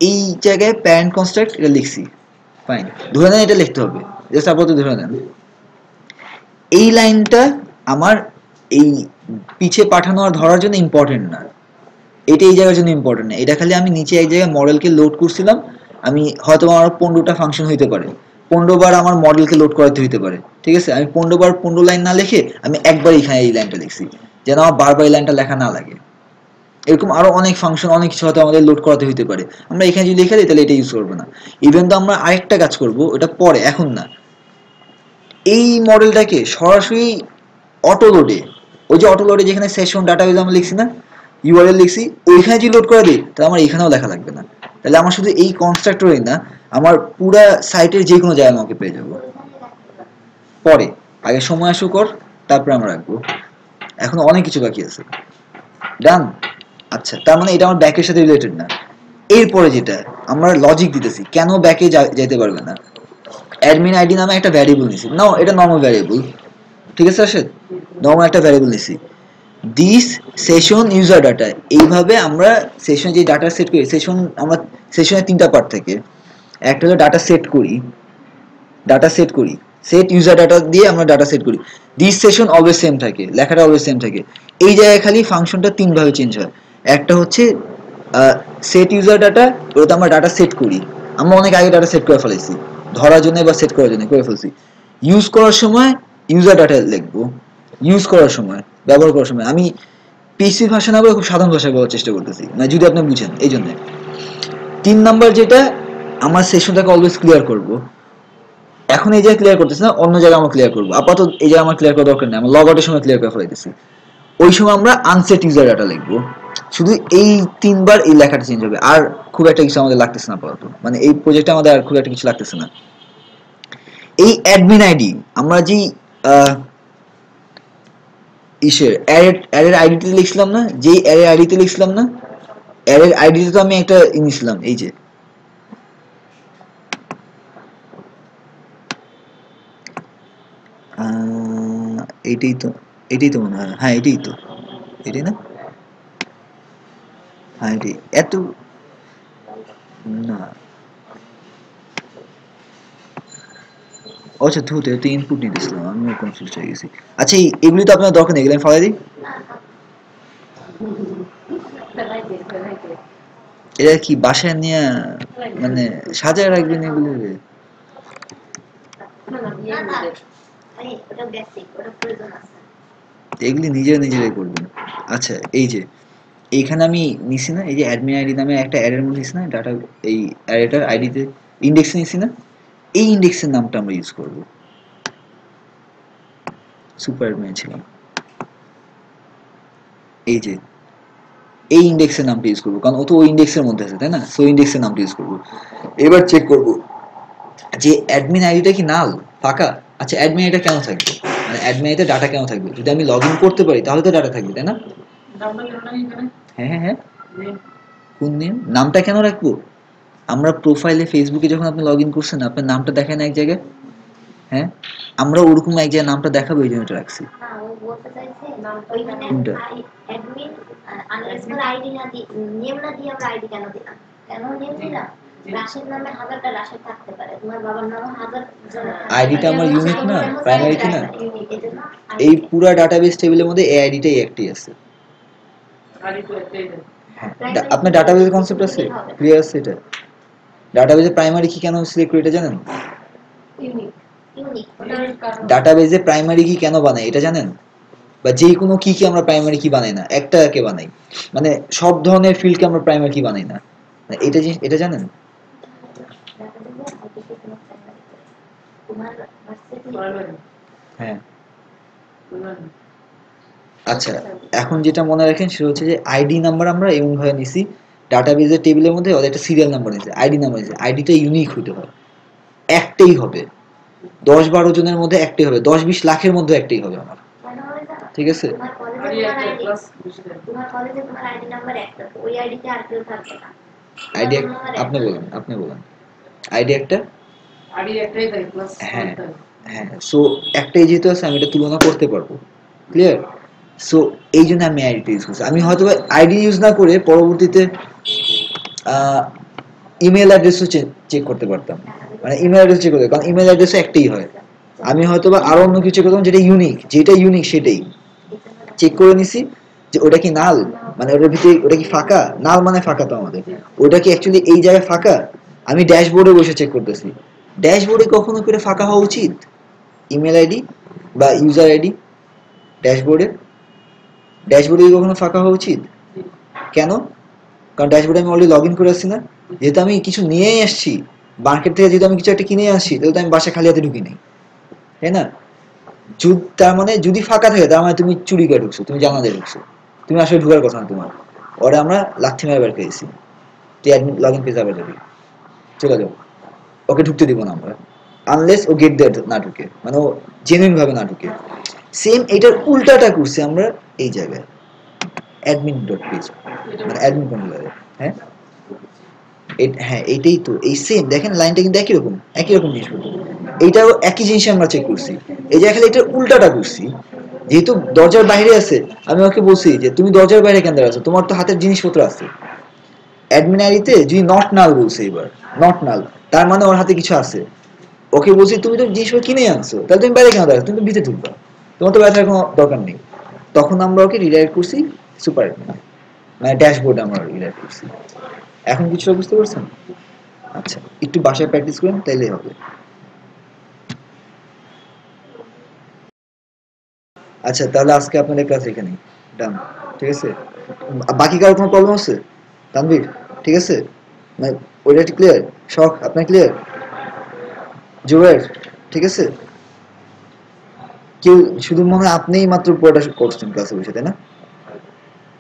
এই জায়গায় প্যারেন্ট কনস্ট্রাক্ট এটা লিখছি, ফাইন, ধরে নেন এটা লিখতে হবে, জাস্ট আপাতত ধরে নেন এই লাইনটা আমার এই পিছে পাঠানো আর ধরার জন্য ইম্পর্টেন্ট না, এটা এই জায়গার জন্য ইম্পর্টেন্ট না, এটা খালি আমি নিচে এক জায়গায় মডেলকে লোড করছিলাম, আমি হয়তো আমার 15টা ফাংশন হইতে পারে, 15 বার আমার মডেলকে লোড করাতে হইতে পারে, ঠিক আছে, আমি 15 বার 15 লাইন না লিখে আমি একবার এখানে এই লাইনটা লিখছি, যেন আমার বারবার এই লাইনটা লেখা না লাগে। এরকম আরো অনেক ফাংশন অনেক কিছু হয়তো আমাদের লোড করাতে হইতে পারে, আমরা এখানে যদি লিখে দিই তাহলে এটা ইউজ করবো না। ইভেন তো আমরা আরেকটা কাজ করবো, ওটা পরে, এখন না, এই মডেলটাকে সরাসরি অটো লোডে, ওই যে অটো লোডে যেখানে সেশন ডাটাবেজ আমরা লিখছি না, ইউআরএল লিখছি, ওইখানে যদি লোড করে দিই তাহলে আমার এখানেও লেখা লাগবে না, তাহলে আমার শুধু এই কনস্ট্রাক্টরেই না, আমার পুরা সাইটের যে কোনো জায়গায় আমাকে পেয়ে যাবো। পরে আগে সময় আসুক ওর, তারপরে আমরা রাখবো, এখন অনেক কিছু বাকি আছে। ডান। আচ্ছা তার মানে এটা আমার ব্যাকের সাথে রিলেটেড না। এরপরে যেটা আমরা লজিক দিতেছি কেন ব্যাকে যাইতে পারবে না, অ্যাডমিন আইডি নামে একটা ভ্যারিয়েবল নিছি, না এটা নর্মাল ভ্যারিয়েবল, ঠিক আছে রাশেদ, নর্মাল একটা ভ্যারিয়েবল নিছি, দিস সেশন ইউজার ডাটা, এইভাবে আমরা সেশন যে ডাটা সেট করি, সেশন আমরা সেশনের 3টা পার্ট থাকে, একটা হলো ডাটা সেট করি, সেট ইউজার ডাটা দিয়ে আমরা ডাটা সেট করি। দিস সেশন অলওয়েজ সেম থাকে, লেখাটা অলওয়েজ সেম থাকে। এই জায়গায় খালি ফাংশনটা তিন ভাবে চেঞ্জ হয়। একটা হচ্ছে সেট ইউজার ডাটা, ওটা আমরা ডাটা সেট করি, আমরা অনেক আগে ডাটা সেট করে ফেলেছি, ধরার জন্য বা সেট করার জন্য করে ফেলছি। ইউজ করার সময় ইউজার ডাটা লিখবো, ইউজ করার সময়, ব্যবহার করার সময় আমি পিসি ভাষা না বলে খুব সাধারণ ভাষায় বলার চেষ্টা করতেছি, মানে যদি আপনি বুঝেন এই জন্য। 3 নাম্বার যেটা, আমার সেশনটাকে অলওয়েজ ক্লিয়ার করব। এখন এই জায়গায় ক্লিয়ার করতেছি না, অন্য জায়গায় আমরা ক্লিয়ার করবো। আপাতত এই জায়গায় আমার ক্লিয়ার করা দরকার নেই, আমরা লগ আউটের সময় ক্লিয়ার করে ফেলাইতেছি। ওই সময় আমরা আনসেট ইউজার ডাটা লিখবো। শুধু এই 3 বার এই লেখাটা চেঞ্জ হবে, আর খুব একটা কিছু আমাদের লাগতেছে না আপাতত, মানে এই প্রজেক্টে আমাদের আর খুব একটা কিছু লাগতেছে না। এই অ্যাডমিন আইডি আমরা যেই ইসের অ্যারের আইডিতে লিখছিলাম না, যেই অ্যারের আইডিতে লিখছিলাম না, অ্যারের আইডিতে তো আমি একটা নিছিলাম, এই যে এটাই তো, এটাই তো মনে হয়, হ্যাঁ এটাই তো, এটাই না, হ্যাঁ এটাই। এত না, আচ্ছা ধুতে তো ইনপুট নিতেছিলাম, আমিও কনফিউজ হয়ে গেছি। আচ্ছা এগুলি তো আপনার দরকার নেই, এগুলো আমি ফালাই দিই। এটা কি বাসায় নিয়ে মানে সাজায় রাখবেন এগুলো? এগুলি নিজেরাই করবেন। আচ্ছা এই যে এইখানে আমি নিছি না, এই যে অ্যাডমিন আইডি নামে একটা অ্যারের মধ্যে নিছি না ডাটা, এই অ্যারেটার আইডিতে ইন্ডেক্স নিছি না, এই ইন্ডেক্সের নামটা আমরা ইউজ করব। সুপার অ্যাডমিন ছিলাম, এই যে এই ইন্ডেক্সের নামটা ইউজ করবো, কারণ ও তো ওই ইন্ডেক্সের মধ্যে আছে তাই না, সো ইন্ডেক্সের নামটা ইউজ করবো। এবার চেক করব যে অ্যাডমিন আইডিটা কি নাল, ফাঁকা। আচ্ছা অ্যাডমিন আইডিটা কেন থাকবে, মানে অ্যাডমিন আইডিতে ডাটা কেন থাকবে? যদি আমি লগ ইন করতে পারি তাহলে তো ডাটা থাকবে তাই না? হ্যাঁ হ্যাঁ হ্যাঁ, কোন নেম, নামটা কেন রাখবো? আমরা প্রোফাইলে ফেসবুকে যখন আপনি লগ ইন করছেন আপনার নামটা দেখেন এক জায়গায়, হ্যাঁ আমরা ওরকম এক জায়গায় নামটা দেখাবো, এই জন্য এটা রাখছি। কোনটা? আইডিটা আমার ইউনিক না, প্রাইমারি কি না, এই পুরা ডাটাবেস টেবিলের মধ্যে এই আইডিটাই একটাই আছে। আপনার ডাটাবেসের কনসেপ্ট আছে, ক্লিয়ার আছে এটা? ডাটাবেসে প্রাইমারি কি কেন সিলেক্ট করি এটা জানেন? ডাটাবেসে প্রাইমারি কি কেন বানাই এটা জানেন? বা যে কোনো কি কি আমরা প্রাইমারি কি বানাই না, একটাকে বানাই, মানে সব ধরনের ফিল্ডকে আমরা প্রাইমারি কি বানাই না, এটা এটা জানেন? হ্যাঁ আচ্ছা, এখন যেটা মনে রাখেন সেটা হচ্ছে যে আইডি নাম্বার আমরা এমন ভাবে নিছি, ডাটাবেসের টেবিলের মধ্যে ওদের একটা সিরিয়াল নাম্বার নিছে, আইডি নাম্বার নিছে, আইডিটা ইউনিক হতে হয়, একটাই হবে, 10-12 জনের মধ্যে একটাই হবে, 10-20 লাখের মধ্যে একটাই হবে আমার, ঠিক আছে? আইডি আপনি বলেন আইডি একটা, হ্যাঁ হ্যাঁ, সো একটাই যেহেতু আছে আমি এটা তুলনা করতে পারবো, ক্লিয়ার? সো এই জন্য আমি আইডিটা ইউজ করছি। আমি হয়তো আইডি ইউজ না করে পরবর্তীতে ইমেল অ্যাড্রেসও চেক করতে পারতাম, মানে ইমেল অ্যাড্রেস চেক করতে, কারণ ইমেল অ্যাড্রেসও একটাই হয়। আমি হয়তো বা আরো অন্য কিছু করতাম যেটা ইউনিক সেটাই চেক করে নিছি যে ওটা কি নাল, মানে ওটার ভিতরে ওটা কি ফাঁকা, নাল মানে ফাঁকা, তো আমাদের ওটা কি অ্যাকচুয়ালি এই জায়গায় ফাঁকা, আমি ড্যাশবোর্ডে বসে চেক করতেছি। ড্যাশবোর্ডে কখনো করে ফাঁকা হওয়া উচিত ইমেল আইডি বা ইউজার আইডি, ড্যাশবোর্ডে কি কখনো ফাঁকা হওয়া উচিত? কেন? কারণ ড্যাশবোর্ডে আমি অলরেডি লগ ইন করে আসছি না, যেহেতু আমি কিছু নিয়েই আসছি মার্কেট থেকে, যেহেতু আমি কিছু একটা কিনে আসছি, তাহলে তো আমি বাসা খালি হাতে ঢুকি নেই, তাই না? তার মানে যদি ফাঁকা থাকে তার মানে তুমি চুরি করে ঢুকছো, তুমি জানা দিয়ে ঢুকছো, তুমি আসলে ঢুকার কথা না তোমার। ওরা আমরা লাথি মেরে বের করেছি, তুই অ্যাডমিন লগ ইন পেজ আবার যাবি, চলে যাও, ওকে ঢুকতে দিব না আমরা, আনলেস ও গেট দেয় না ঢুকে, মানে ও জেনুইন ভাবে না ঢুকে। সেম এটার উল্টাটা করছি আমরা এই জায়গায়, অ্যাডমিন ডট পেজ, মানে অ্যাডমিন কন্ট্রোলারে, হ্যাঁ হ্যাঁ এইটাই তো, এই সেম দেখেন লাইনটা কিন্তু একই রকম জিনিস, এইটাও একই জিনিস আমরা চেক করছি, এই যে খালি এটার উল্টাটা করছি। যেহেতু দরজার বাইরে আছে, আমি ওকে বলছি যে তুমি দরজার বাইরে কেন দাঁড়াচ্ছ, তোমার তো হাতের জিনিসপত্র আছে। অ্যাডমিন আইডিতে যদি নট নাল বলছে, এবার নট নাল তার মানে ওর হাতে কিছু আছে। ওকে বলছি তুমি তো জিনিসগুলো কিনে আনছো, তাহলে তুমি বাইরে কেন দাঁড়াও, তুমি তো ভিতরে ঢুকবা, তোমার তো বাইরে থাকার কোনো দরকার নেই। তখন আমরা ওকে রিডাইরেক্ট করছি সুপার মানে ড্যাশবোর্ড আমরা রিডাইরেক্ট করছি। এখন কিছুটা বুঝতে পারছেন? আচ্ছা, একটু বাসায় প্র্যাকটিস করেন তাইলেই হবে। আচ্ছা, তাহলে আজকে আপনাদের ক্লাস এখানেই ডান। ঠিক আছে, বাকি কারো কোনো প্রবলেম আছে? তানভীর ঠিক আছে, মানে ওইটা ক্লিয়ার? শখ আপনার ক্লিয়ার? জুবের ঠিক আছে? কেউ শুধু মনে হয় আপনিই মাত্র পুরোটা করছেন ক্লাসে বসে, তাই না?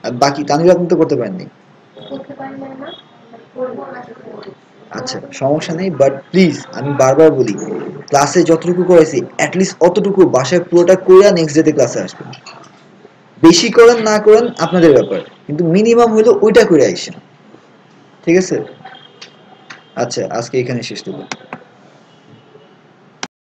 আর বাকি তানভীর আপনি তো করতে পারেননি। করতে পারি না না, করবো না। আচ্ছা সমস্যা নেই, বাট প্লিজ আমি বারবার বলি, ক্লাসে যতটুকু করেছি অ্যাটলিস্ট অতটুকু বাসায় পুরোটা করে নেক্সট ডেতে ক্লাসে আসবেন। বেশি করেন না করেন আপনাদের ব্যাপার, কিন্তু মিনিমাম হলো ওইটা করে আইসেন। ঠিক আছে? আচ্ছা আজকে এখানে শেষ করবো।